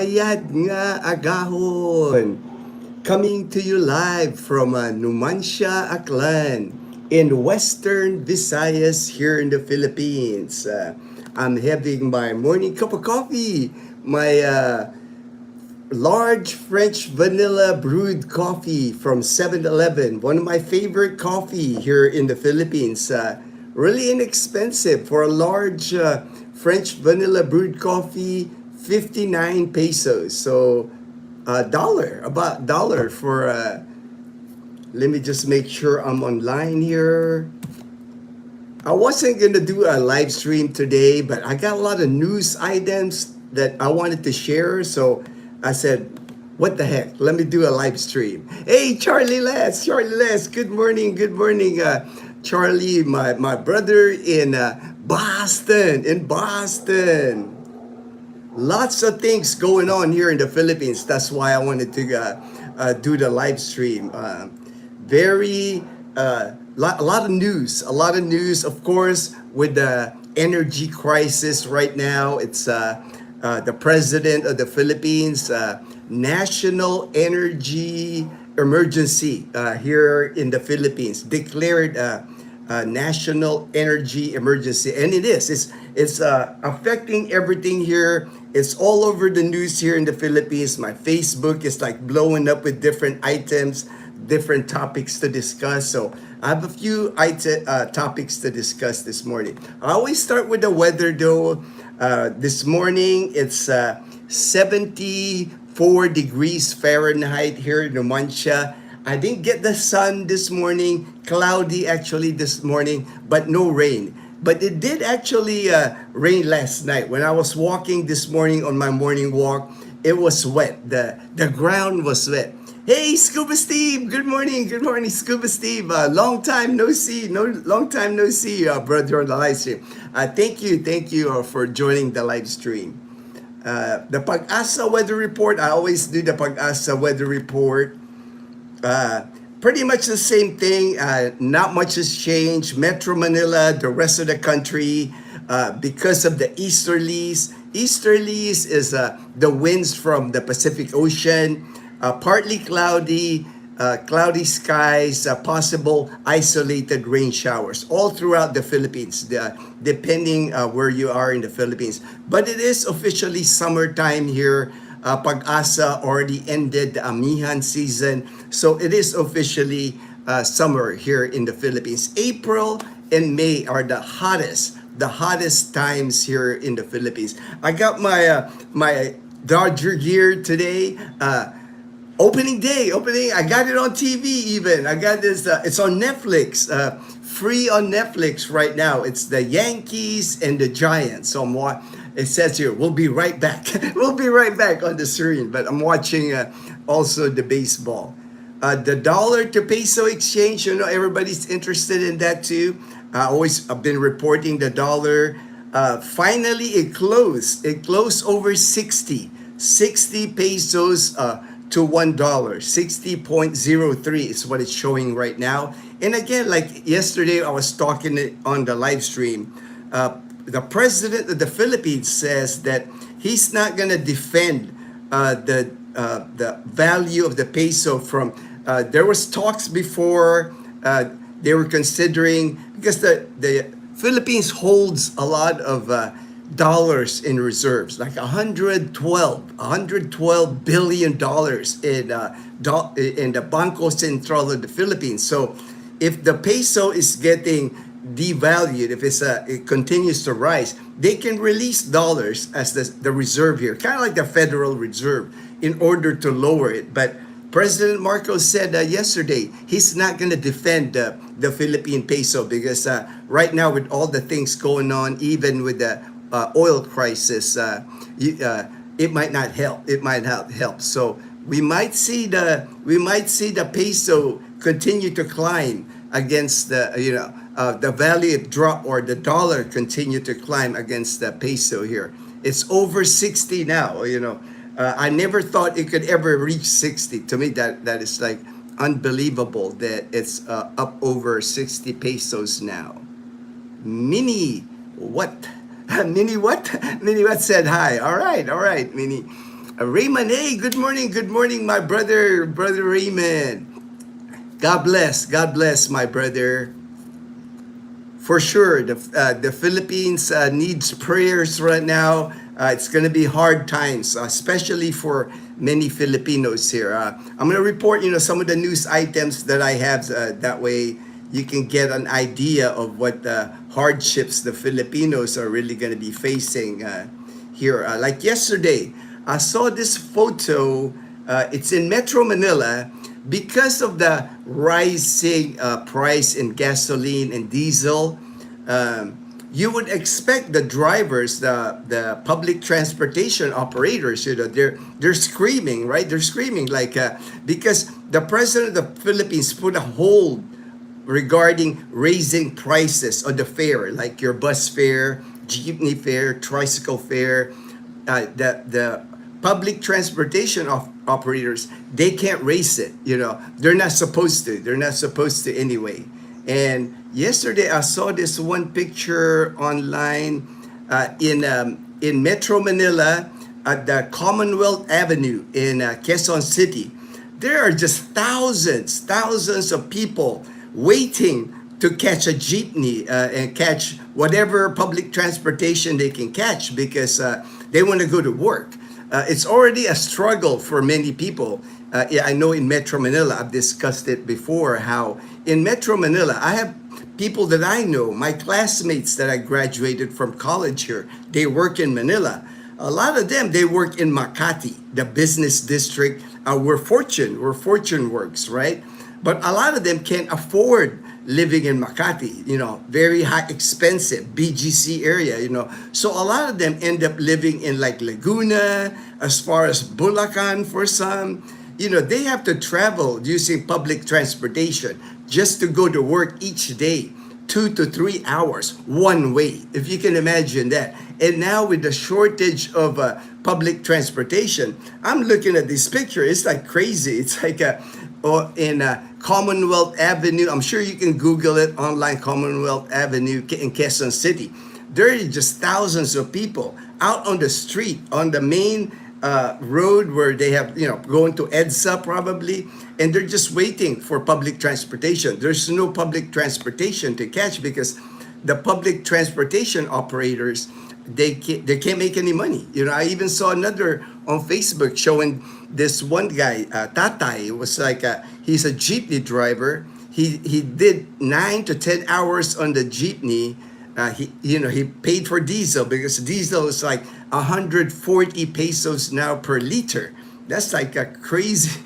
bayad nga agahon. Coming to you live from Numancia, Aklan in Western Visayas here in the Philippines. I'm having my morning cup of coffee, my large French vanilla brewed coffee from 7-Eleven, one of my favorite coffee here in the Philippines. Really inexpensive for a large French vanilla brewed coffee, 59 pesos. So dollar, about dollar for let me just make sure I'm online here. I wasn't gonna do a live stream today, but I got a lot of news items that I wanted to share, so I said, what the heck, let me do a live stream. Hey, Charlie Les, good morning, Charlie, my brother in Boston. Lots of things going on here in the Philippines. That's why I wanted to do the live stream. A lot of news, of course, with the energy crisis right now. It's the president of the Philippines, national energy emergency here in the Philippines, declared national energy emergency, and it's affecting everything here. It's all over the news here in the Philippines. My Facebook is like blowing up with different items, different topics to discuss. So I have a few topics to discuss this morning. I always start with the weather though. This morning it's 74 degrees Fahrenheit here in Numancia. I didn't get the sun this morning, cloudy actually this morning, but no rain. But it did actually rain last night. When I was walking this morning on my morning walk, it was wet. The ground was wet. Hey, Scuba Steve, good morning, Scuba Steve. Long time no see, brother on the live stream. Thank you for joining the live stream. The Pag-asa weather report, I always do the Pag-asa weather report. Pretty much the same thing. Not much has changed. Metro Manila, the rest of the country, because of the easterlies. Easterlies is the winds from the Pacific Ocean. Partly cloudy, cloudy skies, possible isolated rain showers all throughout the Philippines, depending where you are in the Philippines. But it is officially summertime here. Pag-asa already ended the amihan season, so it is officially summer here in the Philippines. April and May are the hottest times here in the Philippines. I got my my Dodger gear today. Opening day. I got it on TV even. I got this. It's on Netflix. Free on Netflix right now. It's the Yankees and the Giants. So it says here, we'll be right back. We'll be right back on the screen. But I'm watching also the baseball. The dollar to peso exchange, everybody's interested in that too. I've been reporting the dollar. Finally, it closed. It closed over 60 pesos to $1. 60.03 is what it's showing right now. And again, like yesterday, I was talking it on the live stream. The president of the Philippines says that he's not going to defend the value of the peso from. There was talks before. They were considering, because the Philippines holds a lot of dollars in reserves, like 112 billion dollars in the Banco Central of the Philippines. So if the peso is getting devalued, if it continues to rise, they can release dollars as the reserve here, kind of like the Federal Reserve, in order to lower it. But President Marcos said yesterday he's not going to defend the Philippine peso because right now, with all the things going on, even with the oil crisis, it might not help. So we might see the peso continue to climb against the value drop, or the dollar continue to climb against the peso here. It's over 60 now. I never thought it could ever reach 60. To me, that is like unbelievable that it's up over 60 pesos now. Mini what? Mini what? Mini what said hi. All right, Mini. Raymond, hey, good morning, my brother Raymond. God bless, my brother. For sure, the Philippines needs prayers right now. It's going to be hard times, especially for many Filipinos here. I'm going to report, some of the news items that I have. That way, you can get an idea of what hardships the Filipinos are really going to be facing here. Like yesterday, I saw this photo. It's in Metro Manila because of the rising price in gasoline and diesel. You would expect the drivers, the public transportation operators, they're screaming, right? They're screaming like because the president of the Philippines put a hold regarding raising prices on the fare, like your bus fare, jeepney fare, tricycle fare. The public transportation operators, they can't raise it. They're not supposed to. They're not supposed to anyway. And yesterday I saw this one picture online in Metro Manila at the Commonwealth Avenue in Quezon City. There are just thousands of people waiting to catch a jeepney and catch whatever public transportation they can catch because they want to go to work. It's already a struggle for many people. I know in Metro Manila, I've discussed it before, how in Metro Manila, I have people that I know, my classmates that I graduated from college here, they work in Manila. A lot of them, they work in Makati, the business district where Fortune works, right? But a lot of them can't afford living in Makati, very high, expensive, BGC area, So a lot of them end up living in like Laguna, as far as Bulacan for some. They have to travel using public transportation just to go to work each day, 2 to 3 hours one way, if you can imagine that. And now with the shortage of public transportation, I'm looking at this picture. It's like crazy. It's like in Commonwealth Avenue. I'm sure you can Google it online, Commonwealth Avenue in Quezon City. There are just thousands of people out on the street, on the main road where they have, going to EDSA probably, and they're just waiting for public transportation. There's no public transportation to catch because the public transportation operators, they can't make any money. I even saw another on Facebook showing this one guy, Tatay. It was like he's a jeepney driver. He did 9 to 10 hours on the jeepney. He paid for diesel because diesel is like 140 pesos now per liter. That's like a crazy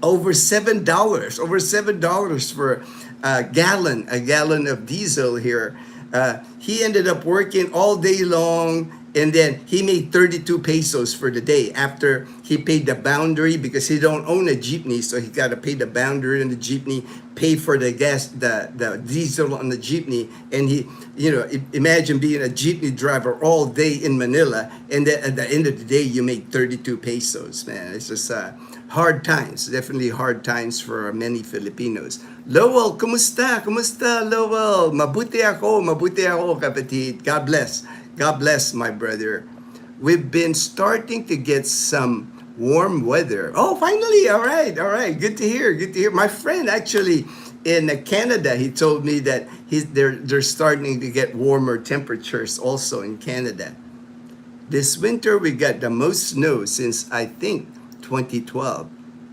over $7 for a gallon of diesel here. He ended up working all day long, and then he made 32 pesos for the day after he paid the boundary because he don't own a jeepney, so he got to pay the boundary on the jeepney, pay for the gas, the diesel on the jeepney, and he, imagine being a jeepney driver all day in Manila, and then at the end of the day you make 32 pesos, man. It's just hard times, definitely hard times for many Filipinos. Lowell, kumusta? Kumusta, Lowell? Mabuti ako, kapatid. God bless, my brother. We've been starting to get some warm weather. Oh, finally, all right. Good to hear. My friend actually in Canada, he told me that they're starting to get warmer temperatures also in Canada. This winter, we got the most snow since, I think, 2012.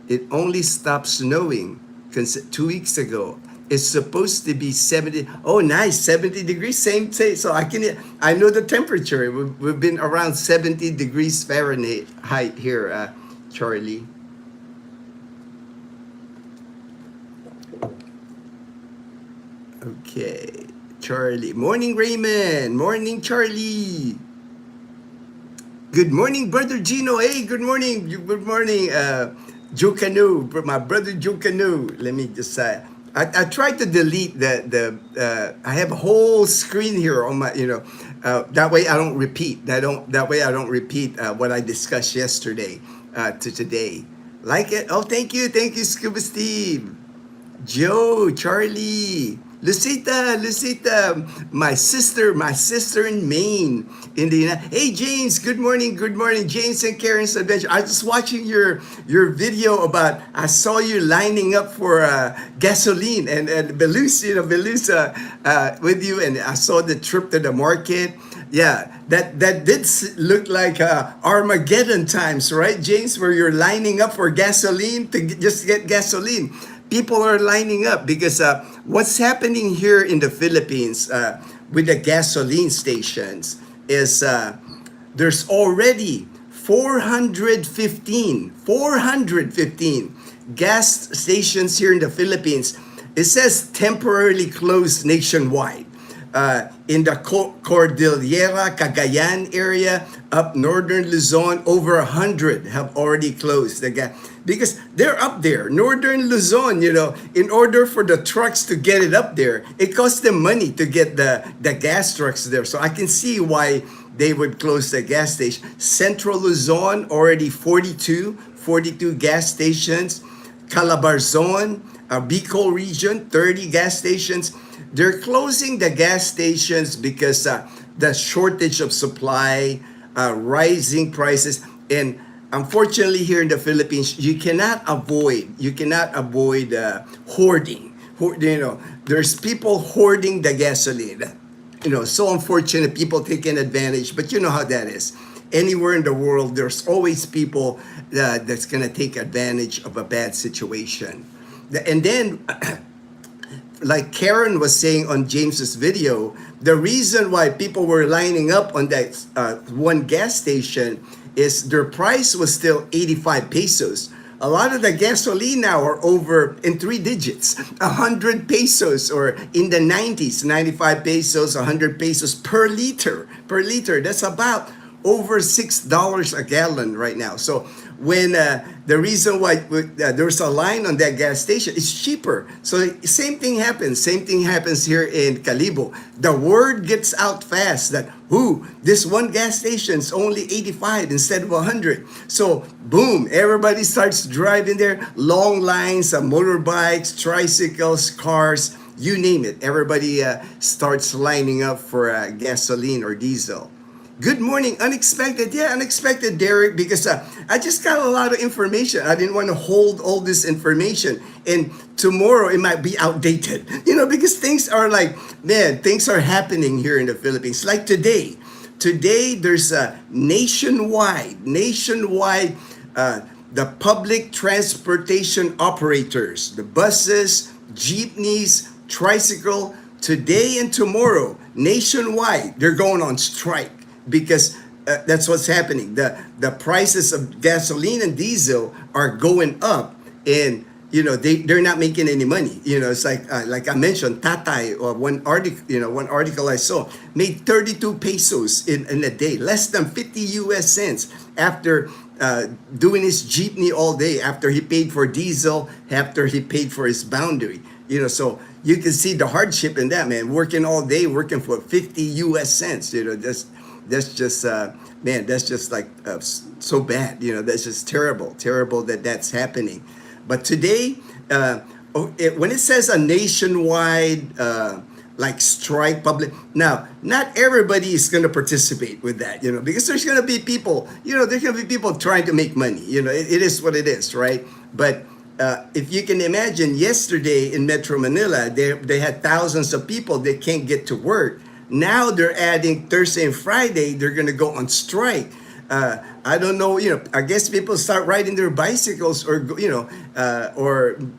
It only stopped snowing 2 weeks ago. It's supposed to be 70. Oh, nice, 70 degrees. Same. So I know the temperature. We've been around 70 degrees Fahrenheit here, Charlie. Okay, Charlie. Morning, Raymond. Morning, Charlie. Good morning, brother Gino. Hey, good morning. Joe Canu, my brother Joe Canu. Let me just I tried to delete I have a whole screen here on my, that way I don't repeat. That way I don't repeat what I discussed yesterday to today. Like it? Oh, thank you, Scuba Steve. Joe, Charlie, Lucita, my sister in Maine, Indiana. Hey James, good morning, James and Karen's adventure. I was just watching your video about. I saw you lining up for gasoline and Belus with you, and I saw the trip to the market. Yeah, that did look like Armageddon times, right, James? Where you're lining up for gasoline to just get gasoline. People are lining up because what's happening here in the Philippines with the gasoline stations is there's already 415 gas stations here in the Philippines. It says temporarily closed nationwide. In the Cordillera, Cagayan area, up northern Luzon, over 100 have already closed the gas because they're up there. Northern Luzon, in order for the trucks to get it up there, it costs them money to get the gas trucks there. So I can see why they would close the gas station. Central Luzon, already 42 gas stations. Calabarzon, Bicol region, 30 gas stations. They're closing the gas stations because the shortage of supply, rising prices, and unfortunately here in the Philippines, you cannot avoid hoarding. There's people hoarding the gasoline. So unfortunate, people taking advantage, but you know how that is. Anywhere in the world, there's always people that's gonna take advantage of a bad situation. And then like Karen was saying on James's video, the reason why people were lining up on that one gas station is their price was still 85 pesos. A lot of the gasoline now are over in three digits, 100 pesos, or in the 90s, 95 pesos, 100 pesos per liter. That's about over $6 a gallon right now. So when the reason why there's a line on that gas station, it's cheaper. So same thing happens here in Calibo. The word gets out fast that this one gas station is only 85 instead of 100. So boom, everybody starts driving there. Long lines of motorbikes, tricycles, cars, you name it. Everybody starts lining up for gasoline or diesel. Good morning, unexpected. Yeah, unexpected, Derek, because I just got a lot of information. I didn't want to hold all this information. And tomorrow it might be outdated, because things are things are happening here in the Philippines. Like today. Today, there's a nationwide, the public transportation operators, the buses, jeepneys, tricycle, today and tomorrow, nationwide, they're going on strike. Because that's what's happening. The prices of gasoline and diesel are going up, and they're not making any money. It's like I mentioned, Tatay, or one article I saw made 32 pesos in a day, less than 50 US cents after doing his jeepney all day, after he paid for diesel, after he paid for his boundary. So you can see the hardship in that, man. Working all day, working for 50 US cents. That's just so bad. That's just terrible that's happening. But today, when it says a nationwide strike public, now not everybody is going to participate with that, because there's going to be people, there's going to be people trying to make money. It is what it is, right? But if you can imagine, yesterday in Metro Manila, they had thousands of people that can't get to work. Now they're adding Thursday and Friday, they're going to go on strike. I don't know, I guess people start riding their bicycles or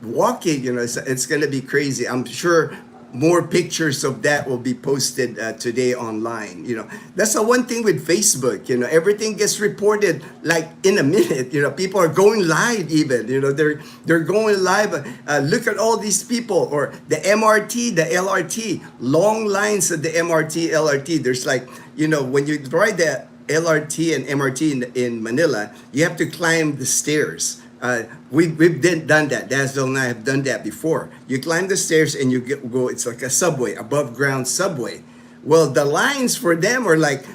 walking, it's going to be crazy. I'm sure more pictures of that will be posted today online. That's the one thing with Facebook. Everything gets reported like in a minute. People are going live even. They're going live. Look at all these people, or the MRT, the LRT, long lines at the MRT, LRT. There's when you ride the LRT and MRT in Manila, you have to climb the stairs. We've done that. Dazzle and I have done that before. You climb the stairs and you go, it's like a subway, above ground subway. Well, the lines for them are like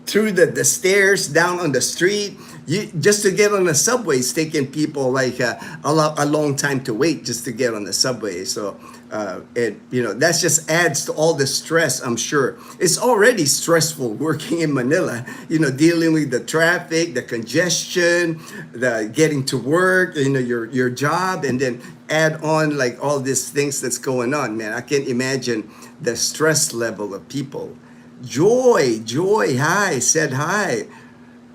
through the stairs, down on the street. You just to get on the subway is taking people like a long time to wait just to get on the subway. So that just adds to all the stress. I'm sure it's already stressful working in Manila. Dealing with the traffic, the congestion, the getting to work. Your job, and then add on like all these things that's going on. Man, I can't imagine the stress level of people. Joy, hi, said hi.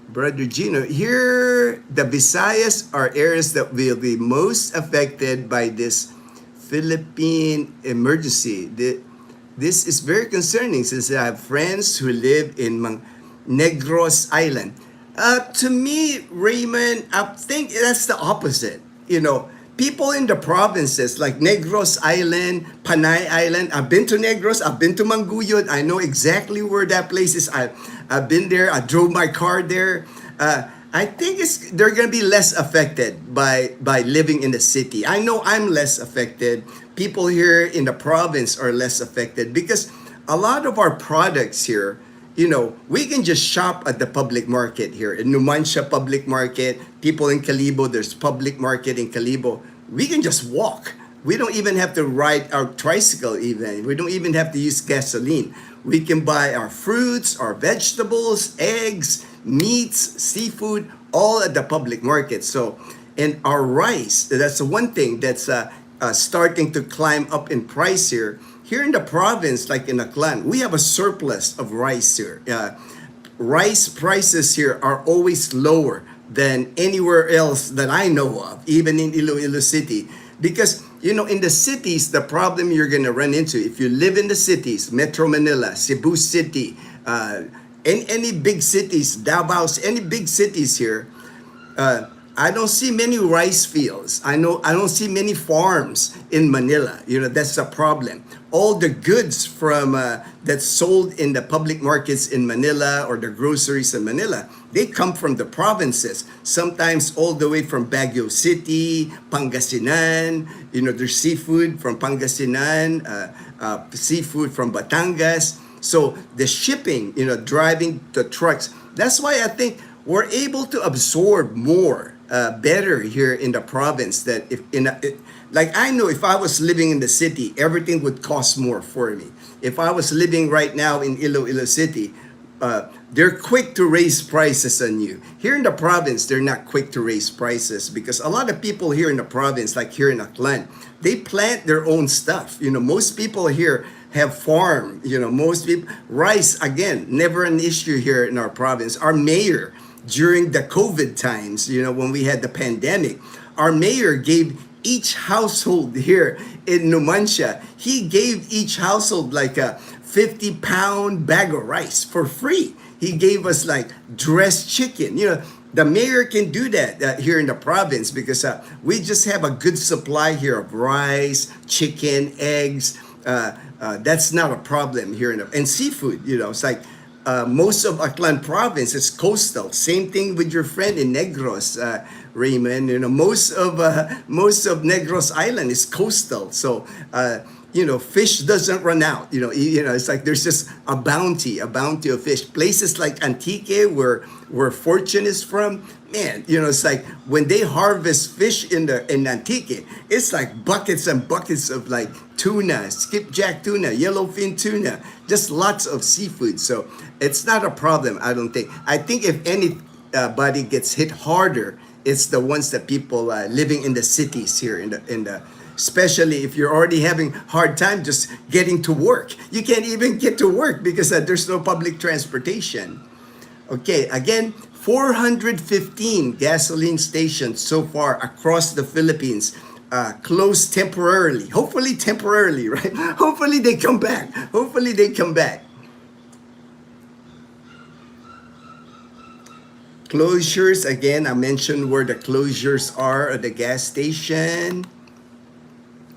Brother Gino, here the Visayas are areas that will be most affected by this Philippine emergency. This is very concerning since I have friends who live in Negros Island. To me, Raymond, I think that's the opposite. People in the provinces like Negros Island, Panay Island. I've been to Negros, I've been to Manguyod. I know exactly where that place is. I've been there. I drove my car there. I think they're gonna be less affected by living in the city. I know I'm less affected. People here in the province are less affected because a lot of our products here, we can just shop at the public market here. In Numancia Public Market, people in Calibo, there's public market in Calibo. We can just walk. We don't even have to ride our tricycle even. We don't even have to use gasoline. We can buy our fruits, our vegetables, eggs, meats, seafood, all at the public market. So, and our rice, that's the one thing that's starting to climb up in price here. Here in the province, like in Aklan, we have a surplus of rice here. Rice prices here are always lower than anywhere else that I know of, even in Iloilo City. Because, in the cities, the problem you're going to run into, if you live in the cities, Metro Manila, Cebu City, any big cities, Davao, any big cities here, I don't see many rice fields. I don't see many farms in Manila. That's a problem. All the goods from that's sold in the public markets in Manila or the groceries in Manila, they come from the provinces. Sometimes all the way from Baguio City, Pangasinan. There's seafood from Pangasinan, seafood from Batangas. So the shipping, driving the trucks. That's why I think we're able to absorb more better here in the province. That like I know if I was living in the city, everything would cost more for me. If I was living right now in Iloilo City, they're quick to raise prices on you. Here in the province, they're not quick to raise prices because a lot of people here in the province, like here in Aklan, they plant their own stuff. Most people here have farm. Most people, rice, again, never an issue here in our province. Our mayor, during the COVID times, when we had the pandemic, our mayor gave each household here in Numancia, he gave each household like a 50-pound bag of rice for free. He gave us like dressed chicken. The mayor can do that here in the province because we just have a good supply here of rice, chicken, eggs. That's not a problem here and seafood. It's like most of Aklan province is coastal. Same thing with your friend in Negros, Raymond. Most of Negros Island is coastal. So fish doesn't run out. It's like there's just a bounty of fish. Places like Antique, where Fortune is from, man, it's like when they harvest fish in Antique, it's like buckets and buckets of like tuna, skipjack tuna, yellowfin tuna, just lots of seafood. So it's not a problem, I don't think. I think if anybody gets hit harder, it's the ones that people living in the cities here in the especially if you're already having hard time just getting to work. You can't even get to work because there's no public transportation. Okay, again, 415 gasoline stations so far across the Philippines closed temporarily. Hopefully temporarily, right? Hopefully they come back. Closures, again, I mentioned where the closures are at the gas station.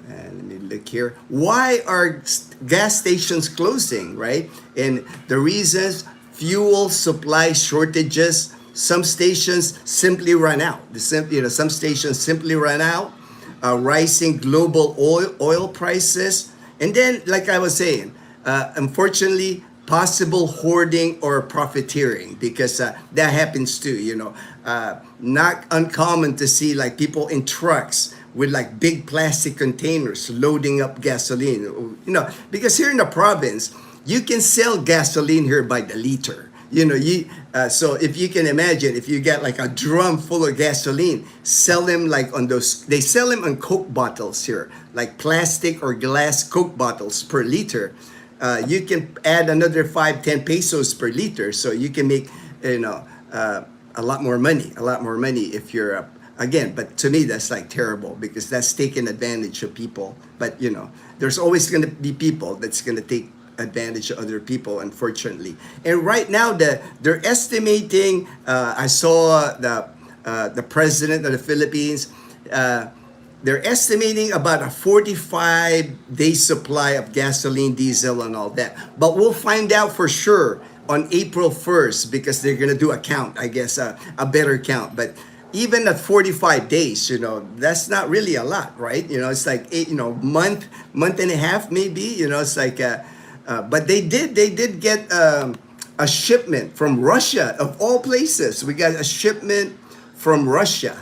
Let me look here. Why are gas stations closing, right? And the reasons, fuel supply shortages. Some stations simply run out. Some stations simply run out. Rising global oil prices. And then, like I was saying, unfortunately, possible hoarding or profiteering, because that happens too. Not uncommon to see like people in trucks with like big plastic containers loading up gasoline. Because here in the province, you can sell gasoline here by the liter. So if you can imagine, if you get like a drum full of gasoline, sell them like on those, they sell them on Coke bottles here, like plastic or glass Coke bottles per liter. You can add another 5-10 pesos per liter, so you can make a lot more money, if you're again. But to me, that's like terrible, because that's taking advantage of people. But there's always going to be people that's going to take advantage of other people, unfortunately. And right now, they're estimating. I saw the president of the Philippines. They're estimating about a 45-day supply of gasoline, diesel, and all that. But we'll find out for sure on April 1st, because they're going to do a count, I guess, a better count. But even at 45 days, that's not really a lot, right? It's like month and a half, maybe. It's like, but they did get a shipment from Russia, of all places. We got a shipment from Russia.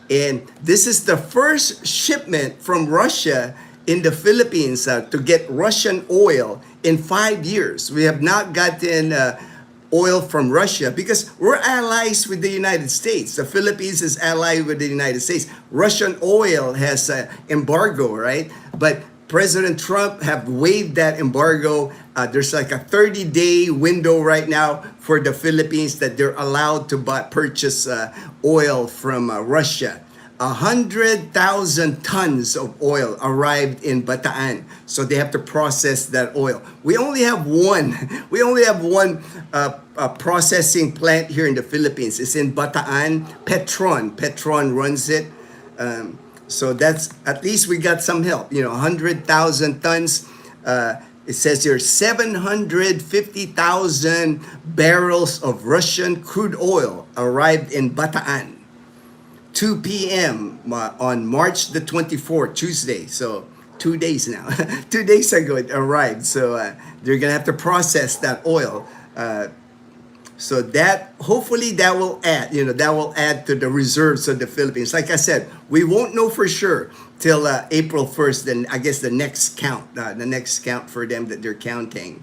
And this is the first shipment from Russia in the Philippines to get Russian oil in 5 years. We have not gotten oil from Russia because we're allies with the United States. The Philippines is allied with the United States. Russian oil has embargo, right? But President Trump have waived that embargo. There's like a 30-day window right now for the Philippines that they're allowed to purchase oil from Russia. 100,000 tons of oil arrived in Bataan, so they have to process that oil. We only have one. We only have one processing plant here in the Philippines. It's in Bataan. Petron runs it. So that's, at least we got some help. 100,000 tons. It says here 750,000 barrels of Russian crude oil arrived in Bataan. 2 p.m. On March the 24th, Tuesday. So 2 days now. 2 days ago it arrived. So they're going to have to process that oil. So that, hopefully that will add, that will add to the reserves of the Philippines. Like I said, we won't know for sure till April 1st. Then I guess the next count for them that they're counting.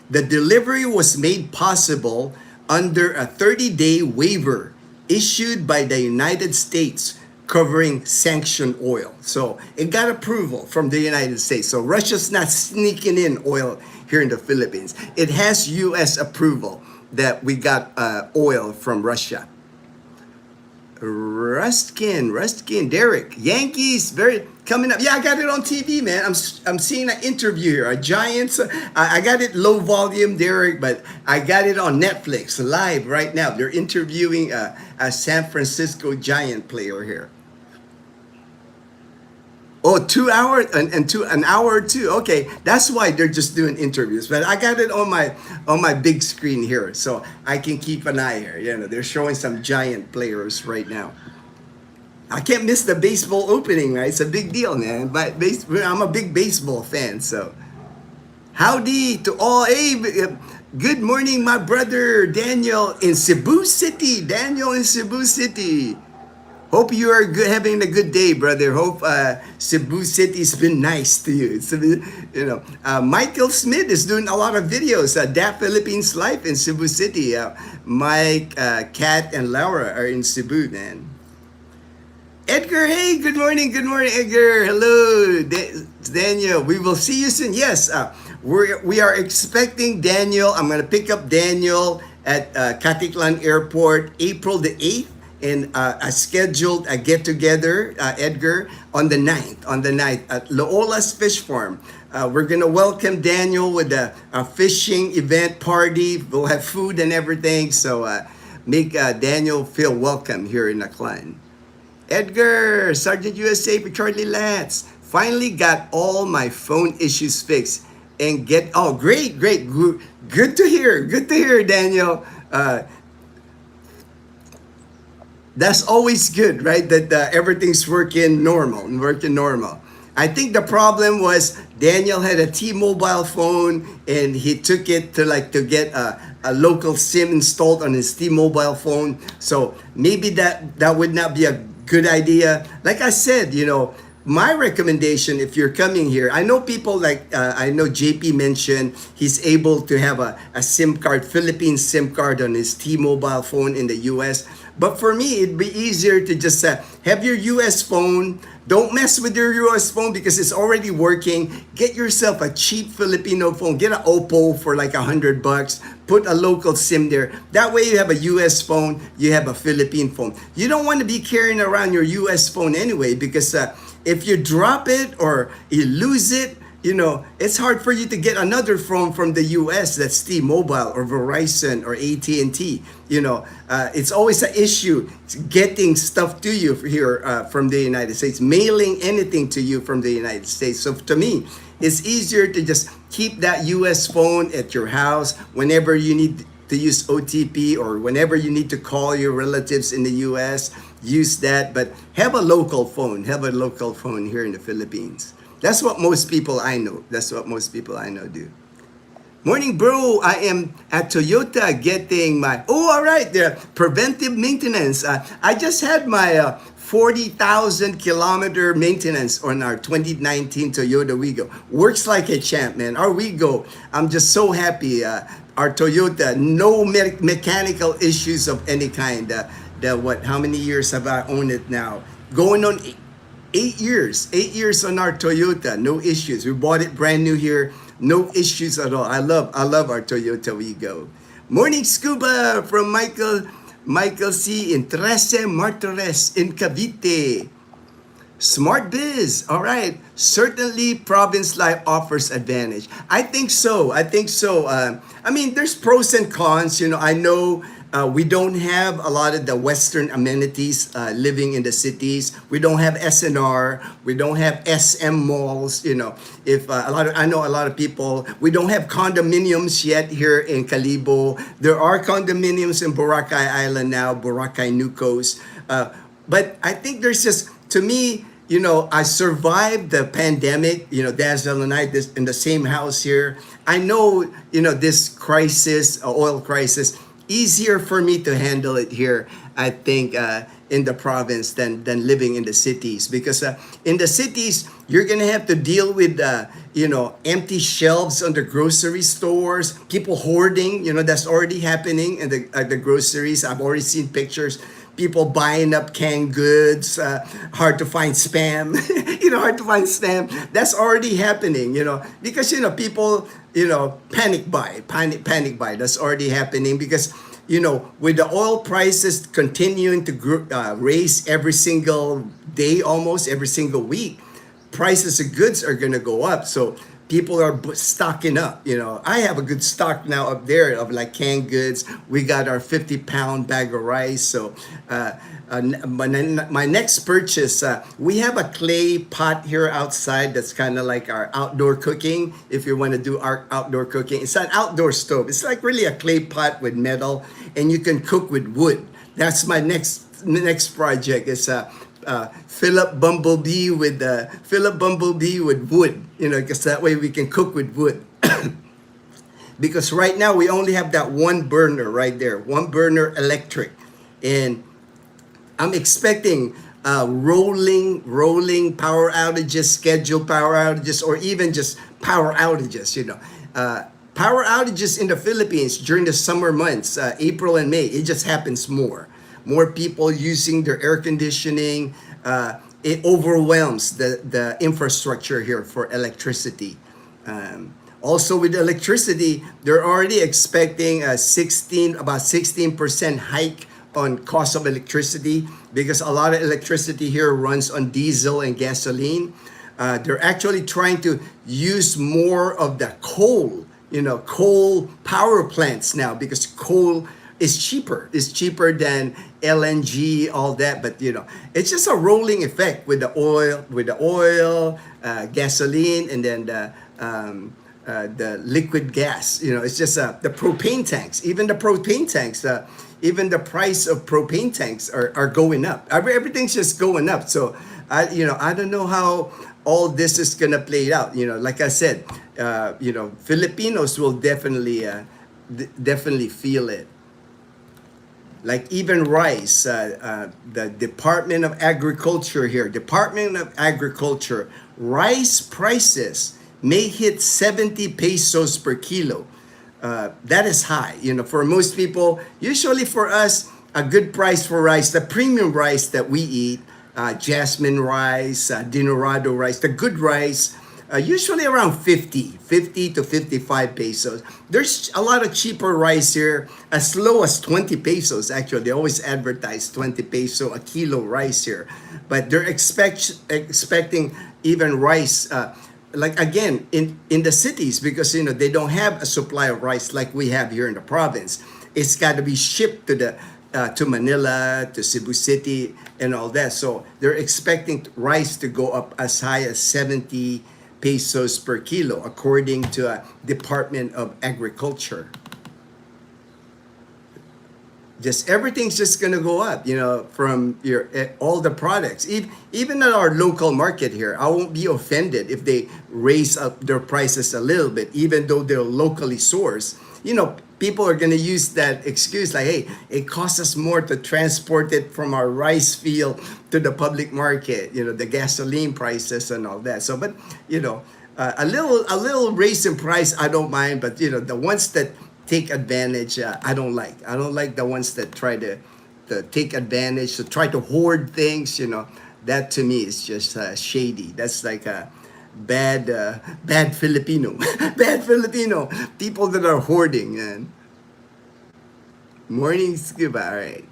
The delivery was made possible under a 30-day waiver issued by the United States covering sanctioned oil. So it got approval from the United States. So Russia's not sneaking in oil here in the Philippines. It has U.S. approval that we got oil from Russia. Rustkin, Derek, Yankees, very coming up. Yeah, I got it on TV, man. I'm seeing an interview here. A Giants. I got it low volume, Derek, but I got it on Netflix live right now. They're interviewing a San Francisco Giant player here. Oh, 2 hours and an hour or two. Okay, that's why they're just doing interviews. But I got it on my big screen here, so I can keep an eye here. They're showing some Giant players right now. I can't miss the baseball opening, right? It's a big deal, man. But I'm a big baseball fan, so howdy to all. Hey, good morning, my brother Daniel in Cebu City. Hope you are good, having a good day, brother. Hope Cebu City's been nice to you. Michael Smith is doing a lot of videos. That Philippines Life in Cebu City. Mike, Kat, and Laura are in Cebu, man. Edgar, hey, good morning, Edgar. Hello, Daniel. We will see you soon. Yes, we are expecting Daniel. I'm gonna pick up Daniel at Caticlan Airport, April the 8th. And I scheduled a get-together, Edgar, on the 9th at Loola's Fish Farm. We're going to welcome Daniel with a fishing event party. We'll have food and everything, so make Daniel feel welcome here in Aklan. Edgar, Sergeant USA for Charlie Lats. Finally got all my phone issues fixed. And great. Good to hear, Daniel. That's always good, right? That everything's working normal. I think the problem was Daniel had a T-Mobile phone and he took it to like to get a local SIM installed on his T-Mobile phone. So maybe that would not be a good idea. Like I said, my recommendation if you're coming here, I know people like I know JP mentioned he's able to have a SIM card, Philippine SIM card on his T-Mobile phone in the US. But for me, it'd be easier to just have your US phone. Don't mess with your US phone because it's already working. Get yourself a cheap Filipino phone. Get an Oppo for like $100. Put a local SIM there. That way you have a US phone, you have a Philippine phone. You don't want to be carrying around your US phone anyway because if you drop it or you lose it, it's hard for you to get another phone from the US that's T-Mobile or Verizon or AT&T. It's always an issue getting stuff to you here from the United States, mailing anything to you from the United States. So to me, it's easier to just keep that US phone at your house whenever you need to use OTP or whenever you need to call your relatives in the US, use that. But have a local phone. Have a local phone here in the Philippines. That's what most people I know. That's what most people I know do. Morning, bro. I am at Toyota getting my, all right, the preventive maintenance. I just had my 40,000 kilometer maintenance on our 2019 Toyota Wigo. Works like a champ, man. Our Wigo, I'm just so happy. Our Toyota, no mechanical issues of any kind. How many years have I owned it now? Going on 8 years on our Toyota, no issues. We bought it brand new here, no issues at all. I love our Toyota Wigo. Morning, Scuba from Michael C. in Trece Martires in Cavite. Smart biz, all right. Certainly, province life offers advantage. I think so. There's pros and cons. I know we don't have a lot of the Western amenities living in the cities. We don't have SNR. We don't have SM malls. I know a lot of people. We don't have condominiums yet here in Calibo. There are condominiums in Boracay Island now, Boracay Nucos. But I think there's just, to me, I survived the pandemic, Dazzle and I in the same house here. I know, this crisis, oil crisis, easier for me to handle it here, I think, in the province than living in the cities. Because in the cities, you're going to have to deal with, empty shelves on the grocery stores, people hoarding, that's already happening in the groceries. I've already seen pictures. People buying up canned goods, hard to find spam, hard to find spam. That's already happening, because, people, panic buy. That's already happening because, with the oil prices continuing to raise every single day, almost every single week, prices of goods are going to go up. So people are stocking up. I have a good stock now up there of like canned goods. We got our 50-pound bag of rice. So my next purchase, we have a clay pot here outside that's kind of like our outdoor cooking. If you want to do our outdoor cooking, it's an outdoor stove. It's like really a clay pot with metal, and you can cook with wood. That's my next project. Is fill up Bumblebee with wood, because that way we can cook with wood. Because right now we only have that one burner right there, one burner electric, and I'm expecting rolling power outages, scheduled power outages, or even just power outages. Power outages in the Philippines during the summer months, April and May, it just happens more. More people using their air conditioning. It overwhelms the infrastructure here for electricity. Also with electricity, they're already expecting about 16% hike on cost of electricity because a lot of electricity here runs on diesel and gasoline. They're actually trying to use more of the coal power plants now because coal is cheaper. It's cheaper than LNG, all that. But it's just a rolling effect with the oil, gasoline, and then the liquid gas. It's just the propane tanks. Even the propane tanks, even the price of propane tanks are going up. Everything's just going up. So I don't know how all this is gonna play out. Like I said, Filipinos will definitely feel it. Like even rice, the Department of Agriculture, rice prices may hit 70 pesos per kilo. That is high. For most people, usually for us, a good price for rice, the premium rice that we eat, jasmine rice, dinorado rice, the good rice, usually around 50 to 55 pesos. There's a lot of cheaper rice here, as low as 20 pesos. Actually, they always advertise 20 peso a kilo rice here. But they're expecting even rice, like again, in the cities, because they don't have a supply of rice like we have here in the province. It's got to be shipped to Manila, to Cebu City, and all that. So they're expecting rice to go up as high as 70 pesos per kilo, according to a Department of Agriculture. Just everything's just gonna go up, from all the products. Even at our local market here, I won't be offended if they raise up their prices a little bit, even though they're locally sourced. People are gonna use that excuse like, hey, it costs us more to transport it from our rice field to the public market. The gasoline prices and all that. So, but a little raise in price, I don't mind. But the ones that take advantage, I don't like. I don't like the ones that try to take advantage, to try to hoard things. That to me is just shady. That's like a bad Filipino, bad Filipino people that are hoarding. And morning scuba. All right.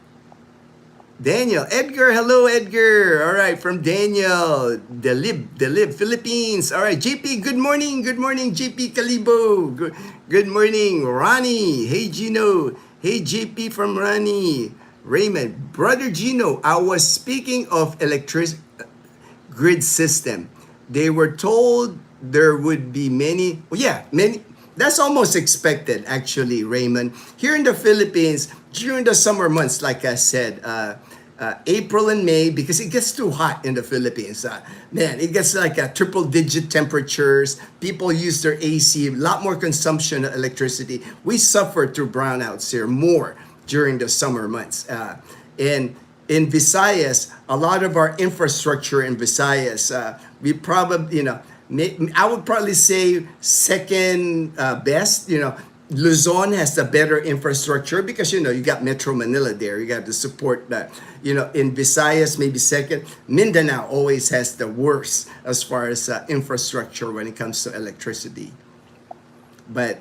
Daniel, Edgar, hello Edgar. All right, from Daniel, Delib, Philippines. All right, JP, good morning, JP Calibo. Good morning, Ronnie. Hey Gino, hey JP from Ronnie. Raymond, brother Gino. I was speaking of electric grid system. They were told there would be many. Oh yeah, many. That's almost expected, actually, Raymond. Here in the Philippines, during the summer months, like I said, April and May, because it gets too hot in the Philippines. Man, it gets like a triple-digit temperatures. People use their AC, a lot more consumption of electricity. We suffer through brownouts here more during the summer months. And in Visayas, a lot of our infrastructure in Visayas, we probably, I would probably say second best. Luzon has the better infrastructure because you got Metro Manila there. You got to support that. In Visayas, maybe second. Mindanao always has the worst as far as infrastructure when it comes to electricity. But,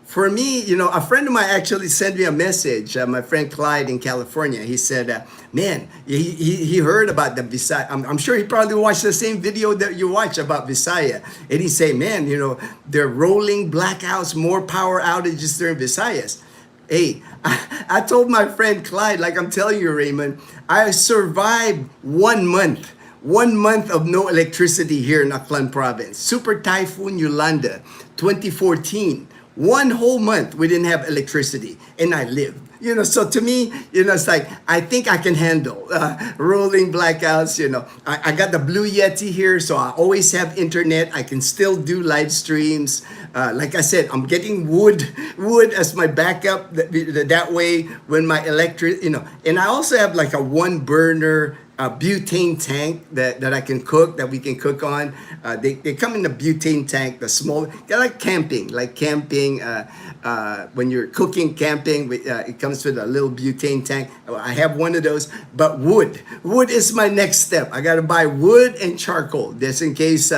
for me, a friend of mine actually sent me a message. My friend Clyde in California, he said, man, he heard about the Visayas. I'm sure he probably watched the same video that you watch about Visayas. And he said, man, they're rolling blackouts, more power outages there in Visayas. Hey, I told my friend Clyde, like I'm telling you, Raymond, I survived 1 month. 1 month of no electricity here in Aklan province. Super Typhoon Yolanda, 2014. 1 whole month we didn't have electricity, and I lived. So to me, it's like, I think I can handle rolling blackouts. I got the Blue Yeti here, so I always have internet. I can still do live streams. Like I said, I'm getting wood as my backup. That way, when my electric, and I also have like a 1 burner butane tank that I can cook, that we can cook on. They come in the butane tank, the small, they're like camping, when you're cooking, camping, it comes with a little butane tank. I have one of those, but wood is my next step. I got to buy wood and charcoal, just in case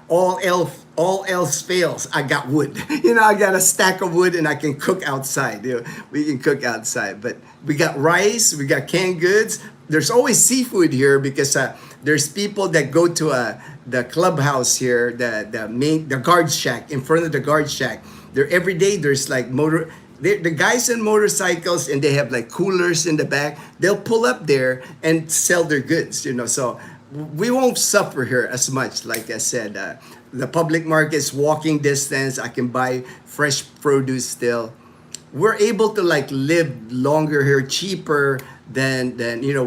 all else fails. I got wood. I got a stack of wood and I can cook outside. We can cook outside, but we got rice, we got canned goods. There's always seafood here because there's people that go to the clubhouse here, the guard shack, in front of the guard shack. There every day there's like the guys in motorcycles, and they have like coolers in the back. They'll pull up there and sell their goods, so we won't suffer here as much. Like I said, the public market's walking distance. I can buy fresh produce still. We're able to live longer here, cheaper then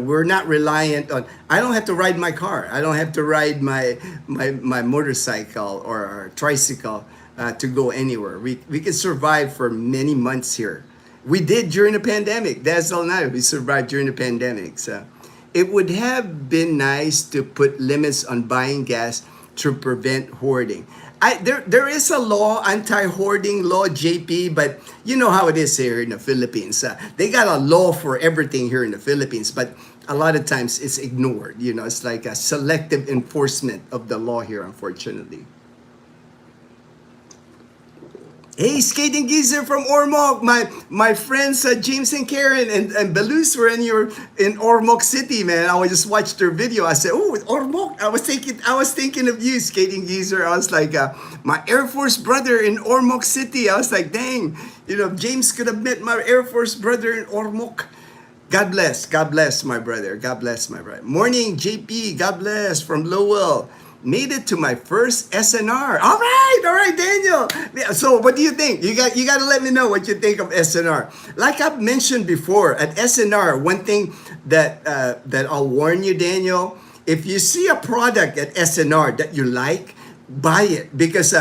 we're not reliant on. I don't have to ride my car. I don't have to ride my motorcycle or tricycle to go anywhere. We can survive for many months here. We did during the pandemic. That's all night. We survived during the pandemic. So it would have been nice to put limits on buying gas to prevent hoarding. There is a law, anti-hoarding law, JP, but you know how it is here in the Philippines. They got a law for everything here in the Philippines, but a lot of times it's ignored. It's like a selective enforcement of the law here, unfortunately. Hey, Skating Geezer from Ormoc, my friends James and Karen and Belus were in Ormoc City, man. I just watched their video. I said, "Oh, Ormoc." I was thinking of you, Skating Geezer. I was like, my Air Force brother in Ormoc City. I was like, dang, James could have met my Air Force brother in Ormoc. God bless my brother. God bless my brother. Morning, JP. God bless from Lowell. Made it to my first SNR. All right, Daniel. Yeah, so what do you think? You got to let me know what you think of SNR. Like I've mentioned before, at SNR, one thing that I'll warn you, Daniel, if you see a product at SNR that you like, buy it, because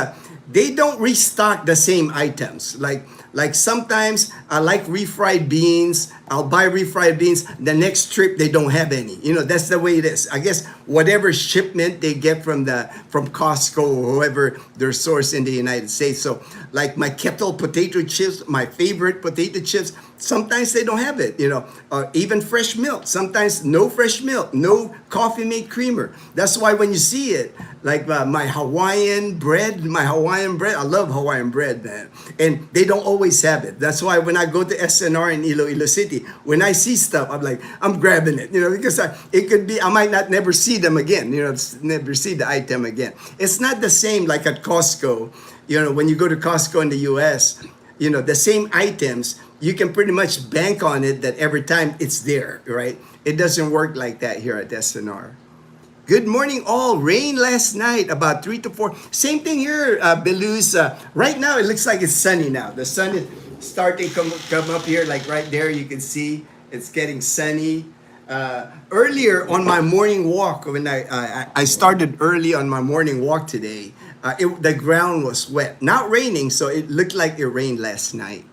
they don't restock the same items. Like sometimes I like refried beans. I'll buy refried beans. The next trip they don't have any. That's the way it is. I guess whatever shipment they get from Costco or whoever their source in the United States. So like my kettle potato chips, my favorite potato chips, sometimes they don't have it. Even fresh milk. Sometimes no fresh milk, no coffee mate creamer. That's why when you see it, like my Hawaiian bread, I love Hawaiian bread, man. And they don't always have it. That's why when I go to SNR in Iloilo City, when I see stuff, I'm grabbing it, because it could be, I might not never see them again, never see the item again. It's not the same like at Costco. When you go to Costco in the US, the same items, you can pretty much bank on it that every time it's there, right? It doesn't work like that here at SNR. Good morning, all. Rain last night, about 3 to 4. Same thing here, Belus. Right now, it looks like it's sunny now. The sun is starting to come up here, like right there. You can see it's getting sunny. Earlier on my morning walk, when I started early on my morning walk today, the ground was wet. Not raining, so it looked like it rained last night.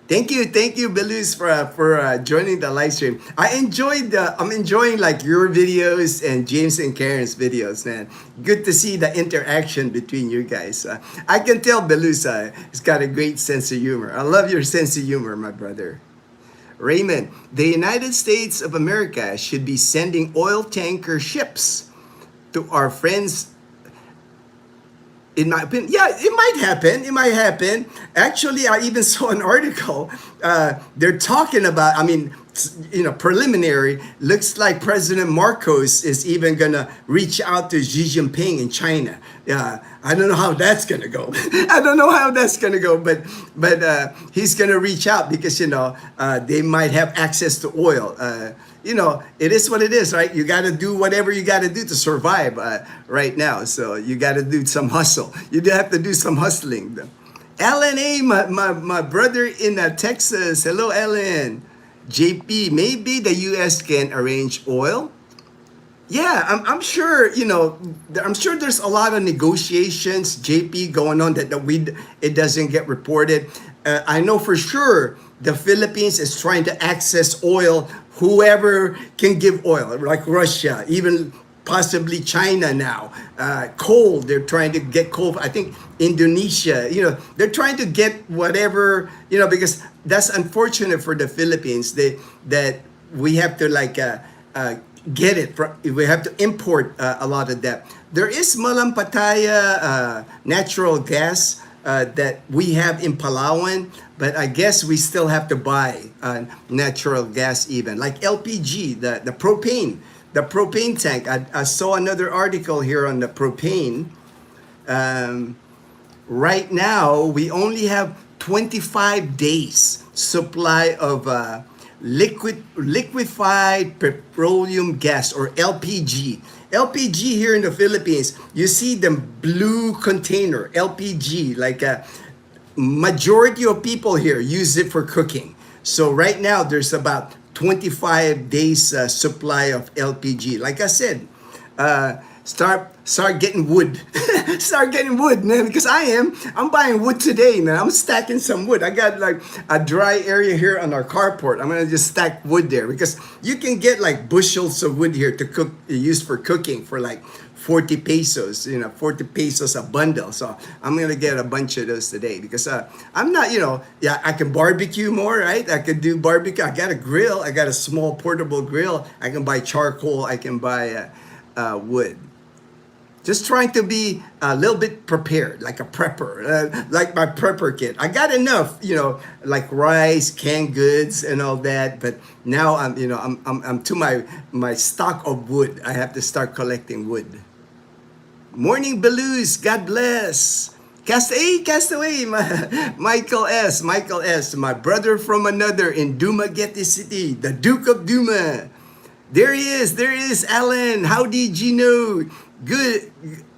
Thank you, Belus, for joining the live stream. I'm enjoying like your videos and James and Karen's videos, man. Good to see the interaction between you guys. I can tell Belus has got a great sense of humor. I love your sense of humor, my brother. Raymond, the United States of America should be sending oil tanker ships to our friends. In my opinion, yeah, it might happen. Actually, I even saw an article. They're talking about, preliminary. Looks like President Marcos is even gonna reach out to Xi Jinping in China. I don't know how that's gonna go. But he's gonna reach out because they might have access to oil. It is what it is, right? You got to do whatever you got to do to survive right now. So you got to do some hustle. You do have to do some hustling. Ellen A, my brother in Texas. Hello, Ellen. JP, maybe the U.S. can arrange oil. Yeah, I'm sure, I'm sure there's a lot of negotiations, JP, going on that it doesn't get reported. I know for sure the Philippines is trying to access oil, whoever can give oil, like Russia, even possibly China now. Coal, they're trying to get coal. I think Indonesia, they're trying to get whatever, because that's unfortunate for the Philippines that we have to get it. We have to import a lot of that. There is Malampataya natural gas that we have in Palawan, but I guess we still have to buy natural gas even. Like LPG, the propane tank. I saw another article here on the propane. Right now, we only have 25 days supply of liquefied petroleum gas, or LPG. LPG here in the Philippines, you see the blue container, LPG, like a majority of people here use it for cooking. So right now there's about 25 days supply of LPG. Like I said, start getting wood. Start getting wood, man, because I'm buying wood today, man. I'm stacking some wood. I got like a dry area here on our carport. I'm gonna just stack wood there because you can get like bushels of wood here to cook, used for cooking for like 40 pesos, 40 pesos a bundle. So I'm gonna get a bunch of those today because I'm not, yeah, I can barbecue more, right? I could do barbecue. I got a grill. I got a small portable grill. I can buy charcoal. I can buy wood. Just trying to be a little bit prepared, like a prepper, like my prepper kit. I got enough, like rice, canned goods, and all that. But now I'm to my stock of wood. I have to start collecting wood. Morning, Belu's. God bless. Castaway, Michael S., my brother from another in Dumaguete City, the Duke of Duma. There he is, Alan. How did you know? Good,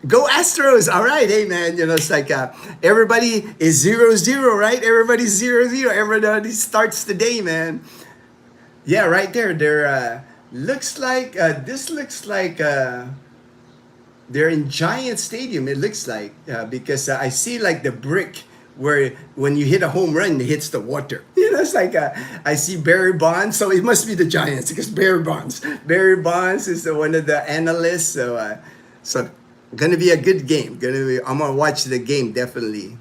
go Astros. All right, hey man, it's like everybody is 0-0, right? Everybody's 0-0. Everybody starts the day, man. Yeah, right there. Looks like this looks like they're in Giant Stadium. It looks like because I see like the brick where when you hit a home run, it hits the water. It's like I see Barry Bonds, so it must be the Giants because Barry Bonds is one of the analysts. So gonna be a good game. I'm gonna watch the game definitely.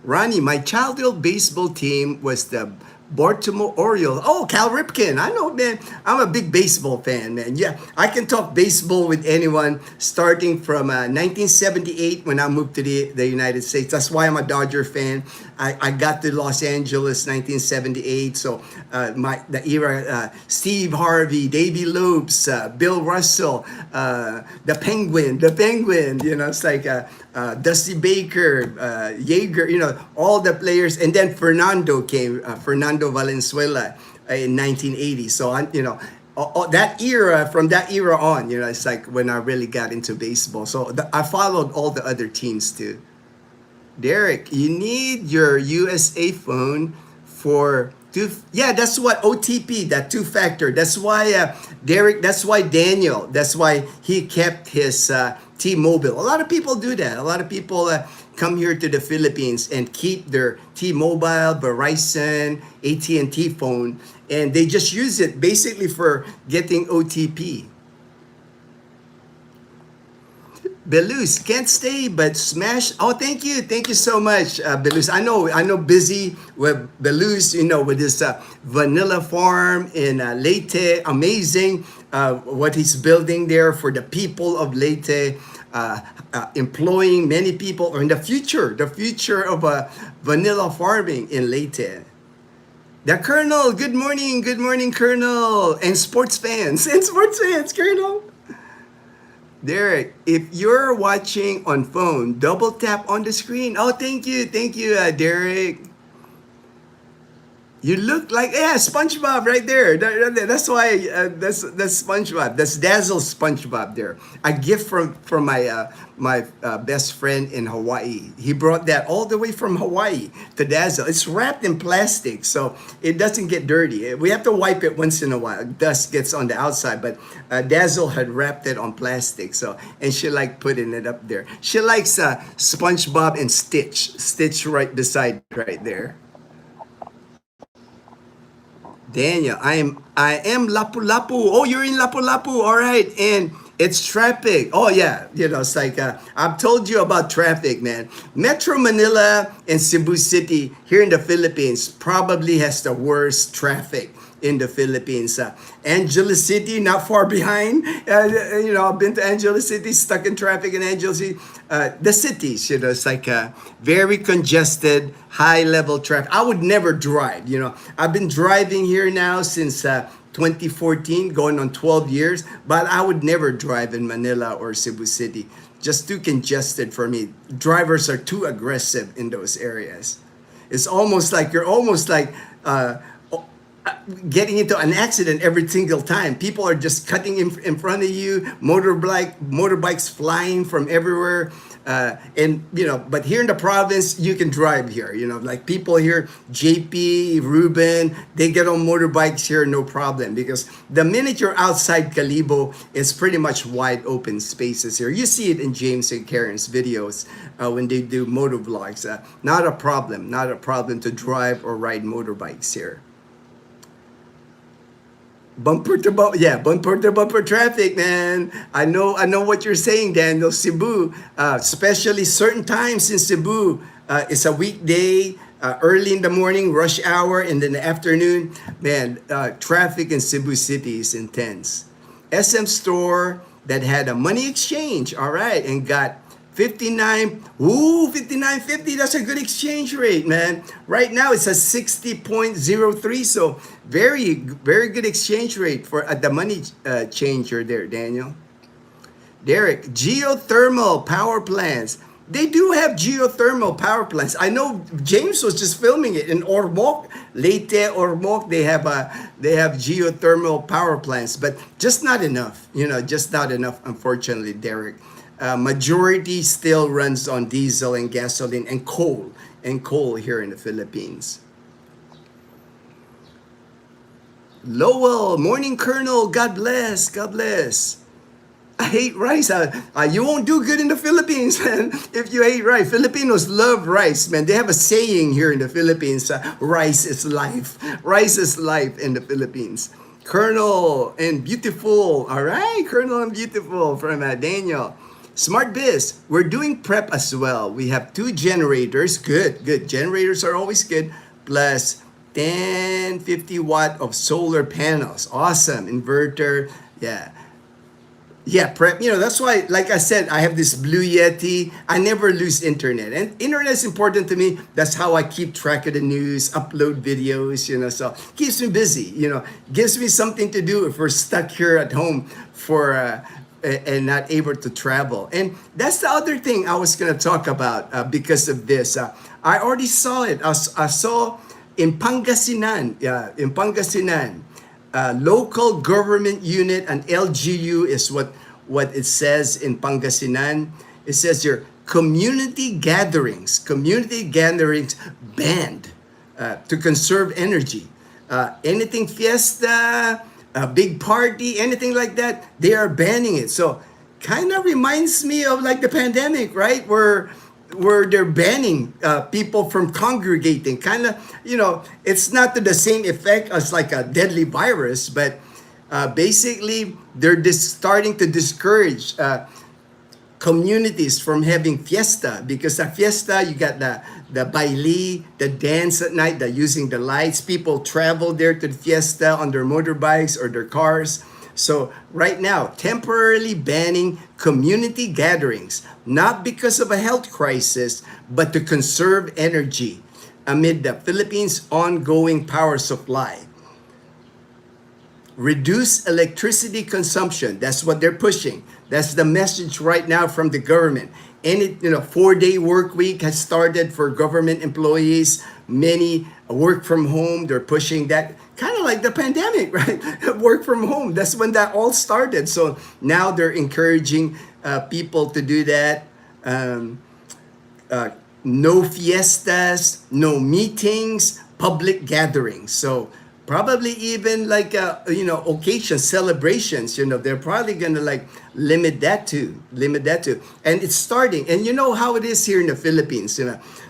Ronnie, my childhood baseball team was the Baltimore Orioles. Oh, Cal Ripken. I know, man. I'm a big baseball fan, man. Yeah, I can talk baseball with anyone starting from 1978 when I moved to the United States. That's why I'm a Dodger fan. I got to Los Angeles 1978. So the era, Steve Harvey, Davey Lopes, Bill Russell, the Penguin. It's like Dusty Baker, Yeager, all the players. And then Fernando came, Fernando Valenzuela in 1980. So, that era, from that era on, it's like when I really got into baseball. So I followed all the other teams too. Derek, you need your USA phone for yeah, that's what OTP, that two-factor. That's why Derek, that's why Daniel, that's why he kept his T-Mobile. A lot of people do that. A lot of people come here to the Philippines and keep their T-Mobile, Verizon, AT&T phone, and they just use it basically for getting OTP. Belus, can't stay but smash. Oh, thank you so much, Belus. I know, busy with Belus, with this vanilla farm in Leyte. Amazing what he's building there for the people of Leyte, employing many people, or in the future of vanilla farming in Leyte. The Colonel, good morning, Colonel, and sports fans, Colonel. Derek, if you're watching on phone, double tap on the screen. Oh, thank you, Derek. You look like SpongeBob right there. That's why that's SpongeBob. That's Dazzle SpongeBob there. A gift from my best friend in Hawaii. He brought that all the way from Hawaii to Dazzle. It's wrapped in plastic, so it doesn't get dirty. We have to wipe it once in a while. Dust gets on the outside, but Dazzle had wrapped it on plastic. So, and she liked putting it up there. She likes SpongeBob and Stitch right beside right there. Daniel, I am Lapu-Lapu. Oh, you're in Lapu-Lapu. All right. And it's traffic. Oh, yeah. It's like, I've told you about traffic, man. Metro Manila and Cebu City here in the Philippines probably has the worst traffic in the Philippines. Angeles City, not far behind. I've been to Angeles City, stuck in traffic in Angeles City. The cities, it's like very congested, high-level traffic. I would never drive, I've been driving here now since 2014, going on 12 years, but I would never drive in Manila or Cebu City. Just too congested for me. Drivers are too aggressive in those areas. It's almost like you're getting into an accident every single time. People are just cutting in front of you, motorbikes flying from everywhere. And but here in the province, you can drive here. Like people here, JP, Ruben, they get on motorbikes here, no problem. Because the minute you're outside Calibo, it's pretty much wide open spaces here. You see it in James and Karen's videos when they do motor vlogs. Not a problem, not a problem to drive or ride motorbikes here. Bumper to bumper, yeah, bumper to bumper traffic, man. I know what you're saying, Daniel. Cebu, especially certain times in Cebu, it's a weekday, early in the morning, rush hour, and in the afternoon, man, traffic in Cebu City is intense. SM store that had a money exchange, all right, and got 59, 59.50. That's a good exchange rate, man. Right now it's a 60.03, so very good exchange rate for the money changer there, Daniel. Derek, geothermal power plants. They do have geothermal power plants. I know James was just filming it in Ormoc, Leyte, Ormoc. They have geothermal power plants, but just not enough. Just not enough, unfortunately, Derek. Majority still runs on diesel and gasoline and coal here in the Philippines. Lowell, morning Colonel, God bless, God bless. I hate rice. You won't do good in the Philippines, man, if you hate rice. Filipinos love rice, man. They have a saying here in the Philippines, rice is life. Rice is life in the Philippines. Colonel and Beautiful, all right, Colonel and Beautiful from Daniel. Smart Biz, we're doing prep as well. We have 2 generators. Good. Generators are always good. Plus 1050 watt of solar panels. Awesome. Inverter. Yeah, prep. That's why, like I said, I have this Blue Yeti. I never lose internet. And internet is important to me. That's how I keep track of the news, upload videos, so keeps me busy, gives me something to do if we're stuck here at home for and not able to travel. And that's the other thing I was going to talk about because of this. I already saw it. I saw in Pangasinan, local government unit, an LGU is what it says in Pangasinan. It says here, community gatherings banned to conserve energy. Anything fiesta, a big party, anything like that, they are banning it. So kind of reminds me of like the pandemic, right? Where they're banning people from congregating. Kind of, it's not to the same effect as like a deadly virus, but basically they're starting to discourage communities from having fiesta, because at fiesta you got the baile, the dance at night, the using the lights. People travel there to the fiesta on their motorbikes or their cars. So right now, temporarily banning community gatherings, not because of a health crisis, but to conserve energy amid the Philippines' ongoing power supply. Reduce electricity consumption. That's what they're pushing. That's the message right now from the government. And 4-day work week has started for government employees. Many work from home. They're pushing that, kind of like the pandemic, right? Work from home. That's when that all started. So now they're encouraging people to do that. No fiestas, no meetings, public gatherings. So probably even like occasions, celebrations, they're probably gonna like limit that too. And it's starting. And you know how it is here in the Philippines,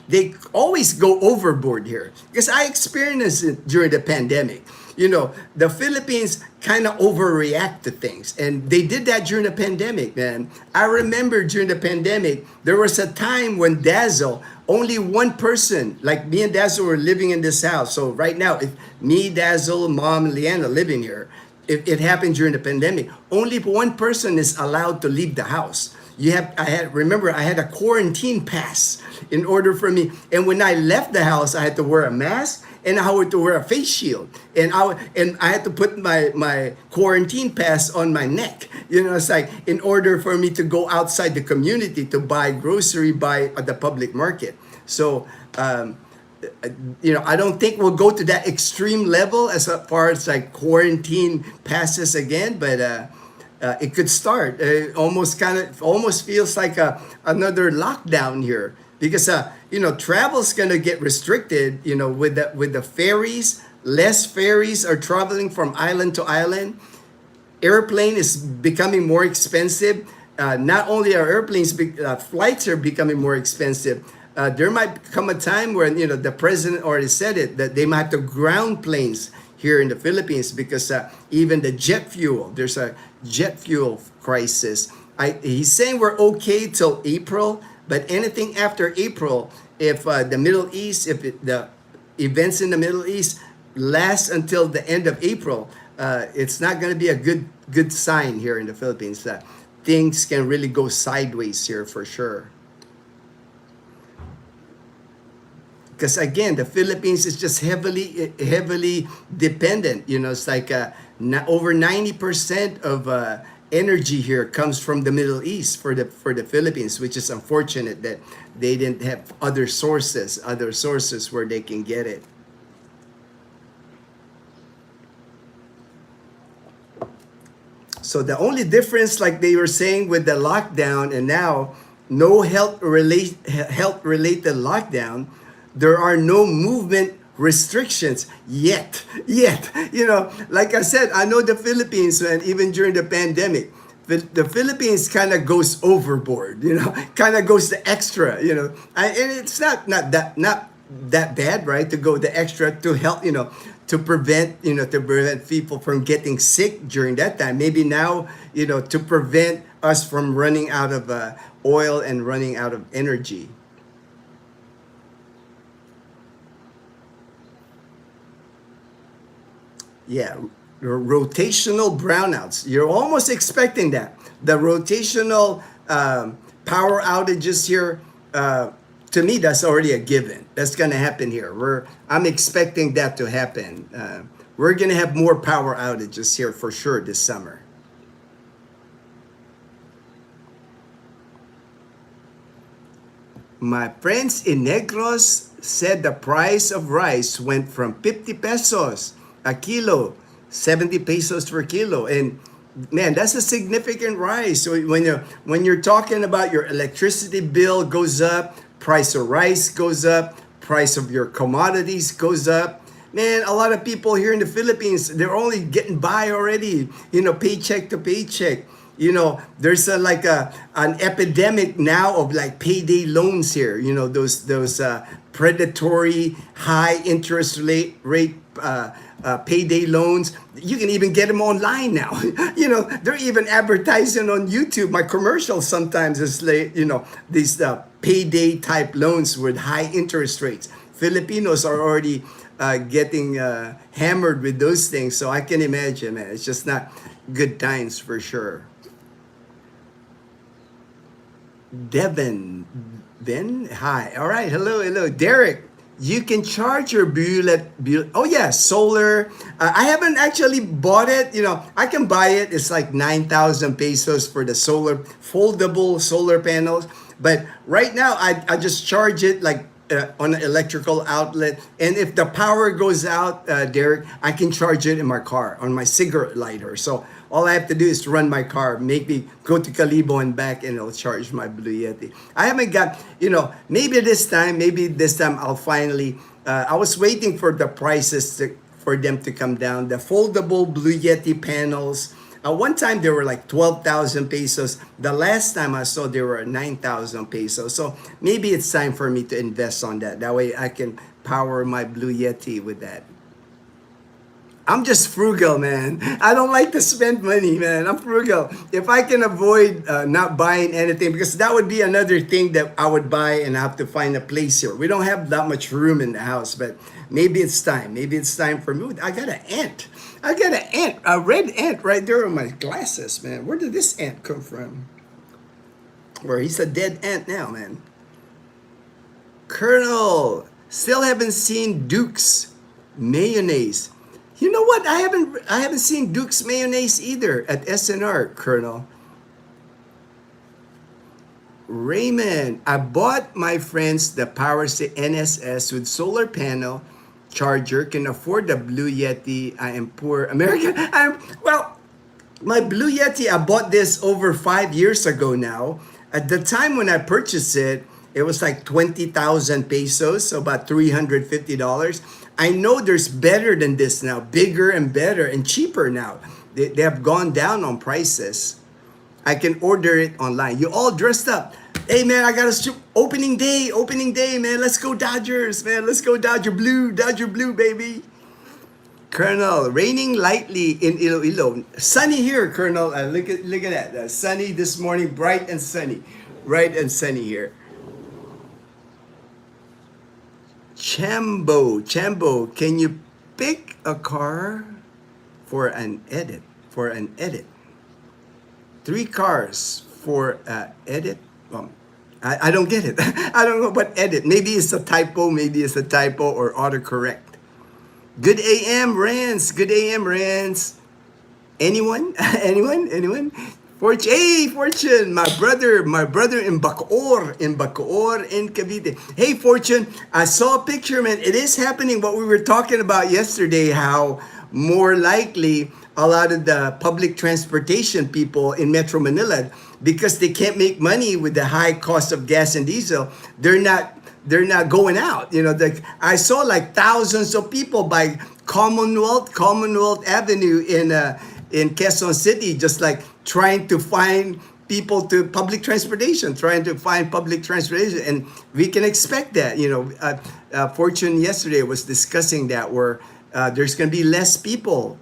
they always go overboard here, because I experienced it during the pandemic. The Philippines kind of overreact to things, and they did that during the pandemic, man. I remember during the pandemic, there was a time when Dazzle, only one person, like me and Dazzle were living in this house. So right now, if me, Dazzle, Mom, and Leanna living here, if it happened during the pandemic, only one person is allowed to leave the house. I had a quarantine pass in order for me. And when I left the house, I had to wear a mask and I had to wear a face shield. And I had to put my quarantine pass on my neck. It's like in order for me to go outside the community to buy grocery at the public market. So, I don't think we'll go to that extreme level as far as like quarantine passes again, but it could start. Almost feels like another lockdown here because travel's gonna get restricted. With the ferries, less ferries are traveling from island to island. Airplane is becoming more expensive. Not only are flights are becoming more expensive. There might come a time when the president already said it that they might have to ground planes here in the Philippines because even the jet fuel, there's a jet fuel crisis. He's saying we're okay till April, but anything after April, if the Middle East, the events in the Middle East last until the end of April, it's not going to be a good sign here in the Philippines. Things can really go sideways here for sure. Because again, the Philippines is just heavily dependent. It's like over 90% of energy here comes from the Middle East for the Philippines, which is unfortunate that they didn't have other sources where they can get it. So the only difference, like they were saying with the lockdown and now no health related lockdown, there are no movement restrictions yet. Like I said, I know the Philippines, and even during the pandemic, the Philippines kind of goes overboard, kind of goes the extra, and it's not that bad, right? To go the extra to help, to prevent people from getting sick during that time. Maybe now, to prevent us from running out of oil and running out of energy. Yeah, rotational brownouts. You're almost expecting that. The rotational power outages here, to me, that's already a given. That's going to happen here. I'm expecting that to happen. We're going to have more power outages here for sure this summer. My friends in Negros said the price of rice went from 50 pesos a kilo, 70 pesos per kilo. And man, that's a significant rise. So when you're talking about your electricity bill goes up, price of rice goes up, price of your commodities goes up. Man, a lot of people here in the Philippines, they're only getting by already, paycheck to paycheck. There's an epidemic now of like payday loans here. Those predatory high interest rate payday loans. You can even get them online now. They're even advertising on YouTube. My commercials sometimes is like, these payday type loans with high interest rates. Filipinos are already getting hammered with those things. So I can imagine, man, it's just not good times for sure. Devin, hi. All right, hello. Derek, you can charge your oh yeah, solar. I haven't actually bought it. I can buy it. It's like 9,000 pesos for the foldable solar panels. But right now, I just charge it like on an electrical outlet. And if the power goes out, Derek, I can charge it in my car on my cigarette lighter. So all I have to do is run my car, maybe go to Calibo and back, and it'll charge my Blue Yeti. I haven't got, maybe this time I'll finally, I was waiting for the prices for them to come down. The foldable Blue Yeti panels, one time they were like 12,000 pesos. The last time I saw they were 9,000 pesos. So maybe it's time for me to invest on that. That way I can power my Blue Yeti with that. I'm just frugal, man. I don't like to spend money, man. I'm frugal. If I can avoid not buying anything, because that would be another thing that I would buy and I have to find a place here. We don't have that much room in the house, but maybe it's time. Maybe it's time for me. I got an ant. A red ant right there on my glasses, man. Where did this ant come from? Or he's a dead ant now, man. Colonel, still haven't seen Duke's mayonnaise. You know what? I haven't seen Duke's mayonnaise either at SNR, Colonel. Raymond, I bought my friends the Power NSS with solar panel charger, can afford the Blue Yeti. I am poor American. My Blue Yeti, I bought this over 5 years ago now. At the time when I purchased it, it was like 20,000 pesos, so about $350. I know there's better than this now, bigger and better and cheaper now. They have gone down on prices. I can order it online. You all dressed up. Hey man, I got a opening day, man. Let's go Dodgers, man. Let's go Dodger Blue, baby. Colonel, raining lightly in Iloilo. Sunny here, Colonel. Look at that. Sunny this morning, bright and sunny. Bright and sunny here. Chambo, can you pick a car for an edit? For an edit. 3 cars for edit. I don't get it. I don't know what edit. Maybe it's a typo. Or autocorrect. Good AM, Rance. Good AM, Rance. Anyone? Anyone? Fortune, my brother in Bacoor, in Cavite. Hey, Fortune, I saw a picture, man. It is happening. What we were talking about yesterday, how more likely a lot of the public transportation people in Metro Manila, because they can't make money with the high cost of gas and diesel, they're not going out. I saw like thousands of people by Commonwealth Avenue in Quezon City, just like trying to find people to public transportation, and we can expect that. Fortune yesterday was discussing that, where there's going to be less people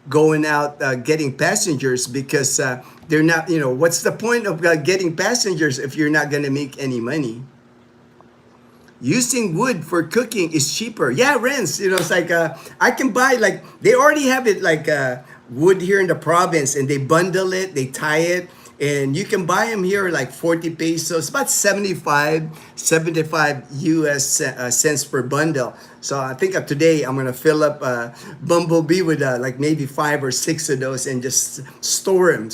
going out getting passengers, because they're not. What's the point of getting passengers if you're not going to make any money? Using wood for cooking is cheaper. Yeah, Renz, it's like I can buy, like, they already have it, like wood here in the province, and they bundle it, they tie it, and you can buy them here like 40 pesos, about 75 US cents per bundle. So I think today I'm gonna fill up Bumblebee with like maybe 5 or 6 of those, and just store them,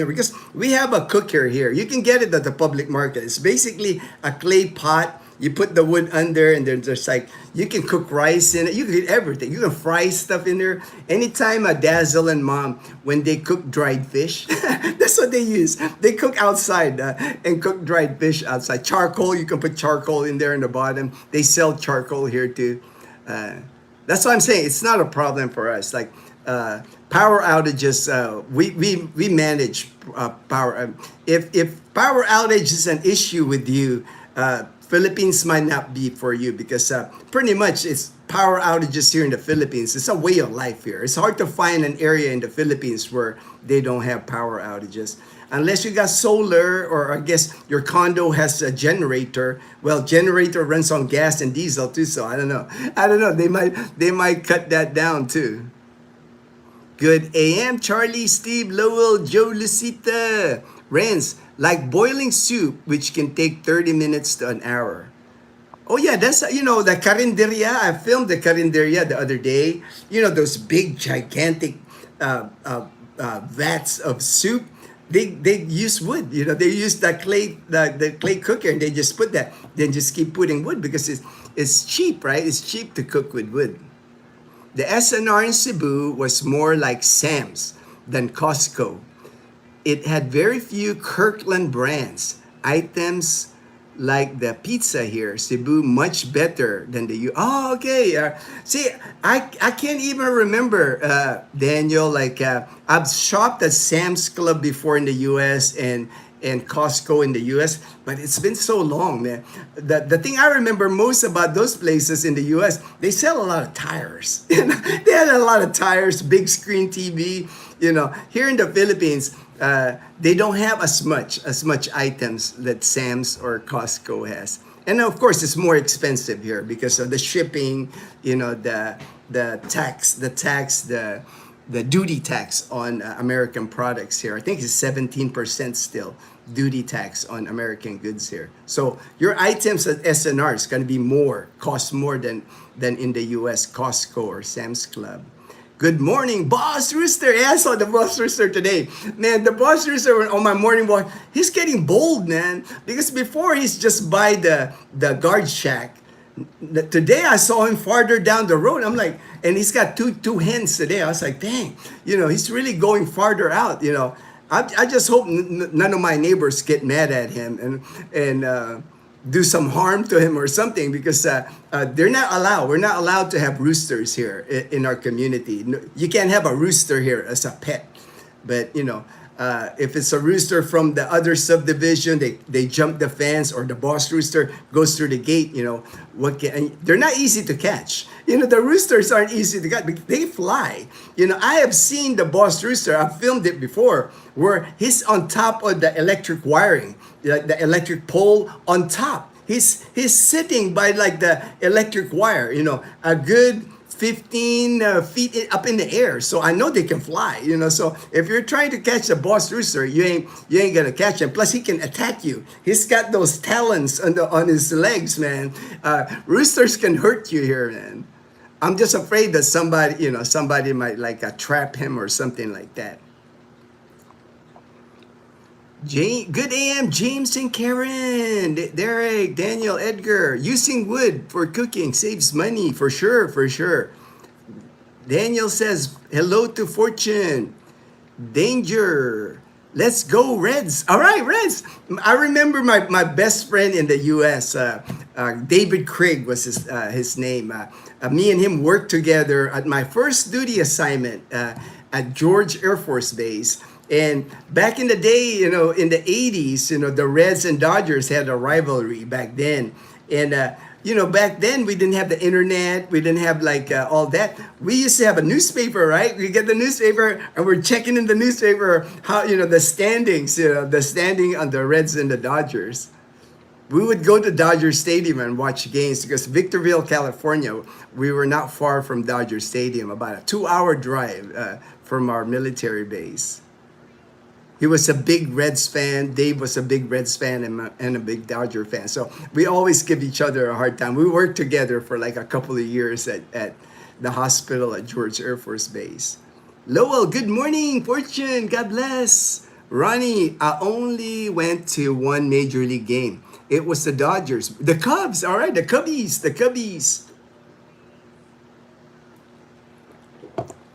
because we have a cooker here. You can get it at the public market. It's basically a clay pot. You put the wood under, and then there's like, you can cook rice in it. You can do everything. You can fry stuff in there. Anytime Dazzle and Mom, when they cook dried fish, that's what they use. They cook outside and cook dried fish outside. Charcoal, you can put charcoal in there in the bottom. They sell charcoal here too. That's what I'm saying. It's not a problem for us. Like power outages, we manage power. If power outage is an issue with you, Philippines might not be for you, because pretty much it's power outages here in the Philippines. It's a way of life here. It's hard to find an area in the Philippines where they don't have power outages. Unless you got solar, or I guess your condo has a generator. Well, generator runs on gas and diesel too, so I don't know. They might cut that down too. Good AM, Charlie, Steve, Lowell, Joe, Lucita, Renz. Like boiling soup, which can take 30 minutes to an hour. Oh yeah, that's, the carinderia. I filmed the carinderia the other day. Those big, gigantic vats of soup. They use wood. They use the clay cooker, and they just put that. Then just keep putting wood, because it's cheap, right? It's cheap to cook with wood. The SNR in Cebu was more like Sam's than Costco. It had very few Kirkland brands. Items like the pizza here, Cebu, much better than the Oh, okay. See, I can't even remember, Daniel. Like, I've shopped at Sam's Club before in the U.S. and Costco in the U.S., but it's been so long, man. The thing I remember most about those places in the U.S., they sell a lot of tires. They had a lot of tires, big screen TV. Here in the Philippines, they don't have as much items that Sam's or Costco has. And of course, it's more expensive here because of the shipping, the tax, the duty tax on American products here. I think it's 17% still duty tax on American goods here. So your items at SNR is going to be cost more than in the US Costco or Sam's Club. Good morning, Boss Rooster. Yeah, I saw the Boss Rooster today. Man, the Boss Rooster on my morning walk, he's getting bold, man. Because before he's just by the guard shack. Today I saw him farther down the road. I'm like, and he's got two hens today. I was like, dang, he's really going farther out. I just hope none of my neighbors get mad at him and do some harm to him or something, because they're not allowed. We're not allowed to have roosters here in our community. You can't have a rooster here as a pet. But if it's a rooster from the other subdivision, they jump the fence, or the boss rooster goes through the gate. And they're not easy to catch. The roosters aren't easy to catch. They fly. I have seen the boss rooster. I've filmed it before, where he's on top of the electric wiring, the electric pole on top. He's sitting by like the electric wire. A good 15 feet up in the air. So I know they can fly. So if you're trying to catch a boss rooster, you ain't gonna catch him. Plus he can attack you. He's got those talons on his legs, man. Roosters can hurt you here, man. I'm just afraid that somebody might trap him or something like that. Good AM, James and Karen, Derek, Daniel, Edgar. Using wood for cooking saves money, for sure, for sure. Daniel says, hello to Fortune. Danger. Let's go, Reds. All right, Reds. I remember my best friend in the U.S., David Craig was his name. Me and him worked together at my first duty assignment at George Air Force Base. And back in the day, in the 80s, the Reds and Dodgers had a rivalry back then. And, back then we didn't have the internet. We didn't have all that. We used to have a newspaper, right? We get the newspaper and we're checking in the newspaper how, the standings, the standing on the Reds and the Dodgers. We would go to Dodger Stadium and watch games because Victorville, California, we were not far from Dodger Stadium, about a 2-hour drive from our military base. He was a big Reds fan. Dave was a big Reds fan and a big Dodger fan. So we always give each other a hard time. We worked together for a couple of years at the hospital at George Air Force Base. Lowell, good morning. Fortune, God bless. Ronnie, I only went to one major league game. It was the Dodgers. The Cubs, all right, the Cubbies.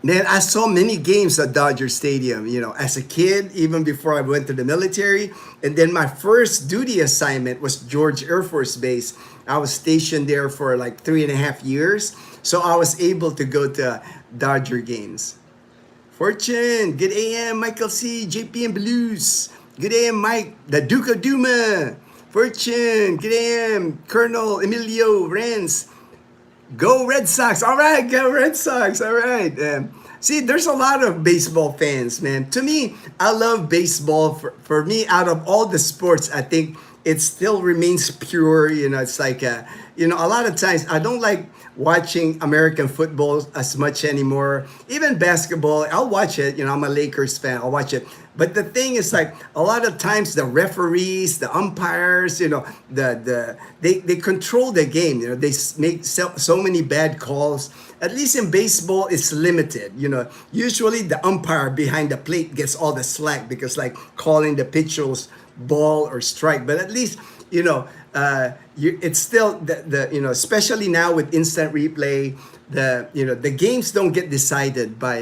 Man, I saw many games at Dodger Stadium, as a kid, even before I went to the military. And then my first duty assignment was George Air Force Base. I was stationed there for 3.5 years. So I was able to go to Dodger games. Fortune, good AM, Michael C, JP and Blues. Good AM, Mike, the Duke of Duma. Fortune, good AM, Colonel Emilio Renz. Go Red Sox. All right, go Red Sox. All right. See, there's a lot of baseball fans, man. To me, I love baseball. For me, out of all the sports, I think it still remains pure. It's a lot of times I don't like watching American football as much anymore. Even basketball, I'll watch it. I'm a Lakers fan. I'll watch it. But the thing is, a lot of times the referees, the umpires, they control the game. They make so many bad calls. At least in baseball, it's limited. Usually the umpire behind the plate gets all the slack because calling the pitcher's ball or strike. But at least it's still the especially now with instant replay, the games don't get decided by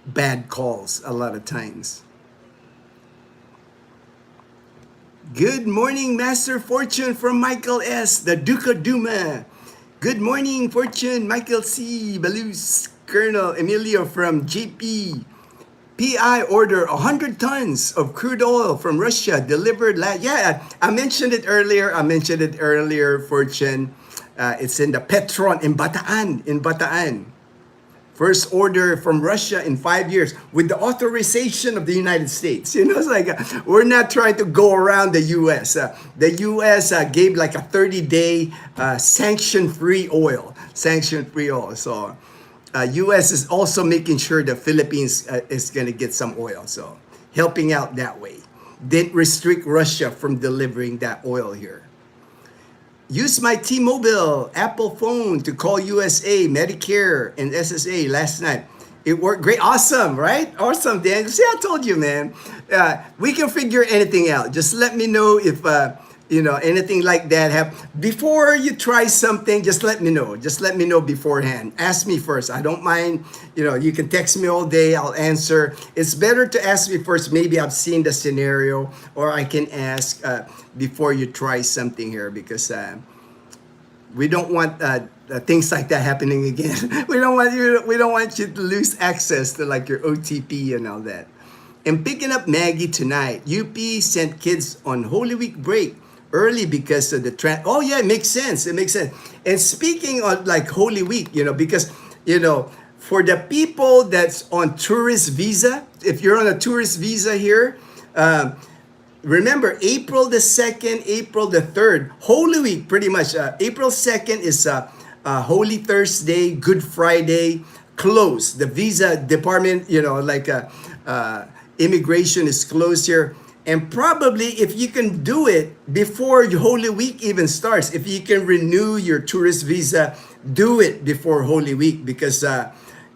bad calls a lot of times. Good morning, Master Fortune from Michael S, the Duke of Duma. Good morning, Fortune, Michael C, Balus, Colonel Emilio from JP. PI order 100 tons of crude oil from Russia delivered yeah, I mentioned it earlier, Fortune. It's in the Petron in Bataan. First order from Russia in 5 years with the authorization of the United States. It's we're not trying to go around the U.S. The U.S. Gave a 30-day sanction-free oil. So U.S. is also making sure the Philippines is going to get some oil. So helping out that way. Didn't restrict Russia from delivering that oil here. Use my T-Mobile Apple phone to call USA, Medicare, and SSA last night. It worked great. Awesome, right? Awesome, Dan. See, I told you, man. We can figure anything out. Just let me know if anything like that, before you try something, just let me know. Just let me know beforehand. Ask me first. I don't mind. You can text me all day. I'll answer. It's better to ask me first. Maybe I've seen the scenario, or I can ask before you try something here, because we don't want things like that happening again. We don't want you. We don't want you to lose access to like your OTP and all that. And picking up Maggie tonight, UP sent kids on Holy Week break early because of the trend. Oh yeah, it makes sense. It makes sense. And speaking of like Holy Week, because for the people that's on tourist visa, if you're on a tourist visa here, remember April the 2nd, April the 3rd, Holy Week pretty much. April 2nd is Holy Thursday, Good Friday, closed. The visa department, immigration is closed here. And probably if you can do it before Holy Week even starts, if you can renew your tourist visa, do it before Holy Week, because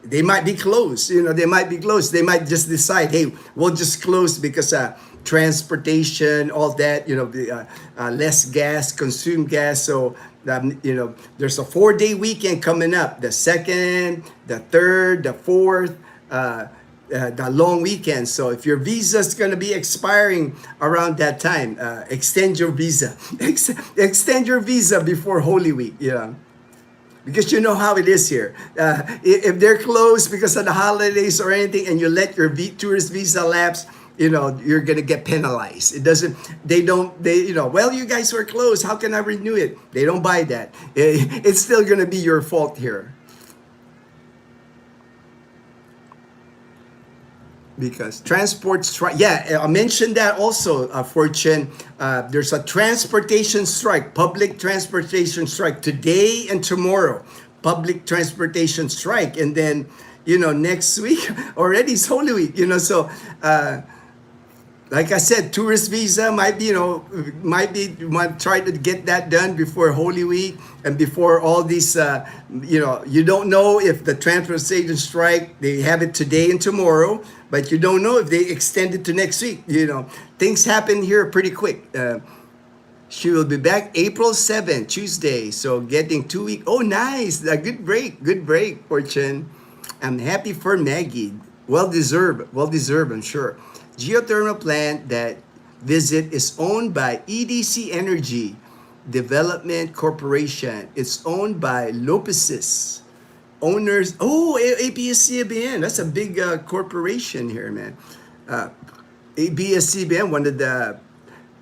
they might be closed. They might be closed. They might just decide, hey, we'll just close because transportation, all that, less gas, consume gas. So, there's a 4-day weekend coming up, the 2nd, the 3rd, the 4th, the long weekend. So if your visa is going to be expiring around that time, extend your visa. Extend your visa before Holy Week. Because you know how it is here. If they're closed because of the holidays or anything, and you let your tourist visa lapse, you're gonna get penalized. Well, you guys were closed, how can I renew it? They don't buy that. It's still gonna be your fault here. Because transport strike, I mentioned that also, Fortune. There's a transportation strike, public transportation strike today and tomorrow. Public transportation strike, and then next week already is Holy Week. So like I said, tourist visa might be, you want to try to get that done before Holy Week and before all these, you don't know if the transportation strike, they have it today and tomorrow, but you don't know if they extend it to next week. Things happen here pretty quick. She will be back April 7th, Tuesday. So getting 2 weeks. Oh, nice. A good break, Fortune. I'm happy for Maggie. Well deserved, I'm sure. Geothermal plant that visit is owned by EDC Energy Development Corporation. It's owned by Lopez's owners. Oh, ABS-CBN. That's a big corporation here, man. ABS-CBN, one of the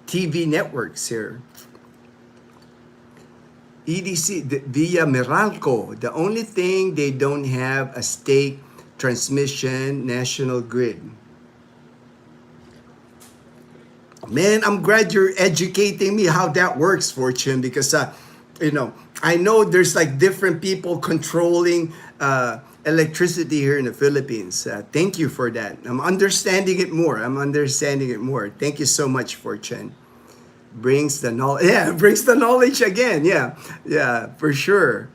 TV networks here. EDC via Meralco. The only thing they don't have a stake transmission national grid. Man, I'm glad you're educating me how that works, Fortune, because I know there's like different people controlling electricity here in the Philippines. Thank you for that. I'm understanding it more. Thank you so much, Fortune. Brings the knowledge. Yeah, brings the knowledge again. Yeah, for sure.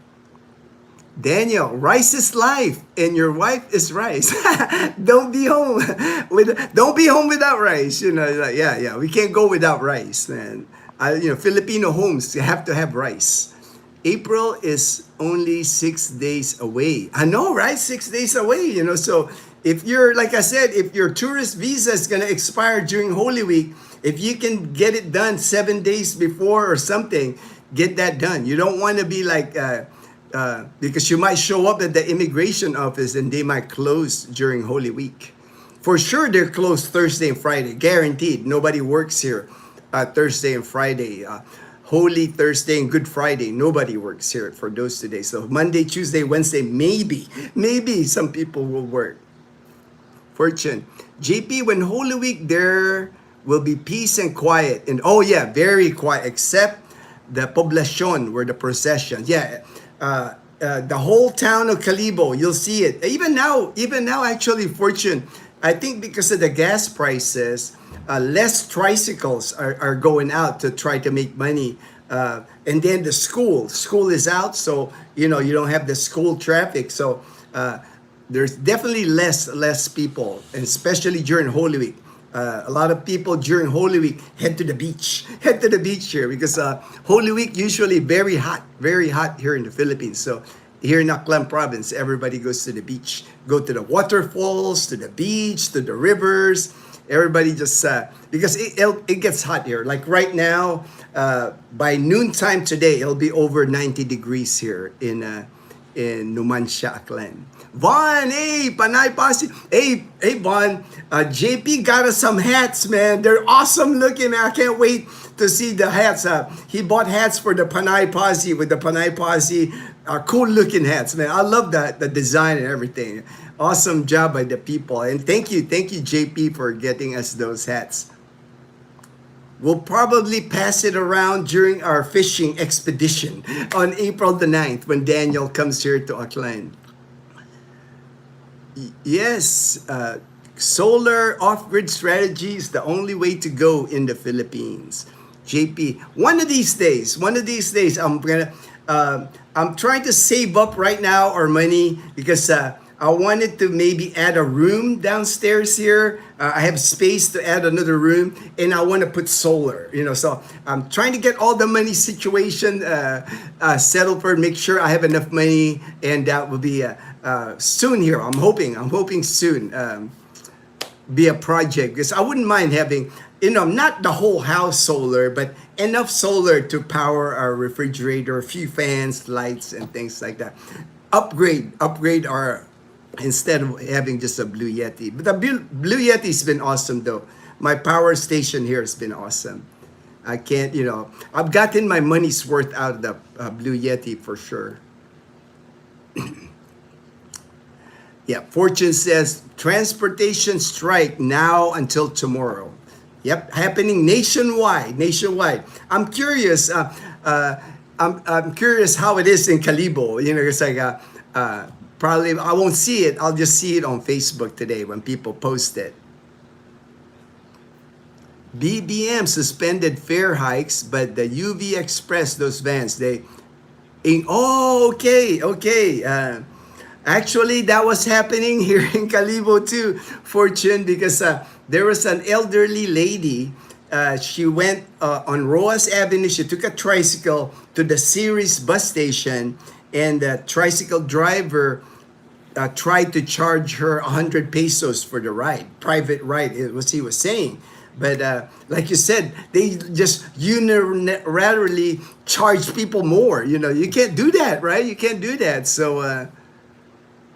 Daniel, rice is life, and your wife is rice. Don't be home without rice. We can't go without rice, man. Filipino homes, you have to have rice. April is only 6 days away. I know, right? 6 days away. So if you're, like I said, if your tourist visa is gonna expire during Holy Week, if you can get it done 7 days before or something, get that done. You don't want to be like. Because you might show up at the immigration office and they might close during Holy Week. For sure, they're closed Thursday and Friday, guaranteed. Nobody works here Thursday and Friday. Holy Thursday and Good Friday, nobody works here for those 2 days. So Monday, Tuesday, Wednesday, maybe some people will work. Fortune, JP, when Holy Week, there will be peace and quiet. And oh yeah, very quiet, except the poblacion, where the procession. Yeah. The whole town of Calibo, you'll see it. Even now, actually, Fortune, I think because of the gas prices, less tricycles are going out to try to make money. And then the school is out, so you don't have the school traffic. So there's definitely less people, and especially during Holy Week. A lot of people during Holy Week head to the beach, head to the beach here because Holy Week usually very hot here in the Philippines. So here in Aklan province, everybody goes to the beach, go to the waterfalls, to the beach, to the rivers. Everybody just because it gets hot here. Like right now, by noontime today, it'll be over 90 degrees here in Numancia, Aklan. Vaughn, hey, Panay Pasi. Hey, Vaughn. JP got us some hats, man. They're awesome looking, man. I can't wait to see the hats. He bought hats for the Panay Posse with the Panay Posse. Cool looking hats, man. I love that, the design and everything. Awesome job by the people. And thank you, JP, for getting us those hats. We'll probably pass it around during our fishing expedition on April the 9th when Daniel comes here to Aklan. Yes, solar off-grid strategy is the only way to go in the Philippines. JP, one of these days, I'm trying to save up right now our money because I wanted to maybe add a room downstairs here. I have space to add another room, and I want to put solar. So I'm trying to get all the money situation settled for, make sure I have enough money, and that will be soon here. I'm hoping soon be a project because I wouldn't mind having, not the whole house solar, but enough solar to power our refrigerator, a few fans, lights, and things like that. Upgrade our, instead of having just a Blue Yeti. But the Blue Yeti's been awesome though. My power station here has been awesome. I can't, I've gotten my money's worth out of the Blue Yeti for sure. Yeah, Fortune says transportation strike now until tomorrow. Yep, happening nationwide. I'm curious. I'm curious how it is in Calibo. It's like probably I won't see it. I'll just see it on Facebook today when people post it. BBM suspended fare hikes, but the UV Express, those vans, okay. Actually, that was happening here in Calibo too, Fortune, because there was an elderly lady. She went on Roas Avenue. She took a tricycle to the Ceres bus station, and the tricycle driver tried to charge her 100 pesos for the ride, private ride, it was he was saying. But like you said, they just unilaterally charge people more. You can't do that, right? You can't do that. So,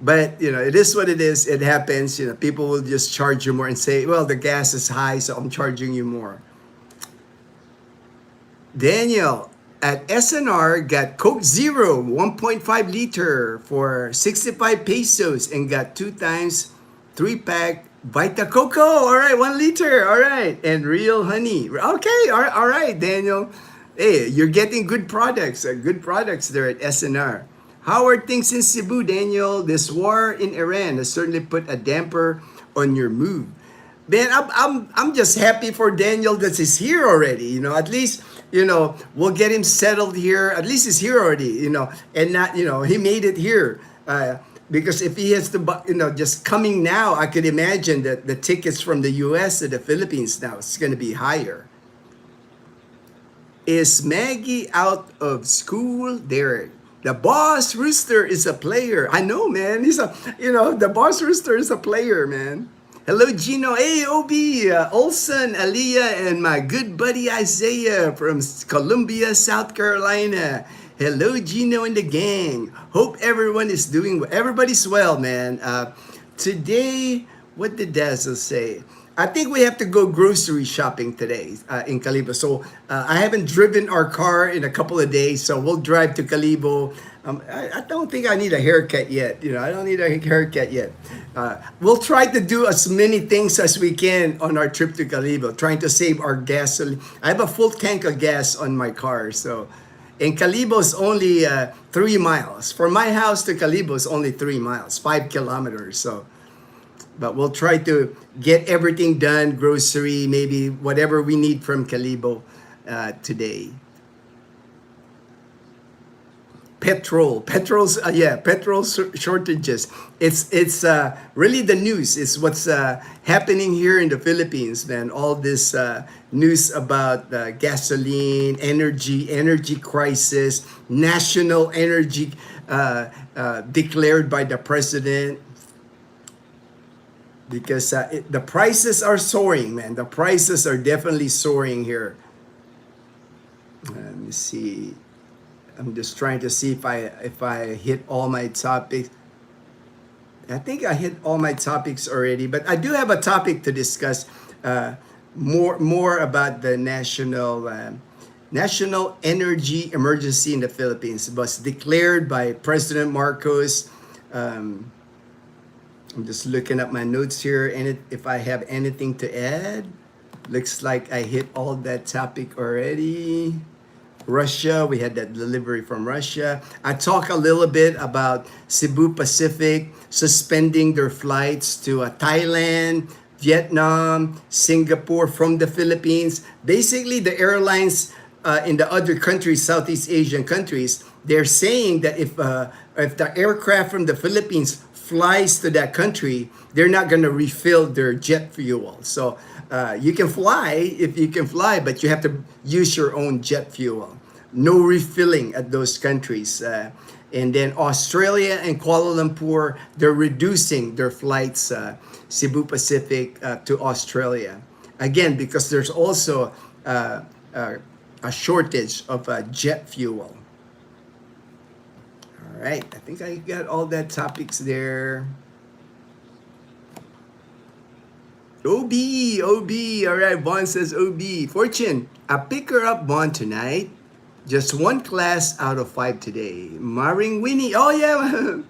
but it is what it is. It happens. People will just charge you more and say, well, the gas is high, so I'm charging you more. Daniel at SNR got Coke Zero 1.5 liter for 65 pesos and got 2 times 3-pack Vita Coco. All right, 1 liter. All right, and real honey. Okay, all right, Daniel. Hey, you're getting good products. Good products there at SNR. How are things in Cebu, Daniel? This war in Iran has certainly put a damper on your move. Man, I'm just happy for Daniel that he's here already. At least we'll get him settled here. At least he's here already. And not he made it here. Because if he has to, just coming now, I could imagine that the tickets from the U.S. to the Philippines now is going to be higher. Is Maggie out of school, Derek? The boss rooster is a player. I know, man. He's the boss rooster is a player, man. Hello, Gino. Hey, Obi, Olson, Aliyah, and my good buddy Isaiah from Columbia, South Carolina. Hello, Gino and the gang. Hope everyone is doing well. Everybody's well, man. Today, what did Dazzle say? I think we have to go grocery shopping today in Calibo. So I haven't driven our car in a couple of days, so we'll drive to Calibo. I don't think I need a haircut yet. I don't need a haircut yet. We'll try to do as many things as we can on our trip to Calibo, trying to save our gasoline. I have a full tank of gas on my car, so. And Calibo is only 3 miles. From my house to Calibo is only 3 miles, 5 kilometers. So, but we'll try to get everything done, grocery, maybe whatever we need from Calibo today. Shortages. It's really the news. It's what's happening here in the Philippines, man. All this news about gasoline, energy crisis, national energy declared by the president, because the prices are soaring, man. The prices are definitely soaring here. Let me see. I'm just trying to see if I hit all my topics. I think I hit all my topics already, but I do have a topic to discuss more about the national energy emergency in the Philippines. It was declared by President Marcos. I'm just looking at my notes here, and if I have anything to add. Looks like I hit all that topic already. Russia, we had that delivery from Russia. I talk a little bit about Cebu Pacific suspending their flights to Thailand, Vietnam, Singapore from the Philippines. Basically, the airlines in the other countries, Southeast Asian countries, they're saying that if the aircraft from the Philippines flies to that country, they're not going to refill their jet fuel. So you can fly if you can fly, but you have to use your own jet fuel. No refilling at those countries. And then Australia and Kuala Lumpur, they're reducing their flights, Cebu Pacific to Australia. Again, because there's also a shortage of jet fuel. All right, I think I got all that topics there. OB, all right, Vaughn says OB. Fortune, I pick her up, Vaughn, tonight. Just one class out of 5 today. Maring Winnie, oh yeah.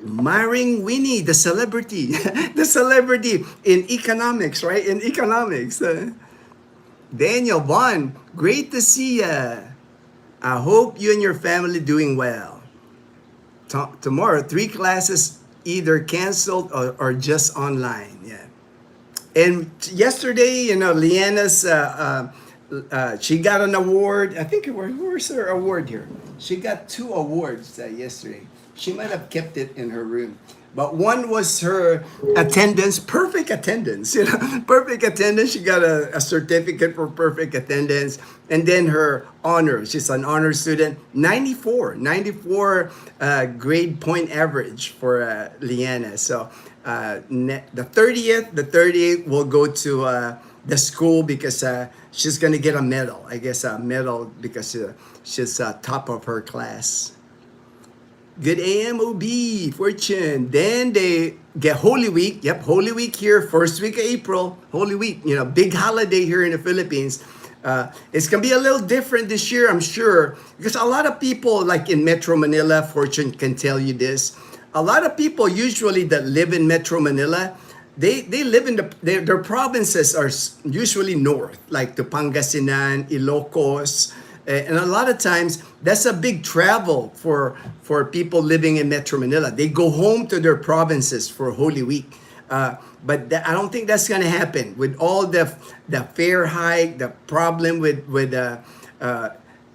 Maring Winnie, the celebrity. The celebrity in economics, right? In economics. Daniel, Vaughn, great to see ya. I hope you and your family doing well. Tomorrow, 3 classes either canceled or just online. Yeah. And yesterday, Leanna's she got an award. I think where's her award here? She got 2 awards yesterday. She might have kept it in her room. But one was her attendance, perfect attendance, perfect attendance. She got a certificate for perfect attendance. And then her honors, she's an honor student, 94 grade point average for Leanna. So the 38th will go to the school because she's going to get a medal. I guess a medal because she's top of her class. Good AMOB, Fortune. Then they get Holy Week. Yep, Holy Week here, first week of April. Holy Week, big holiday here in the Philippines. It's going to be a little different this year, I'm sure, because a lot of people, like in Metro Manila, Fortune can tell you this. A lot of people usually that live in Metro Manila, they live in their provinces are usually north, like the Pangasinan, Ilocos, and a lot of times that's a big travel for people living in Metro Manila. They go home to their provinces for Holy Week. But I don't think that's going to happen with all the fare hike, the problem with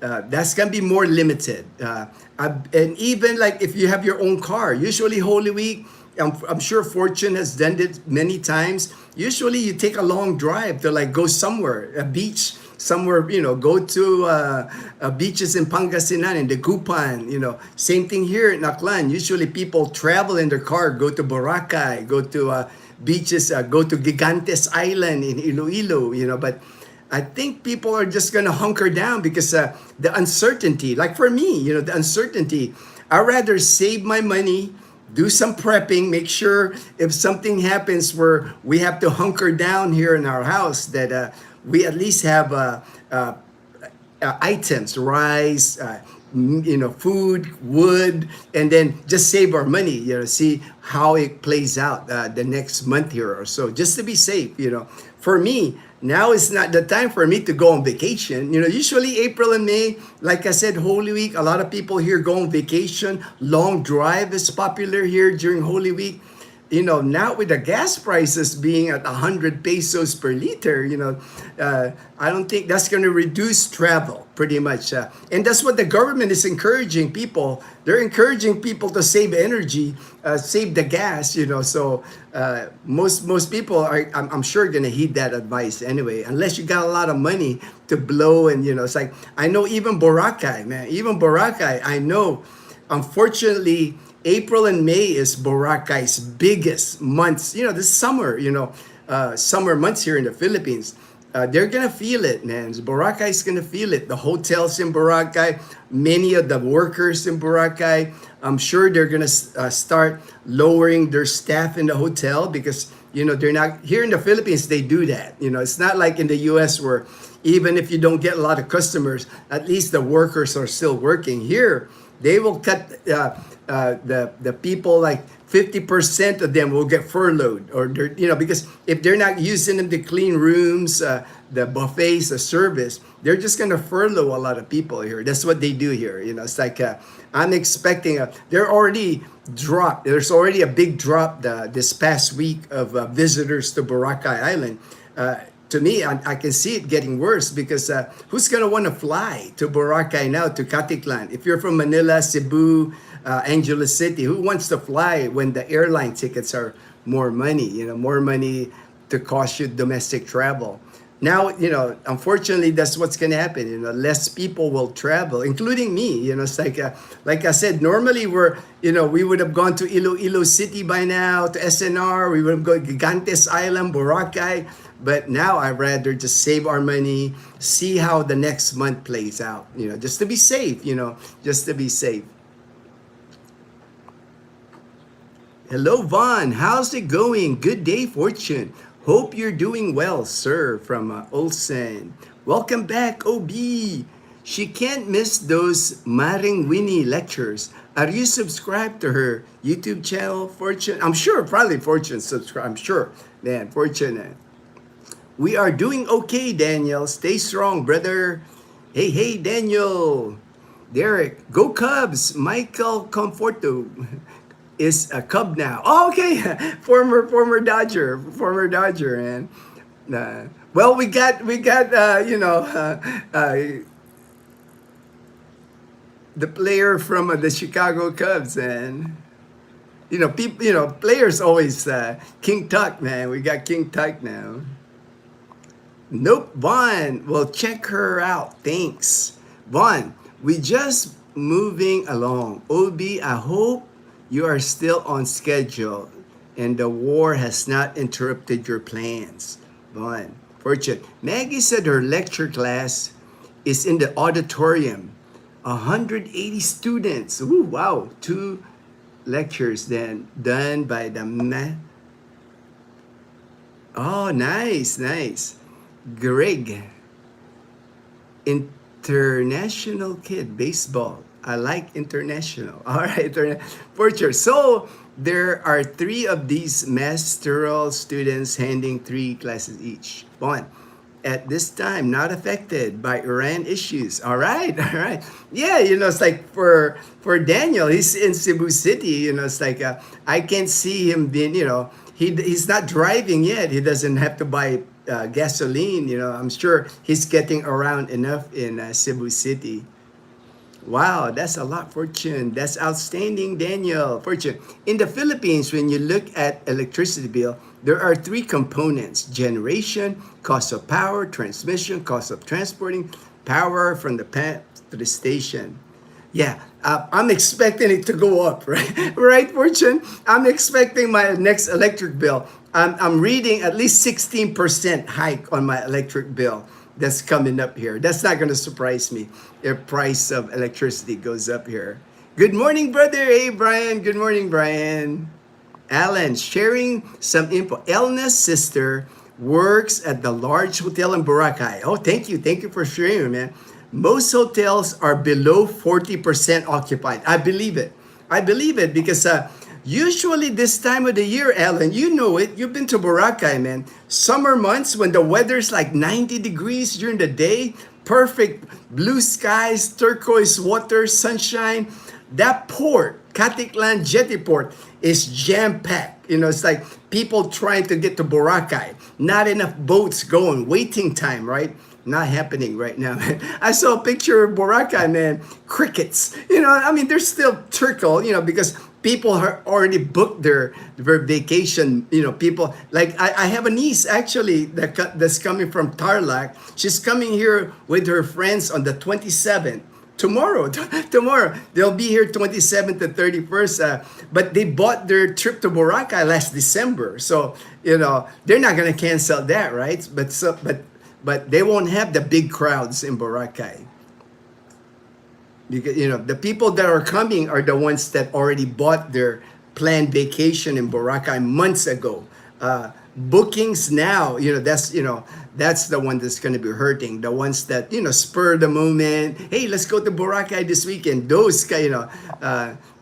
that's going to be more limited. And even like if you have your own car, usually Holy Week, I'm sure Fortune has done it many times. Usually you take a long drive to like go somewhere, a beach, somewhere, go to beaches in Pangasinan, in the Gupan, Same thing here in Aklan. Usually people travel in their car, go to Boracay, go to beaches, go to Gigantes Island in Iloilo, But I think people are just going to hunker down because the uncertainty, like for me, the uncertainty, I'd rather save my money, do some prepping, make sure if something happens where we have to hunker down here in our house that we at least have items, rice, food, wood, and then just save our money, see how it plays out the next month here or so, just to be safe, For me, now is not the time for me to go on vacation. Usually April and May, like I said, Holy Week, a lot of people here go on vacation. Long drive is popular here during Holy Week. now with the gas prices being at 100 pesos per liter, I don't think that's going to reduce travel pretty much. And that's what the government is encouraging people. They're encouraging people to save energy, save the gas, So most people are, I'm sure, going to heed that advice anyway, unless you got a lot of money to blow. And, it's like, I know even Boracay, man, I know, unfortunately, April and May is Boracay's biggest months. This summer, summer months here in the Philippines. They're gonna feel it, man. Boracay's gonna feel it. The hotels in Boracay, many of the workers in Boracay, I'm sure they're gonna start lowering their staff in the hotel because they're not here in the Philippines. They do that. It's not like in the U.S. where even if you don't get a lot of customers, at least the workers are still working. Here, they will cut. The people, like 50% of them will get furloughed, or because if they're not using them to clean rooms, the buffets, the service, they're just gonna furlough a lot of people here. That's what they do here. It's like I'm expecting they're already dropped. There's already a big drop this past week of visitors to Boracay Island. To me, I can see it getting worse because who's going to want to fly to Boracay now, to Caticlan? If you're from Manila, Cebu, Angeles City, who wants to fly when the airline tickets are more money, more money to cost you domestic travel? Now, unfortunately, that's what's going to happen. Less people will travel, including me. It's like I said, normally we would have gone to Iloilo City by now, to SNR. We would have gone to Gigantes Island, Boracay. But now I'd rather just save our money, see how the next month plays out, just to be safe, just to be safe. Hello, Vaughn. How's it going? Good day, Fortune. Hope you're doing well, sir, from Olsen. Welcome back, OB. She can't miss those Maring Winnie lectures. Are you subscribed to her YouTube channel, Fortune? I'm sure, probably Fortune subscribe. I'm sure, man, Fortune. We are doing okay, Daniel. Stay strong, brother. Hey, Daniel. Derek, go Cubs. Michael Conforto is a Cub now. Oh, okay. former Dodger, man. Well, we got the player from the Chicago Cubs, and people, players always King Tuck, man. We got King Tuck now. Nope, Vaughn. Well, check her out. Thanks. Vaughn, we just moving along. OB, I hope you are still on schedule and the war has not interrupted your plans. Vaughn, Fortune. Maggie said her lecture class is in the auditorium. 180 students. Ooh, wow. 2 lectures then done by the Oh, nice. Greg, international kid, baseball. I like international. All right, for sure. So there are 3 of these masteral students handing 3 classes each. One, at this time, not affected by Iran issues. All right. Yeah, it's like for Daniel, he's in Cebu City. It's like I can see him being, he's not driving yet. He doesn't have to buy gasoline. I'm sure he's getting around enough in Cebu City. Wow, that's a lot, Fortune. That's outstanding, Daniel. Fortune. In the Philippines, when you look at electricity bill, there are 3 components: generation, cost of power, transmission, cost of transporting power from the plant to the station. Yeah, I'm expecting it to go up, right? Right, Fortune? I'm expecting my next electric bill. I'm reading at least 16% hike on my electric bill that's coming up here. That's not going to surprise me if price of electricity goes up here. Good morning, brother. Hey, Brian. Good morning, Brian. Alan, sharing some info. Elna's sister works at the large hotel in Boracay. Oh, thank you. Thank you for sharing, man. Most hotels are below 40% occupied. I believe it. Because usually this time of the year, Alan, you know it. You've been to Boracay, man. Summer months when the weather's like 90 degrees during the day, perfect blue skies, turquoise water, sunshine. That port, Caticlan Jetty Port, is jam-packed. It's like people trying to get to Boracay. Not enough boats going, waiting time, right? Not happening right now. I saw a picture of Boracay, man. Crickets. I mean, there's still trickle, because people are already booked their vacation. People like I have a niece actually that's coming from Tarlac. She's coming here with her friends on the 27th. Tomorrow they'll be here 27th to 31st, but they bought their trip to Boracay last December, so they're not gonna cancel that, right? But they won't have the big crowds in Boracay, because the people that are coming are the ones that already bought their planned vacation in Boracay months ago. Bookings now, that's the one that's going to be hurting. The ones that spur the moment. Hey, let's go to Boracay this weekend. Those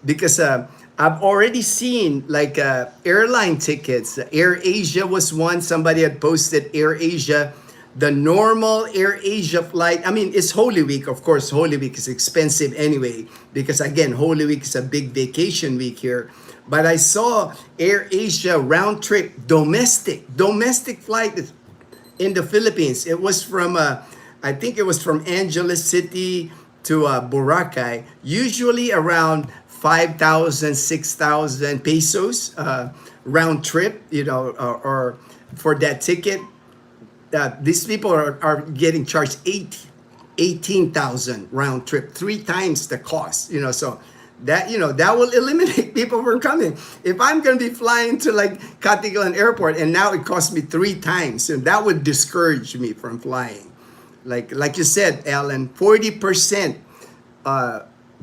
because I've already seen like airline tickets. Air Asia was one. Somebody had posted Air Asia. The normal Air Asia flight, I mean, it's Holy Week, of course. Holy Week is expensive anyway, because again, Holy Week is a big vacation week here. But I saw Air Asia round trip domestic flight in the Philippines. It was from, I think it was from Angeles City to Boracay, usually around 5,000, 6,000 pesos round trip, or for that ticket. These people are getting charged 18,000 round trip, 3 times the cost, so that that will eliminate people from coming. If I'm going to be flying to like Katigalan Airport and now it costs me 3 times, and that would discourage me from flying. Like you said, Alan, 40%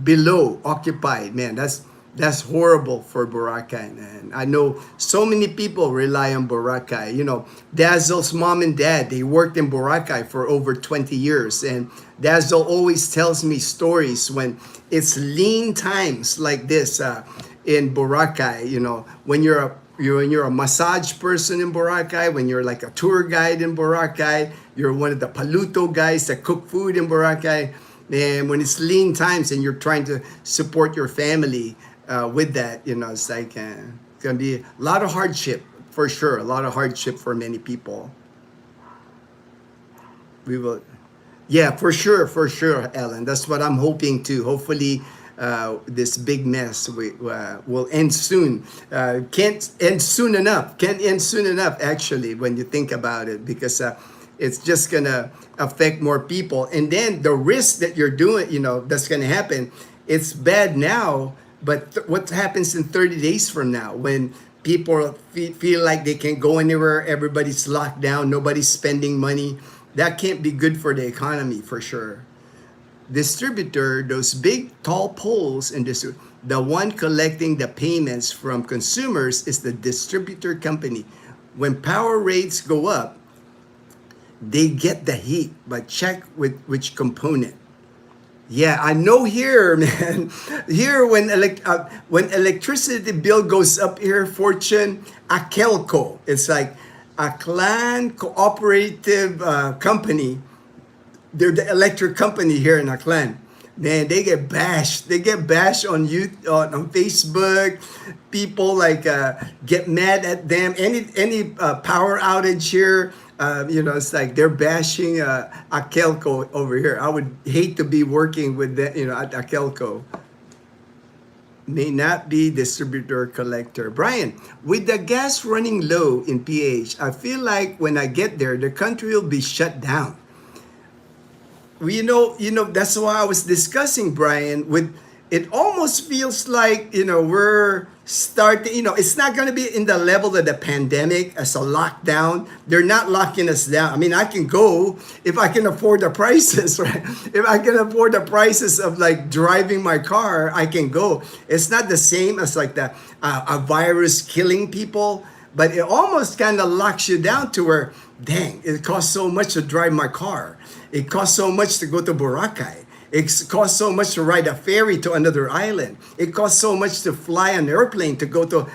below occupied. Man, that's horrible for Boracay, man. I know so many people rely on Boracay. Dazzle's mom and dad, they worked in Boracay for over 20 years. And Dazzle always tells me stories when it's lean times like this in Boracay. When you're a massage person in Boracay, when you're like a tour guide in Boracay, you're one of the paluto guys that cook food in Boracay. And when it's lean times and you're trying to support your family, with that, it's like it's gonna be a lot of hardship for sure. A lot of hardship for many people. We will, yeah, for sure, Ellen. That's what I'm hoping to. Hopefully, this big mess will end soon. Can't end soon enough. Can't end soon enough. Actually, when you think about it, because it's just gonna affect more people, and then the risk that you're doing, that's gonna happen. It's bad now. But what happens in 30 days from now when people feel like they can't go anywhere, everybody's locked down, nobody's spending money? That can't be good for the economy for sure. Distributor, those big tall poles in this, the one collecting the payments from consumers is the distributor company. When power rates go up, they get the heat, but check with which component. Yeah, I know here, man. Here, when electricity bill goes up here, Fortune, Akelco. It's like a clan cooperative company. They're the electric company here in Aklan. Man, they get bashed. They get bashed on on Facebook. People get mad at them. Any power outage here. It's like they're bashing Akelco over here. I would hate to be working with that, at Akelco. May not be distributor collector. Brian, with the gas running low in PH, I feel like when I get there, the country will be shut down. That's why I was discussing, Brian, with it almost feels like, we're starting, it's not going to be in the level of the pandemic as a lockdown. They're not locking us down. I mean, I can go if I can afford the prices, right? If I can afford the prices of like driving my car, I can go. It's not the same as like a virus killing people, but it almost kind of locks you down to where, dang, it costs so much to drive my car. It costs so much to go to Boracay. It costs so much to ride a ferry to another island. It costs so much to fly an airplane to go to,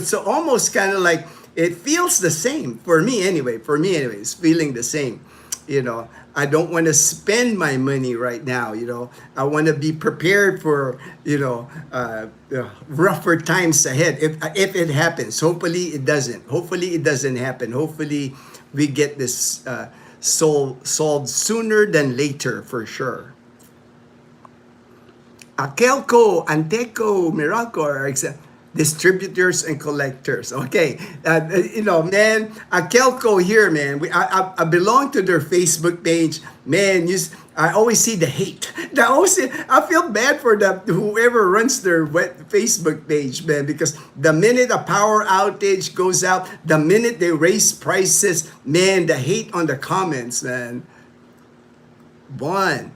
so almost kind of like, it feels the same for me anyway. For me anyway, it's feeling the same. I don't want to spend my money right now. I want to be prepared for rougher times ahead if it happens. Hopefully it doesn't. Hopefully it doesn't happen. Hopefully we get this solved sooner than later for sure. Akelco, Anteco, Miracle are distributors and collectors. Okay, man, Akelco here, man. I belong to their Facebook page, man. I always see the hate. I feel bad for whoever runs their Facebook page, man, because the minute a power outage goes out, the minute they raise prices, man, the hate on the comments, man. One,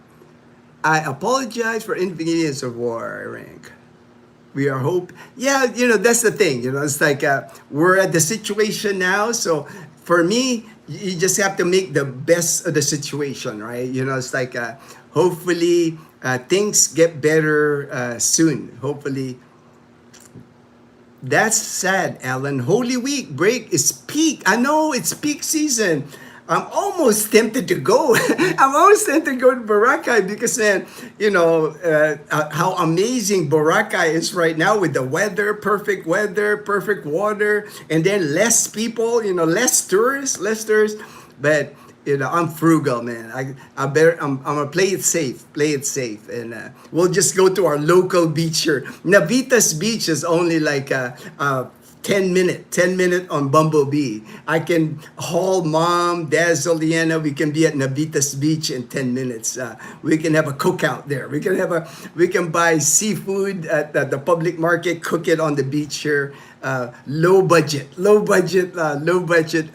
I apologize for inconvenience of war, rank. We are hope. Yeah, that's the thing. It's like we're at the situation now. So for me, you just have to make the best of the situation, right? It's like hopefully things get better soon. Hopefully. That's sad, Alan. Holy Week break is peak. I know it's peak season. I'm almost tempted to go. I'm almost tempted to go to Boracay because, man, how amazing Boracay is right now with the weather, perfect water, and then less people, less tourists. But I'm frugal, man. I'm gonna play it safe, and we'll just go to our local beach here. Navitas Beach is only like 10 minute on Bumblebee. I can haul mom, dad, Zoliana. We can be at Navitas Beach in 10 minutes. We can have a cookout there. We can buy seafood at the public market, cook it on the beach here. Low budget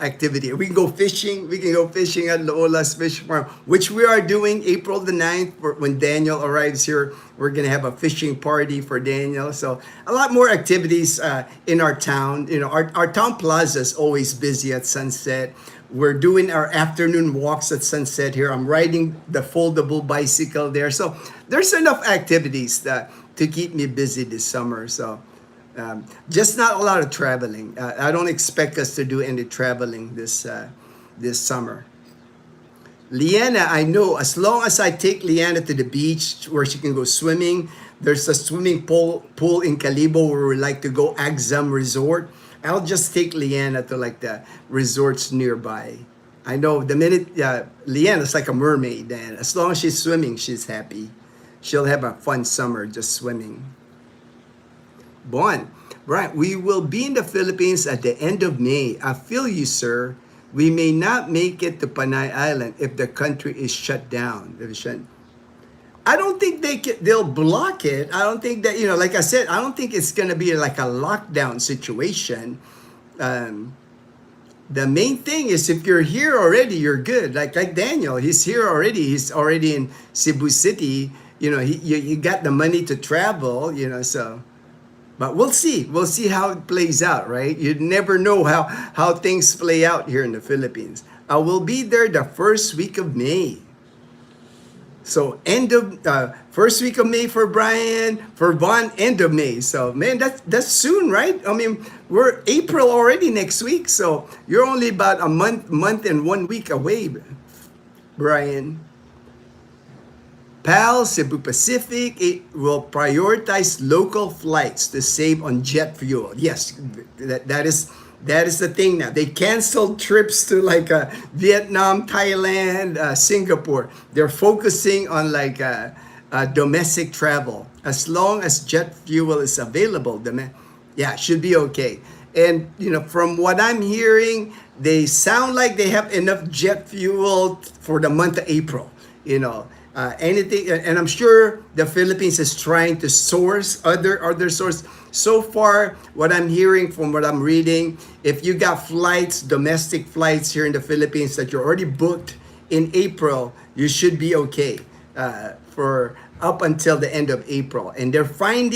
activity. We can go fishing. We can go fishing at Loola's Fish Farm, which we are doing April the 9th when Daniel arrives here. We're going to have a fishing party for Daniel. So a lot more activities in our town. Our town plaza is always busy at sunset. We're doing our afternoon walks at sunset here. I'm riding the foldable bicycle there. So there's enough activities to keep me busy this summer. So just not a lot of traveling. I don't expect us to do any traveling this summer. Leanna, I know, as long as I take Leanna to the beach where she can go swimming, there's a swimming pool in Calibo where we like to go, Axam Resort. I'll just take Leanna to like the resorts nearby. I know the minute Leanna's like a mermaid, and as long as she's swimming, she's happy. She'll have a fun summer just swimming. Bon, right, we will be in the Philippines at the end of May. I feel you, sir. We may not make it to Panay Island if the country is shut down. I don't think they'll block it. I don't think that, like I said, I don't think it's going to be like a lockdown situation. The main thing is if you're here already, you're good. Like Daniel, he's here already. He's already in Cebu City. You got the money to travel, so... But we'll see. We'll see how it plays out, right? You never know how things play out here in the Philippines. I will be there the first week of May. So first week of May for Brian, for Von, end of May. So man, that's soon, right? I mean, we're April already next week. So you're only about a month and 1 week away, Brian. PAL, Cebu Pacific, it will prioritize local flights to save on jet fuel. Yes, that is the thing now. They canceled trips to like Vietnam, Thailand, Singapore. They're focusing on like domestic travel. As long as jet fuel is available, it should be okay. And from what I'm hearing, they sound like they have enough jet fuel for the month of April. Anything, and I'm sure the Philippines is trying to source other source. So far, what I'm hearing from what I'm reading, if you got flights, domestic flights here in the Philippines that you're already booked in April, you should be okay for up until the end of April. And they're trying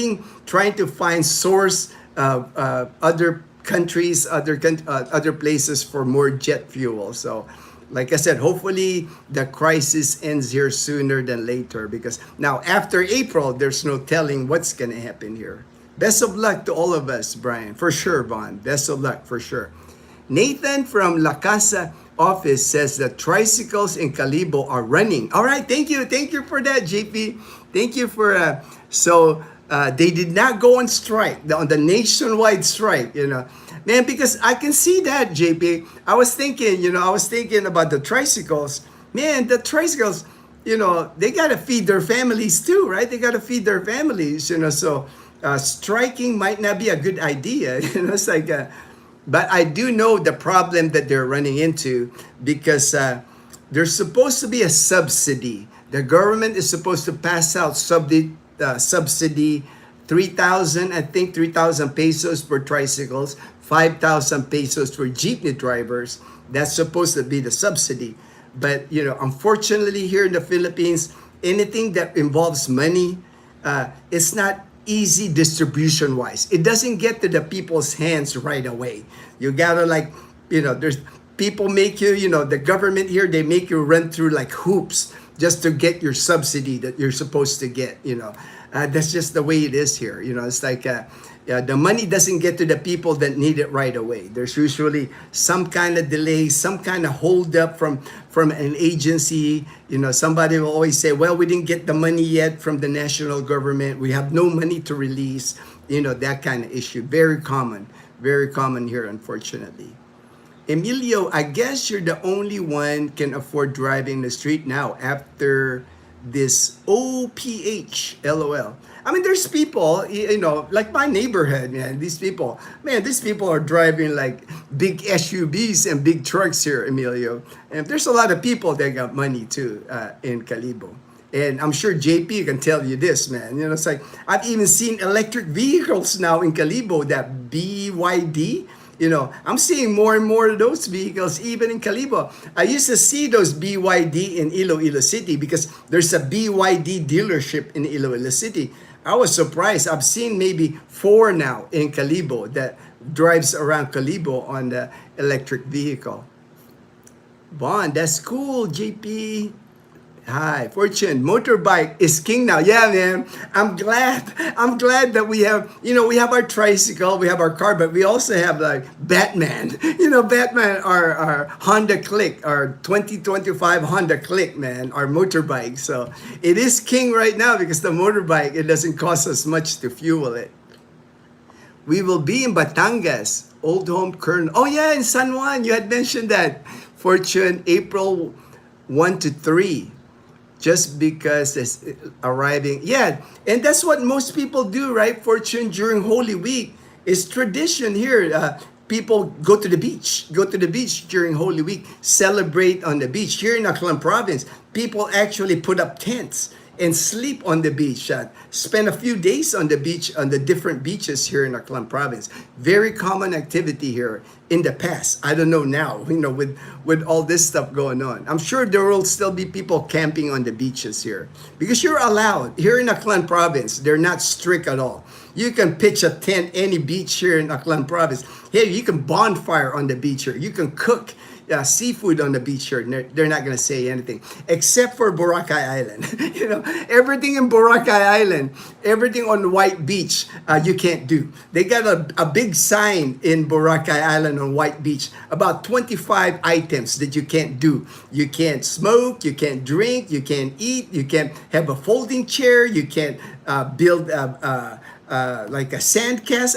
to find source other countries, other places for more jet fuel. So. Like I said, hopefully the crisis ends here sooner than later, because now after April, there's no telling what's going to happen here. Best of luck to all of us, Brian. For sure, Vaughn. Best of luck, for sure. Nathan from La Casa. office says that tricycles in Calibo are running. All right, thank you for that, JP. Thank you for they did not go on strike, on the nationwide strike, man, because I can see that, JP. I was thinking about the tricycles. Man, the tricycles, they got to feed their families too, right? They got to feed their families, so striking might not be a good idea. It's like, but I do know the problem that they're running into because there's supposed to be a subsidy. The government is supposed to pass out subsidy 3,000, I think 3,000 pesos for tricycles, 5,000 pesos for jeepney drivers. That's supposed to be the subsidy. But, unfortunately here in the Philippines, anything that involves money, it's not easy distribution wise. It doesn't get to the people's hands right away. You gotta there's people make you, the government here, they make you run through like hoops just to get your subsidy that you're supposed to get, that's just the way it is here. It's like the money doesn't get to the people that need it right away. There's usually some kind of delay, some kind of hold up from an agency. Somebody will always say, well, we didn't get the money yet from the national government. We have no money to release, that kind of issue. Very common here, unfortunately. Emilio, I guess you're the only one can afford driving the street now after this OPH, LOL. I mean, there's people, like my neighborhood, man. These people are driving like big SUVs and big trucks here, Emilio. And there's a lot of people that got money too in Calibo. And I'm sure JP can tell you this, man. It's like I've even seen electric vehicles now in Calibo, that BYD. I'm seeing more and more of those vehicles even in Calibo. I used to see those BYD in Iloilo City because there's a BYD dealership in Iloilo City. I was surprised. I've seen maybe 4 now in Calibo that drives around Calibo on the electric vehicle. Bon, that's cool, JP. Hi, Fortune. Motorbike is king now. Yeah, man. I'm glad that we have, we have our tricycle, we have our car, but we also have like Batman. Batman, our Honda Click, our 2025 Honda Click, man, our motorbike. So it is king right now because the motorbike, it doesn't cost us much to fuel it. We will be in Batangas, Old Home Colonel. Oh yeah, in San Juan. You had mentioned that. Fortune, April 1 to 3. Just because it's arriving. Yeah, and that's what most people do, right? Fortune, during Holy Week. It's tradition here. People go to the beach during Holy Week, celebrate on the beach. Here in Aklan Province, people actually put up tents and sleep on the beach. Spend a few days on the beach, on the different beaches here in Aklan Province. Very common activity here in the past. I don't know now, with all this stuff going on. I'm sure there will still be people camping on the beaches here because you're allowed. Here in Aklan Province, they're not strict at all. You can pitch a tent any beach here in Aklan Province. Hey, you can bonfire on the beach here. You can cook seafood on the beach here. They're not going to say anything except for Boracay Island. Everything in Boracay Island, everything on White Beach, you can't do. They got a big sign in Boracay Island on White Beach about 25 items that you can't do. You can't smoke, you can't drink, you can't eat, you can't have a folding chair, you can't build like a sand cast,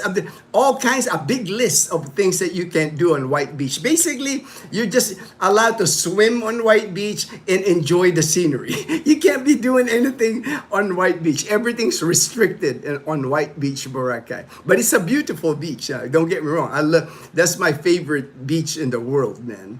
all kinds of big list of things that you can do on White Beach. Basically, you're just allowed to swim on White Beach and enjoy the scenery. You can't be doing anything on White Beach. Everything's restricted on White Beach, Boracay. But it's a beautiful beach. Don't get me wrong. That's my favorite beach in the world, man.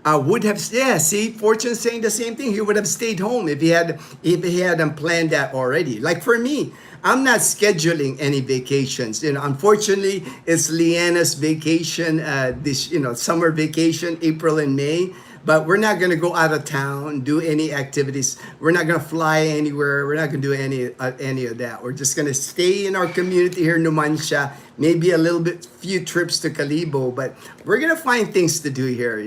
Would have, yeah, see, Fortune saying the same thing. He would have stayed home if he hadn't planned that already. Like for me, I'm not scheduling any vacations. Unfortunately, it's Leanna's vacation, this summer vacation, April and May. But we're not going to go out of town, do any activities. We're not going to fly anywhere. We're not going to do any of that. We're just going to stay in our community here in Numancia. Maybe a little bit, few trips to Calibo, but we're going to find things to do here.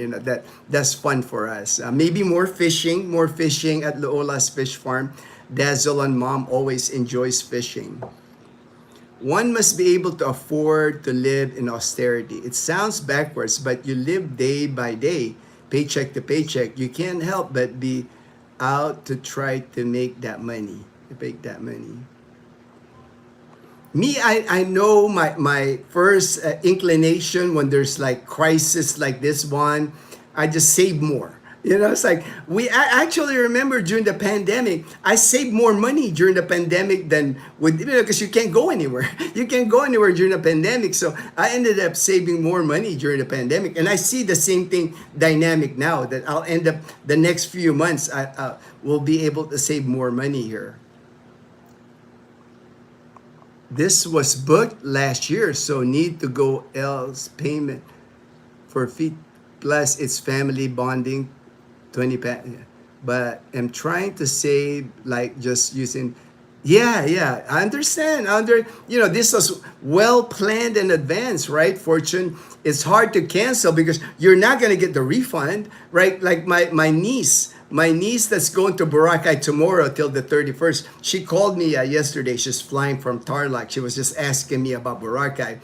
That's fun for us. Maybe more fishing at Loola's Fish Farm. Dazzle and Mom always enjoys fishing. One must be able to afford to live in austerity. It sounds backwards, but you live day by day, paycheck to paycheck. You can't help but be out to try to make that money. To make that money. Me, I know my first inclination when there's like crisis like this one, I just save more. You know, it's like I actually remember during the pandemic, I saved more money during the pandemic than with, you know, because you can't go anywhere. You can't go anywhere during the pandemic. So I ended up saving more money during the pandemic. And I see the same thing dynamic now that I'll end up the next few months, I will be able to save more money here. This was booked last year, so need to go else payment for fee plus its family bonding 20 but I'm trying to save like just using yeah, I understand. This was well planned in advance, right? Fortune, it's hard to cancel because you're not going to get the refund, right? Like my niece that's going to Boracay tomorrow till the 31st. She called me yesterday. She's flying from Tarlac. She was just asking me about Boracay.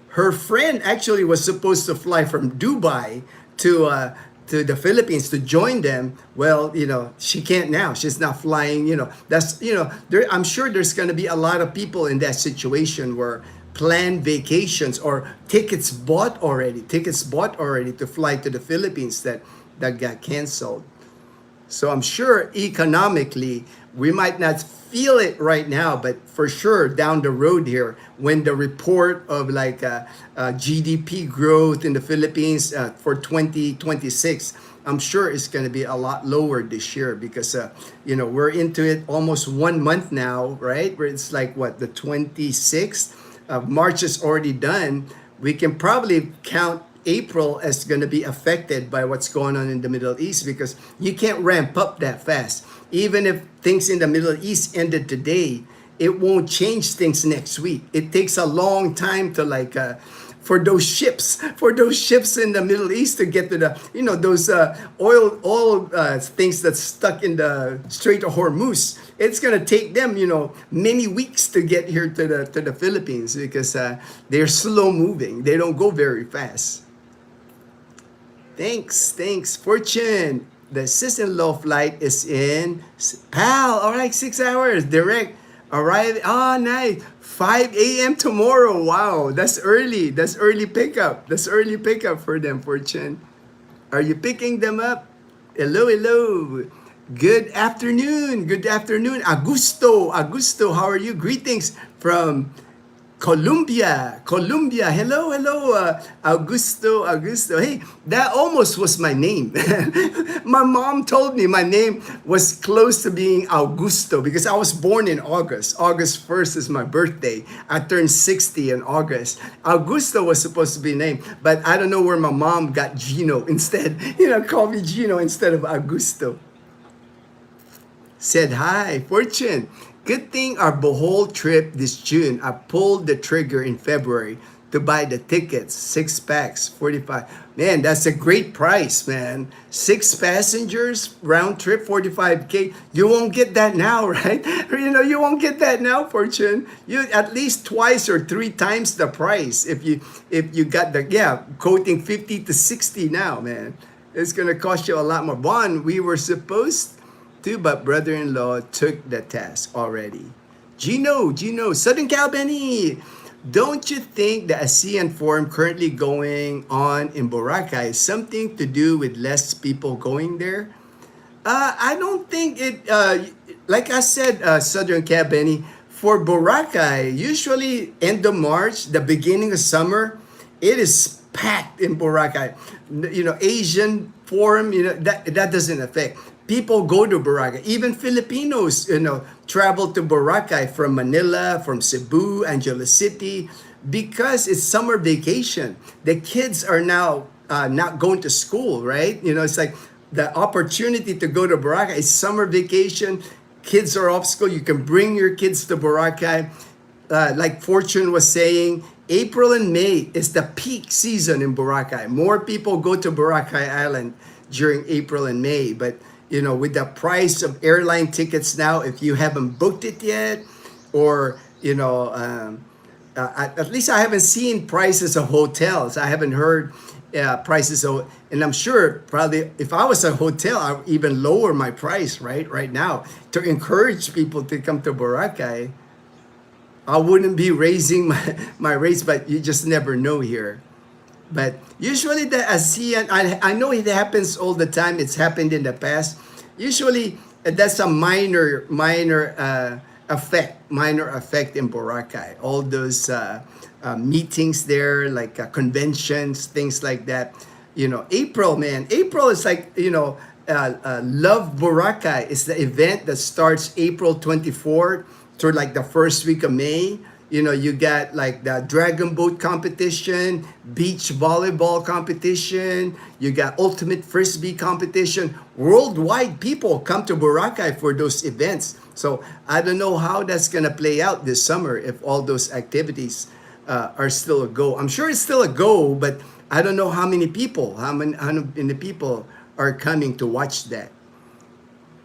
Her friend actually was supposed to fly from Dubai to the Philippines to join them. Well, she can't now. She's not flying. I'm sure there's going to be a lot of people in that situation where planned vacations or tickets bought already to fly to the Philippines that got canceled. So I'm sure economically, we might not feel it right now, but for sure down the road here, when the report of like GDP growth in the Philippines for 2026, I'm sure it's going to be a lot lower this year because, we're into it almost 1 month now, right? Where it's like what, the 26th of March is already done. We can probably count April is going to be affected by what's going on in the Middle East because you can't ramp up that fast. Even if things in the Middle East ended today, it won't change things next week. It takes a long time to for those ships in the Middle East to get to those oil things that's stuck in the Strait of Hormuz. It's gonna take them many weeks to get here to the Philippines because they're slow moving. They don't go very fast. Thanks, Fortune. The sister-in-law flight is in Pal. All right, 6 hours direct. Arrive. Oh, nice. 5 a.m. tomorrow. Wow, that's early. That's early pickup. That's early pickup for them, Fortune. Are you picking them up? Hello. Good afternoon. Augusto, how are you? Greetings from Colombia. Hello, Augusto. Hey, that almost was my name. My mom told me my name was close to being Augusto because I was born in August. August 1st is my birthday. I turned 60 in August. Augusto was supposed to be named, but I don't know where my mom got Gino instead. Call me Gino instead of Augusto. Said hi, Fortune. Good thing our Bohol trip this June, I pulled the trigger in February to buy the tickets, 6 packs, 45. Man, that's a great price, man. 6 passengers, round trip, 45K. You won't get that now, right? You won't get that now, Fortune. You at least twice or 3 times the price if you got quoting 50 to 60 now, man. It's gonna cost you a lot more. One, we were supposed to, but brother-in-law took the task already. Gino, Southern Cal Benny. Don't you think the ASEAN Forum currently going on in Boracay is something to do with less people going there? I don't think it, like I said, Southern Cal Benny, for Boracay, usually end of March, the beginning of summer, it is packed in Boracay. Asian Forum, that doesn't affect. People go to Boracay. Even Filipinos, travel to Boracay from Manila, from Cebu, Angeles City, because it's summer vacation. The kids are now not going to school, right? It's like the opportunity to go to Boracay is summer vacation. Kids are off school. You can bring your kids to Boracay. Like Fortune was saying, April and May is the peak season in Boracay. More people go to Boracay Island during April and May, but with the price of airline tickets now, if you haven't booked it yet, or at least I haven't seen prices of hotels. I haven't heard prices of, and I'm sure probably if I was a hotel, I would even lower my price right now to encourage people to come to Boracay. I wouldn't be raising my rates, but you just never know here. But usually the ASEAN, I know it happens all the time. It's happened in the past. Usually that's a minor effect in Boracay. All those meetings there, like conventions, things like that. April, man. April is like, Love Boracay is the event that starts April 24th to like the first week of May. You got like the dragon boat competition, beach volleyball competition, you got ultimate frisbee competition. Worldwide people come to Boracay for those events. So I don't know how that's gonna play out this summer if all those activities are still a go. I'm sure it's still a go, but I don't know how many people are coming to watch that.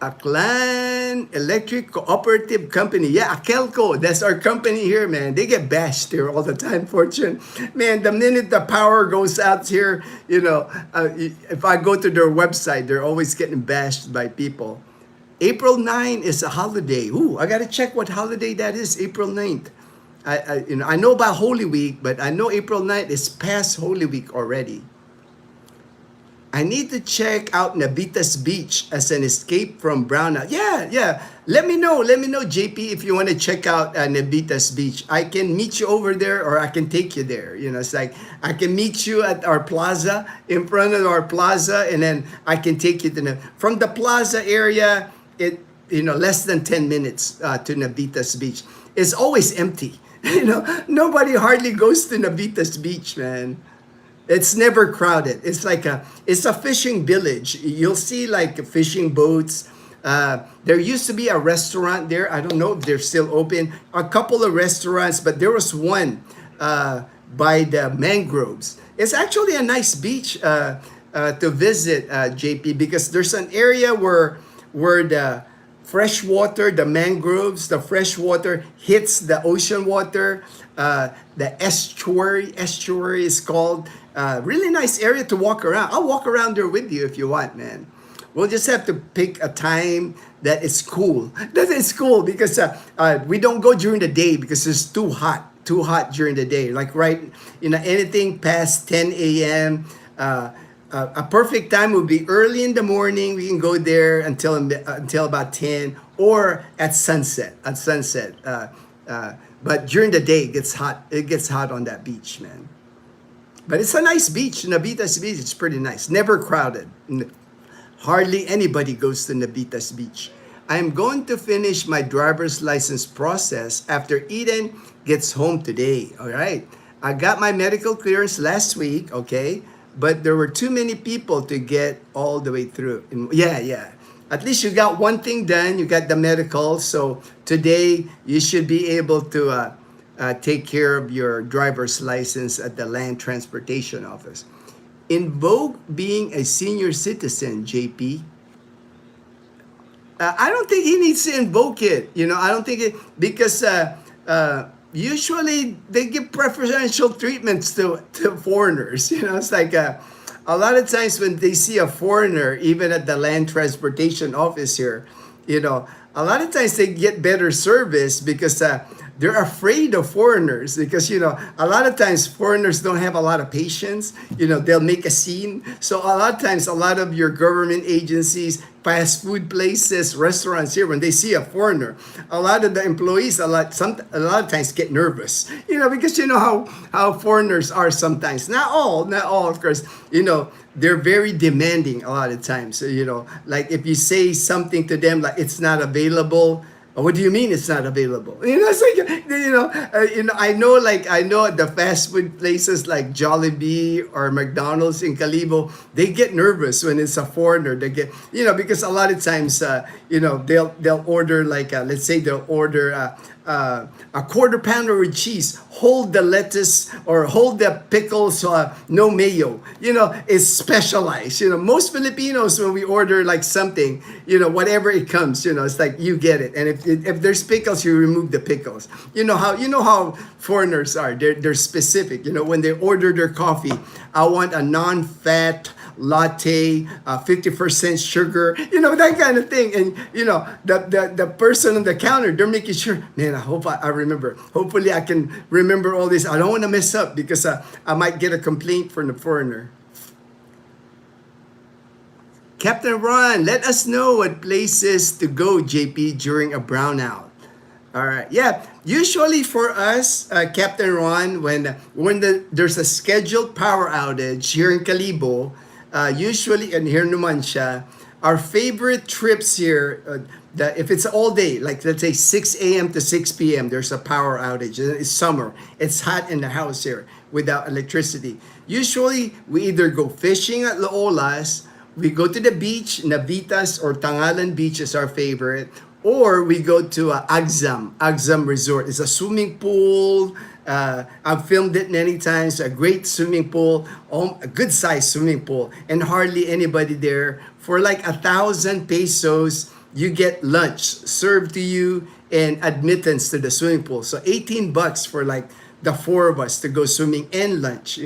Aklan Electric Cooperative Company. Yeah, Akelco. That's our company here, man. They get bashed here all the time, Fortune. Man, the minute the power goes out here, if I go to their website, they're always getting bashed by people. April 9 is a holiday. Ooh, I got to check what holiday that is, April 9th. I know about Holy Week, but I know April 9th is past Holy Week already. I need to check out Navitas Beach as an escape from brownout. Yeah. Let me know, JP, if you want to check out Navitas Beach. I can meet you over there, or I can take you there. It's like I can meet you at our plaza, in front of our plaza, and then I can take you to from the plaza area. Less than 10 minutes to Navitas Beach. It's always empty. Nobody hardly goes to Navitas Beach, man. It's never crowded. It's a fishing village. You'll see like fishing boats. There used to be a restaurant there. I don't know if they're still open. A couple of restaurants, but there was one by the mangroves. It's actually a nice beach to visit, JP, because there's an area where the fresh water, the mangroves, the fresh water hits the ocean water. The estuary is called. Really nice area to walk around. I'll walk around there with you if you want, man. We'll just have to pick a time that is cool. That is cool because we don't go during the day because it's too hot during the day. Like anything past 10 a.m. A perfect time would be early in the morning. We can go there until about 10, or at sunset. But during the day, it gets hot. It gets hot on that beach, man. But it's a nice beach. Navitas Beach, it's pretty nice. Never crowded. Hardly anybody goes to Navitas Beach. I'm going to finish my driver's license process after Eden gets home today. All right. I got my medical clearance last week, okay? But there were too many people to get all the way through. Yeah. At least you got one thing done. You got the medical. So today you should be able to take care of your driver's license at the Land Transportation Office. Invoke being a senior citizen, JP. I don't think he needs to invoke it. I don't think it, because usually they give preferential treatments to foreigners. It's like a lot of times when they see a foreigner, even at the Land Transportation Office here, a lot of times they get better service because they're afraid of foreigners, because a lot of times foreigners don't have a lot of patience. They'll make a scene. So a lot of times, a lot of your government agencies, fast food places, restaurants here, when they see a foreigner, a lot of the employees a lot of times get nervous, because how foreigners are sometimes. Not all, of course. They're very demanding a lot of times. So, like if you say something to them like it's not available. What do you mean it's not available? It's like, I know at the fast food places like Jollibee or McDonald's in Calibo, they get nervous when it's a foreigner. They get, because a lot of times, they'll order like, let's say they'll order a quarter pounder with cheese, hold the lettuce or hold the pickles, no mayo. It's specialized. Most Filipinos, when we order like something, whatever it comes, it's like you get it. And if there's pickles, you remove the pickles. You know how foreigners are. They're specific. When they order their coffee, I want a non-fat latte, 50% sugar, that kind of thing. And the person on the counter, they're making sure, man, I hope I remember. Hopefully I can remember all this. I don't want to mess up because I might get a complaint from the foreigner. Captain Ron, let us know what places to go, JP, during a brownout. All right. Yeah. Usually for us, Captain Ron, when there's a scheduled power outage here in Calibo, usually and here in Numancia, our favorite trips here, if it's all day, like let's say 6 a.m. to 6 p.m., there's a power outage. It's summer. It's hot in the house here without electricity. Usually we either go fishing at Laolas, we go to the beach, Navitas or Tangalan Beach is our favorite, or we go to Agzam Resort. It's a swimming pool. I've filmed it many times. A great swimming pool, a good sized swimming pool, and hardly anybody there. For like 1,000 pesos, you get lunch served to you and admittance to the swimming pool. So 18 bucks for like the four of us to go swimming and lunch.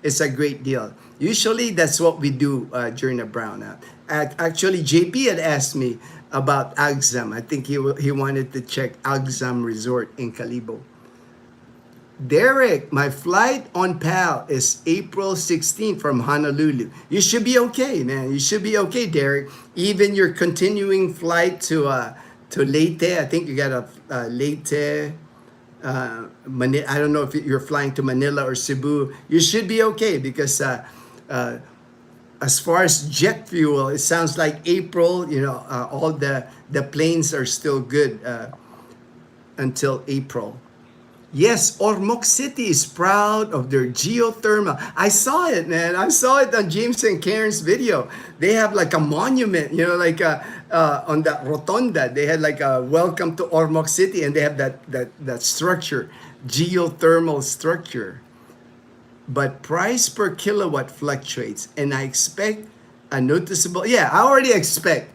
It's a great deal. Usually that's what we do during a brownout. Actually, JP had asked me about Agzam. I think he wanted to check Agzam Resort in Calibo. Derek, my flight on PAL is April 16th from Honolulu. You should be okay, man. You should be okay, Derek. Even your continuing flight to Leyte, I think you got a Leyte, I don't know if you're flying to Manila or Cebu. You should be okay because as far as jet fuel, it sounds like April, all the planes are still good until April. Yes, Ormoc City is proud of their geothermal. I saw it, man. I saw it on James and Karen's video. They have like a monument, like on that rotonda. They had like a welcome to Ormoc City, and they have that structure, geothermal structure. But price per kilowatt fluctuates, and I expect a noticeable. Yeah, I already expect.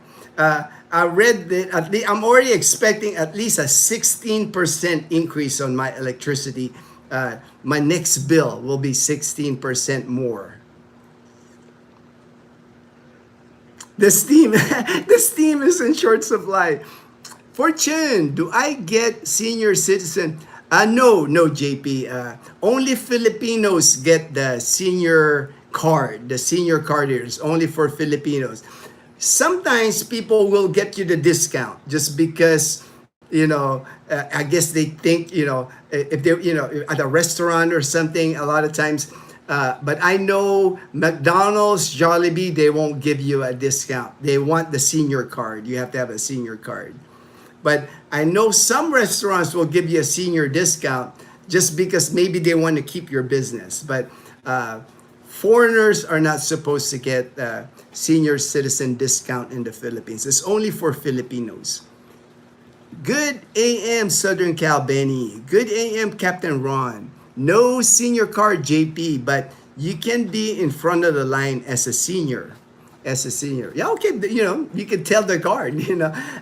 I read that I'm already expecting at least a 16% increase on my electricity. My next bill will be 16% more. The steam, the steam is in short supply. Fortune, do I get senior citizen? No, JP. Only Filipinos get the senior card. The senior card here is only for Filipinos. Sometimes people will get you the discount just because, I guess they think, if they're, at a restaurant or something, a lot of times. But I know McDonald's, Jollibee, they won't give you a discount. They want the senior card. You have to have a senior card. But I know some restaurants will give you a senior discount just because maybe they want to keep your business. But foreigners are not supposed to get senior citizen discount in the Philippines. It's only for Filipinos. Good AM, Southern Cal Benny. Good AM, Captain Ron. No senior card, JP, but you can be in front of the line as a senior. Yeah, okay, you can tell the card.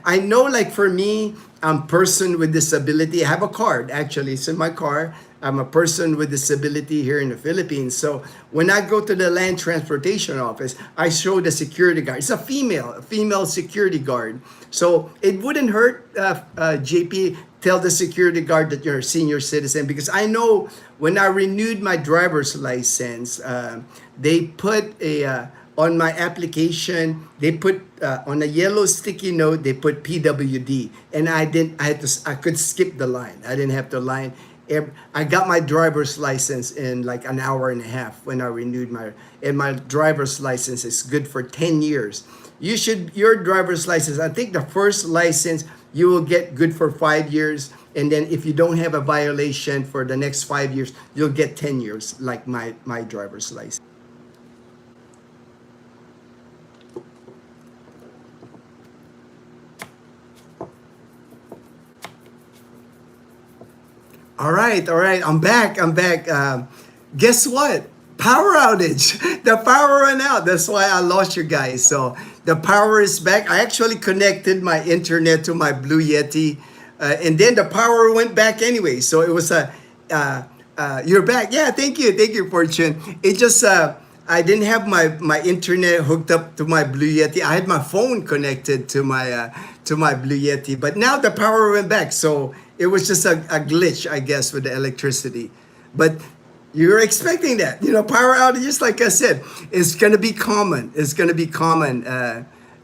I know, like for me, I'm person with disability. I have a card, actually. It's in my car. I'm a person with disability here in the Philippines. So when I go to the land transportation office, I show the security guard. It's a female security guard. So it wouldn't hurt, JP, tell the security guard that you're a senior citizen, because I know when I renewed my driver's license, they put on my application, they put on a yellow sticky note, they put PWD, and I could skip the line. I didn't have to line. I got my driver's license in like an hour and a half when I renewed my driver's license is good for 10 years. Your driver's license, I think the first license you will get good for 5 years, and then if you don't have a violation for the next 5 years, you'll get 10 years, like my driver's license. All right, all right. I'm back. I'm back. Guess what? Power outage. The power went out. That's why I lost you guys. So the power is back. I actually connected my internet to my Blue Yeti, and then the power went back anyway. So it was a. You're back. Yeah, thank you, Fortune. It just I didn't have my internet hooked up to my Blue Yeti. I had my phone connected to my Blue Yeti, but now the power went back. So it was just a glitch, I guess, with the electricity. But you're expecting that, power outages, like I said, it's gonna be common. It's gonna be common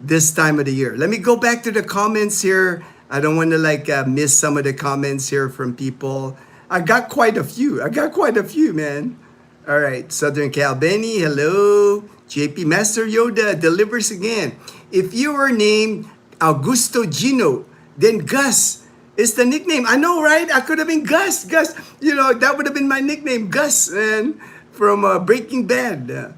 this time of the year. Let me go back to the comments here. I don't want to miss some of the comments here from people. I got quite a few. Man. All right, Southern Cal Benny, hello. JP Master Yoda delivers again. If you were named Augusto Gino, then Gus is the nickname. I know, right? I could have been Gus. Gus, that would have been my nickname, Gus, man, from Breaking Bad.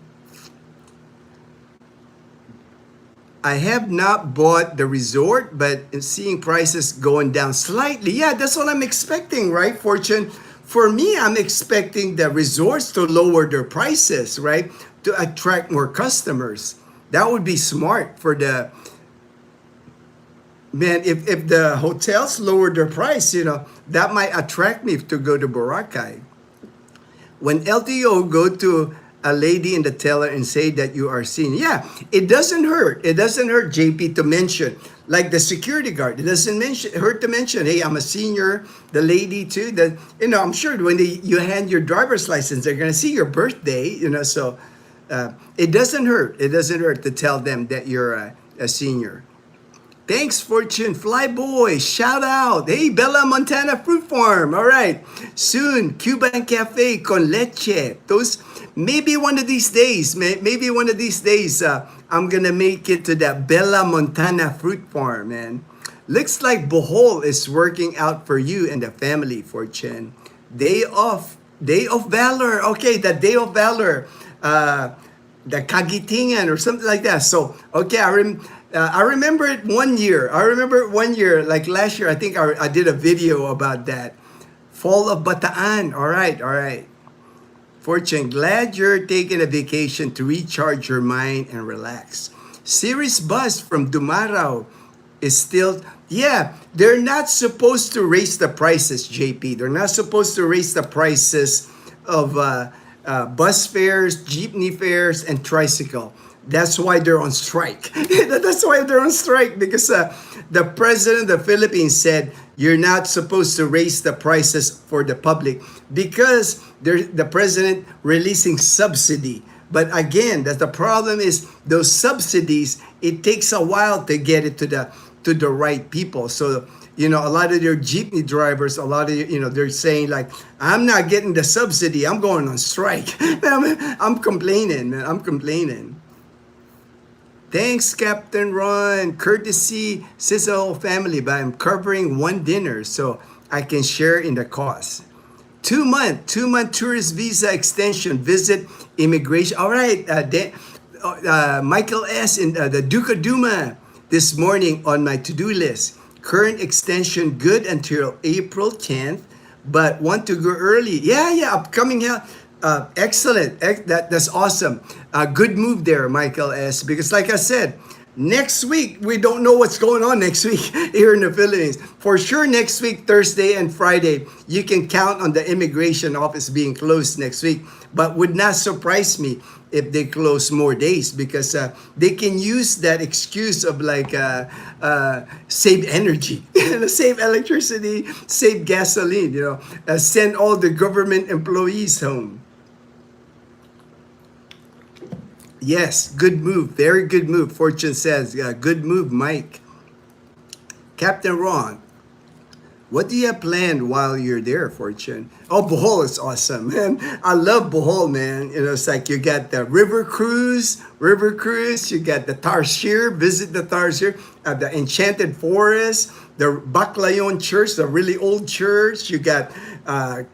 I have not bought the resort, but seeing prices going down slightly. Yeah, that's what I'm expecting, right, Fortune? For me, I'm expecting the resorts to lower their prices, right? To attract more customers. That would be smart for the... Man, if the hotels lower their price, that might attract me to go to Boracay. When LTO go to a lady in the teller and say that you are seen, yeah, it doesn't hurt. It doesn't hurt, JP, to mention. Like the security guard, it doesn't hurt to mention, hey, I'm a senior. The lady too, that I'm sure when you hand your driver's license, they're gonna see your birthday, so it doesn't hurt. It doesn't hurt to tell them that you're a senior. Thanks, Fortune Flyboy. Shout out. Hey, Bella Montana Fruit Farm. All right. Soon, Cuban Cafe con leche. Those, maybe one of these days, I'm going to make it to that Bella Montana Fruit Farm, man. Looks like Bohol is working out for you and the family, Fortune. Day of Valor. Okay, the Day of Valor. The Kagitingan or something like that. So, okay, I remember it 1 year. Like last year, I think I did a video about that. Fall of Bataan. All right. Fortune, glad you're taking a vacation to recharge your mind and relax. Series bus from Dumaraw is still... Yeah, they're not supposed to raise the prices, JP. They're not supposed to raise the prices of bus fares, jeepney fares, and tricycle. That's why they're on strike. Because the president of the Philippines said you're not supposed to raise the prices for the public because the president releasing subsidy. But again, that the problem is those subsidies, it takes a while to get it to the right people. So, a lot of their jeepney drivers, they're saying like, I'm not getting the subsidy. I'm going on strike. I'm complaining, man. I'm complaining. Thanks, Captain Ron. Courtesy, Cicero family, but I'm covering one dinner so I can share in the cost. 2 month tourist visa extension, visit immigration. All right, Michael S. in the Duca Duma this morning on my to-do list. Current extension good until April 10th, but want to go early. Yeah, upcoming health. Excellent. That's awesome. Good move there, Michael S. Because like I said, next week, we don't know what's going on next week here in the Philippines. For sure, next week, Thursday and Friday, you can count on the immigration office being closed next week. But would not surprise me if they close more days because they can use that excuse of save energy, save electricity, save gasoline, send all the government employees home. Yes, good move. Very good move. Fortune says, good move, Mike. Captain Ron, what do you have planned while you're there, Fortune? Oh, Bohol is awesome, man. I love Bohol, man. It's like you got the river cruise. You got the Tarsier, visit the Tarsier, the Enchanted Forest, the Baclayon Church, the really old church. You got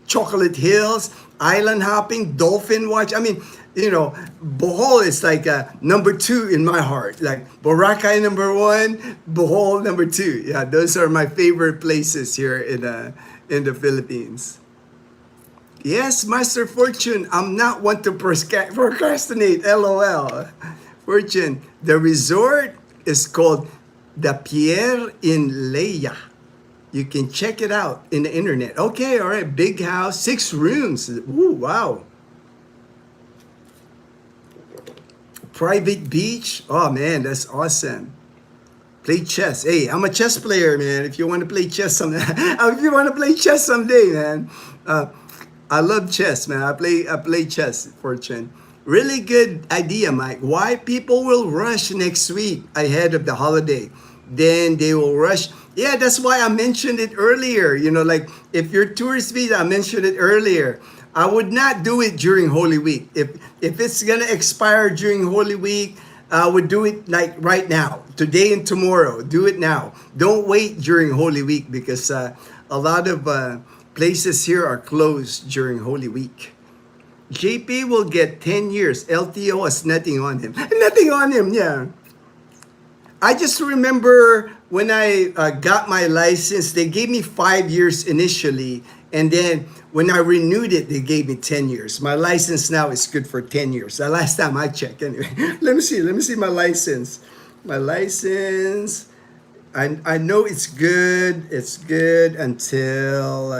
Chocolate Hills, island hopping, dolphin watch. I mean, Bohol is like number 2 in my heart. Like Boracay number 1, Bohol number 2. Yeah, those are my favorite places here in the Philippines. Yes, Master Fortune, I'm not one to procrastinate. LOL. Fortune, the resort is called the Pierre in Leia. You can check it out in the internet. Okay, all right. Big house, 6 rooms. Ooh, wow. Private beach. Oh man, that's awesome. Play chess. Hey, I'm a chess player, man. If you want to play chess someday, if you want to play chess someday, man. Uh, I love chess, man. I play chess, Fortune. Really good idea, Mike. Why people will rush next week ahead of the holiday? Then they will rush. Yeah, that's why I mentioned it earlier. Like if you're tourist visa, I mentioned it earlier. I would not do it during Holy Week. If it's gonna expire during Holy Week, I would do it like right now, today and tomorrow. Do it now. Don't wait during Holy Week because a lot of places here are closed during Holy Week. JP will get 10 years. LTO has nothing on him. Nothing on him, yeah. I just remember when I got my license, they gave me 5 years initially. And then when I renewed it, they gave me 10 years. My license now is good for 10 years. The last time I checked, anyway. Let me see my license. My license, I know it's good. It's good until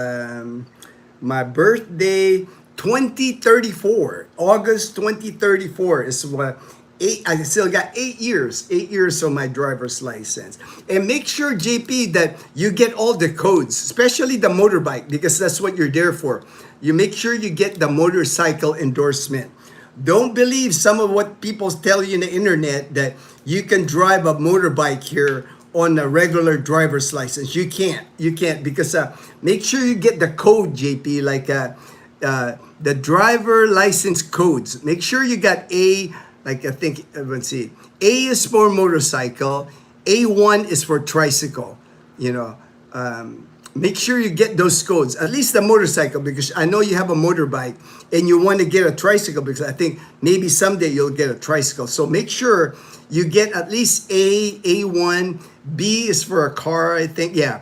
my birthday, 2034. August 2034 is what. I still got 8 years, 8 years on my driver's license. And make sure, JP, that you get all the codes, especially the motorbike, because that's what you're there for. You make sure you get the motorcycle endorsement. Don't believe some of what people tell you in the internet that you can drive a motorbike here on a regular driver's license. You can't because make sure you get the code, JP, like the driver license codes. Make sure you got like I think, let's see, A is for motorcycle, A1 is for tricycle. Make sure you get those codes, at least the motorcycle, because I know you have a motorbike and you want to get a tricycle because I think maybe someday you'll get a tricycle. So make sure you get at least A1, B is for a car, I think, yeah,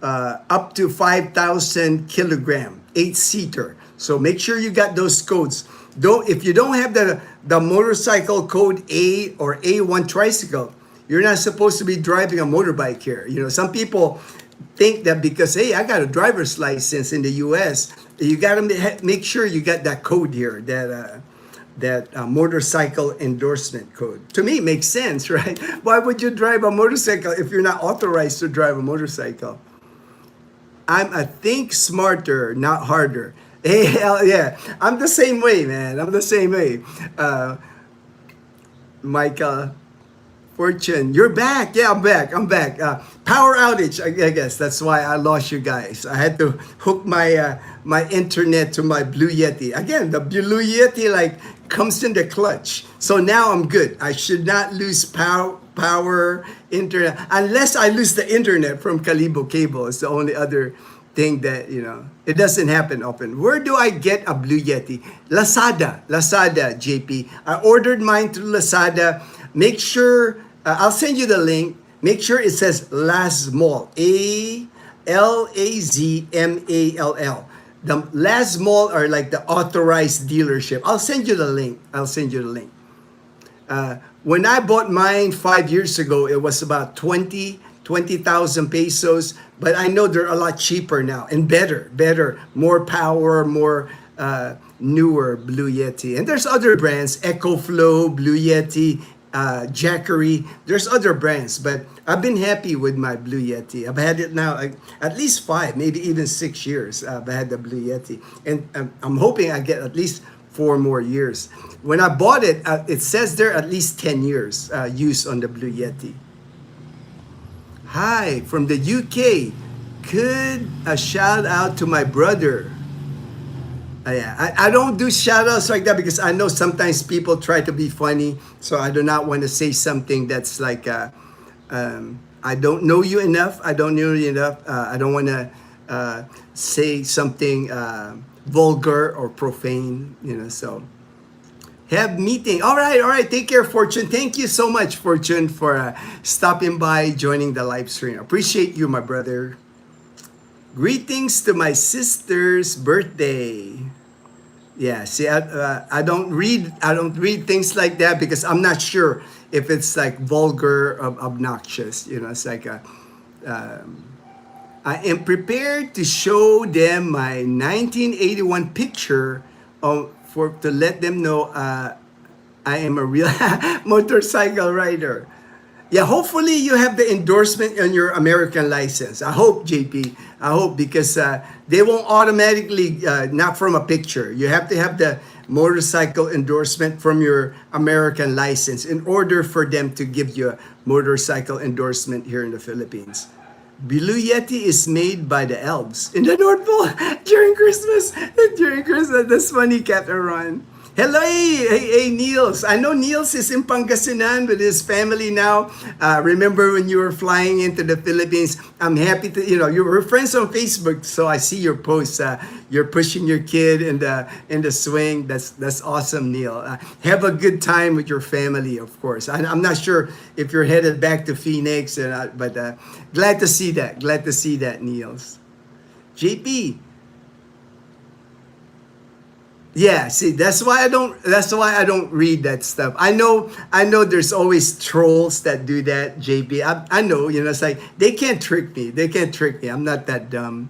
up to 5,000 kilogram, 8-seater. So make sure you got those codes. If you don't have the motorcycle code A or A1 tricycle, you're not supposed to be driving a motorbike here. Some people think that because, hey, I got a driver's license in the US, you got to make sure you got that code here, that motorcycle endorsement code. To me, it makes sense, right? Why would you drive a motorcycle if you're not authorized to drive a motorcycle? I think smarter, not harder. Hey, hell yeah. I'm the same way, man. I'm the same way. Michael, Fortune, you're back. Yeah, I'm back. Power outage, I guess. That's why I lost you guys. I had to hook my my internet to my Blue Yeti. Again, the Blue Yeti like comes in the clutch. So now I'm good. I should not lose power, internet, unless I lose the internet from Calibo Cable. It's the only other thing that, it doesn't happen often. Where do I get a Blue Yeti? Lazada, JP. I ordered mine through Lazada. Make sure, I'll send you the link. Make sure it says Lazmall, Lazmall. The Lazmall are like the authorized dealership. I'll send you the link. When I bought mine 5 years ago, it was about 20,000 pesos, but I know they're a lot cheaper now and better, more power, more newer Blue Yeti. And there's other brands, EcoFlow, Blue Yeti, Jackery. There's other brands, but I've been happy with my Blue Yeti. I've had it now at least 5, maybe even 6 years. I've had the Blue Yeti, and I'm hoping I get at least 4 more years. When I bought it, it says there at least 10 years use on the Blue Yeti. Hi, from the UK. Could a shout out to my brother? Yeah, I don't do shout outs like that because I know sometimes people try to be funny. So I do not want to say something that's like, I don't know you enough. I don't want to say something vulgar or profane, so. Have meeting. All right. Take care, Fortune. Thank you so much, Fortune, for stopping by, joining the live stream. Appreciate you, my brother. Greetings to my sister's birthday. Yeah, see, I don't read. I don't read things like that because I'm not sure if it's like vulgar or obnoxious. You know, it's like I am prepared to show them my 1981 picture for to let them know I am a real motorcycle rider. Yeah, hopefully you have the endorsement on your American license. I hope, JP. I hope because they won't automatically not from a picture. You have to have the motorcycle endorsement from your American license in order for them to give you a motorcycle endorsement here in the Philippines. Blue Yeti is made by the elves in the North Pole during Christmas. During Christmas, that's funny, Captain Ron. Hello, hey, Niels. I know Niels is in Pangasinan with his family now. Remember when you were flying into the Philippines? I'm happy to, you were friends on Facebook, so I see your posts. You're pushing your kid in the swing. That's awesome, Neil. Have a good time with your family, of course. I'm not sure if you're headed back to Phoenix, but glad to see that. Glad to see that, Niels. JP, yeah, see, that's why I don't read that stuff. I know there's always trolls that do that, JP. I know, it's like they can't trick me. They can't trick me. I'm not that dumb.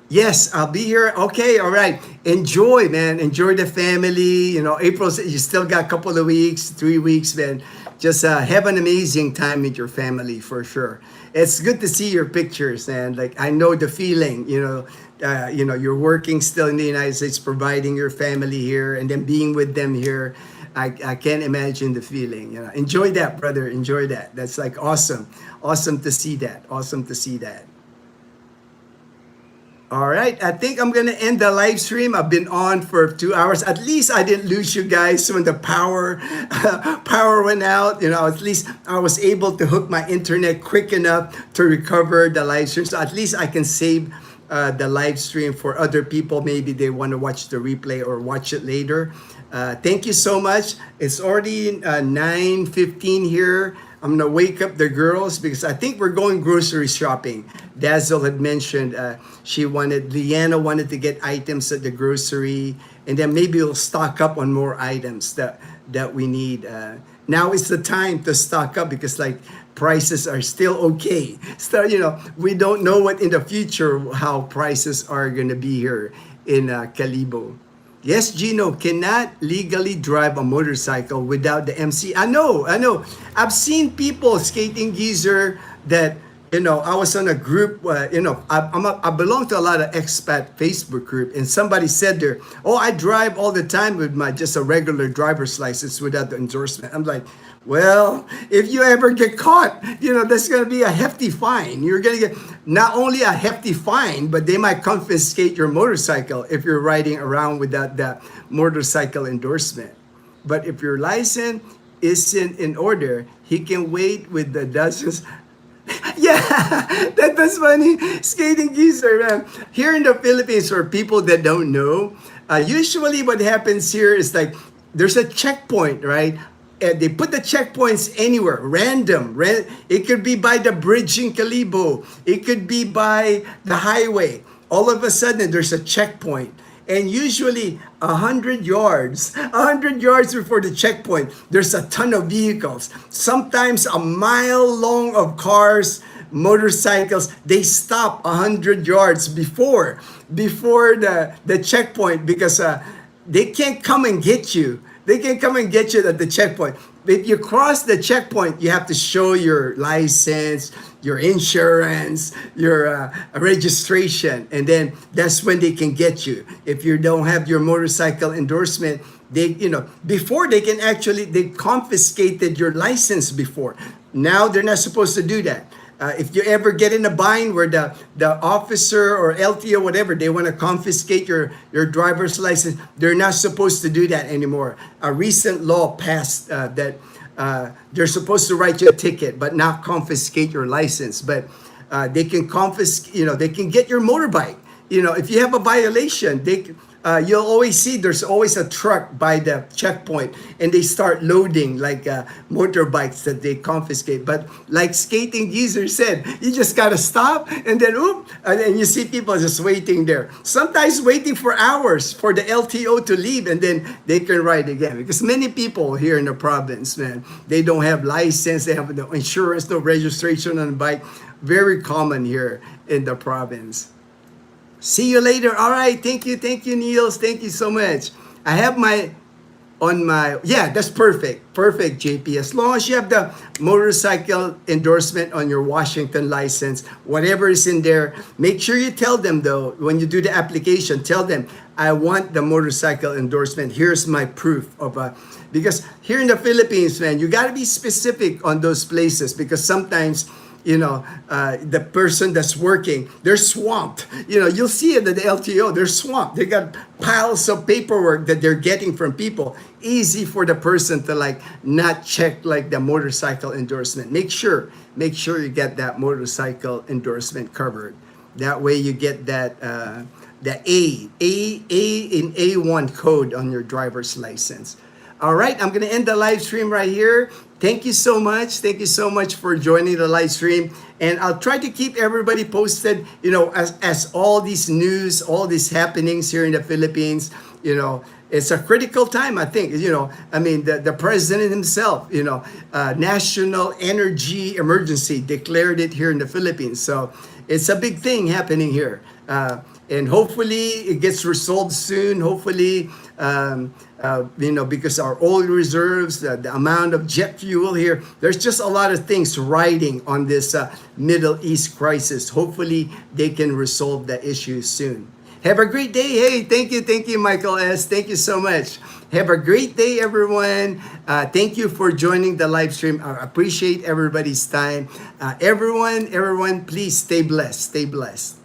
Yes, I'll be here. Okay, all right. Enjoy, man. Enjoy the family. April, you still got a couple of weeks, 3 weeks, man. Just have an amazing time with your family for sure. It's good to see your pictures, and like I know the feeling. You're working still in the United States, providing your family here, and then being with them here. I can't imagine the feeling. Enjoy that, brother. Enjoy that. That's like awesome. Awesome to see that. Awesome to see that. All right, I think I'm gonna end the live stream. I've been on for 2 hours. At least I didn't lose you guys when the power power went out. At least I was able to hook my internet quick enough to recover the live stream. So at least I can save the live stream for other people. Maybe they want to watch the replay or watch it later. Thank you so much. It's already 9:15 here. I'm gonna wake up the girls because I think we're going grocery shopping. Dazzle had mentioned Leanna wanted to get items at the grocery, and then maybe we'll stock up on more items that we need. Now is the time to stock up because like prices are still okay. So we don't know what in the future how prices are gonna be here in Calibo. Yes, Gino cannot legally drive a motorcycle without the MC. I know. I've seen people skating geezer that, I was on a group, I belong to a lot of expat Facebook group, and somebody said there, oh, I drive all the time with my just a regular driver's license without the endorsement. I'm like, well, if you ever get caught, that's going to be a hefty fine. You're going to get not only a hefty fine, but they might confiscate your motorcycle if you're riding around without that motorcycle endorsement. But if your license isn't in order, he can wait with the dozens. Yeah, that's funny. Skating geezer, man. Here in the Philippines, for people that don't know, usually what happens here is like there's a checkpoint, right? And they put the checkpoints anywhere, random. It could be by the bridge in Calibo. It could be by the highway. All of a sudden, there's a checkpoint. And usually 100 yards before the checkpoint, there's a ton of vehicles. Sometimes a mile long of cars, motorcycles. They stop 100 yards before the checkpoint because they can't come and get you. They can come and get you at the checkpoint. If you cross the checkpoint, you have to show your license, your insurance, your registration, and then that's when they can get you. If you don't have your motorcycle endorsement, before they confiscated your license before. Now they're not supposed to do that. If you ever get in a bind where the officer or LTO, whatever, they want to confiscate your driver's license, they're not supposed to do that anymore. A recent law passed that they're supposed to write you a ticket, but not confiscate your license. But they can confiscate, they can get your motorbike. If you have a violation, you'll always see there's always a truck by the checkpoint, and they start loading like motorbikes that they confiscate. But like Skating Geezer said, you just gotta stop, and then and then you see people just waiting there. Sometimes waiting for hours for the LTO to leave, and then they can ride again. Because many people here in the province, man, they don't have license, they have no insurance, no registration on the bike. Very common here in the province. See you later. All right. Thank you, Niels. Thank you so much. I have my yeah, that's perfect. Perfect, JP. As long as you have the motorcycle endorsement on your Washington license, whatever is in there, make sure you tell them though, when you do the application, tell them, I want the motorcycle endorsement. Here's my proof of because here in the Philippines, man, you got to be specific on those places, because sometimes the person that's working, they're swamped. You'll see it at the LTO, they're swamped. They got piles of paperwork that they're getting from people. Easy for the person to like not check like the motorcycle endorsement. Make sure you get that motorcycle endorsement covered. That way you get that the A in A1 code on your driver's license. All right, I'm going to end the live stream right here. Thank you so much. Thank you so much for joining the live stream. And I'll try to keep everybody posted, as all these news, all these happenings here in the Philippines, it's a critical time, I think. The president himself, national energy emergency declared it here in the Philippines. So it's a big thing happening here. And hopefully it gets resolved soon. Hopefully, because our oil reserves, the amount of jet fuel here, there's just a lot of things riding on this Middle East crisis. Hopefully they can resolve the issue soon. Have a great day. Hey, thank you, Michael S. Thank you so much. Have a great day, everyone. Thank you for joining the live stream. I appreciate everybody's time. Everyone, please stay blessed. Stay blessed.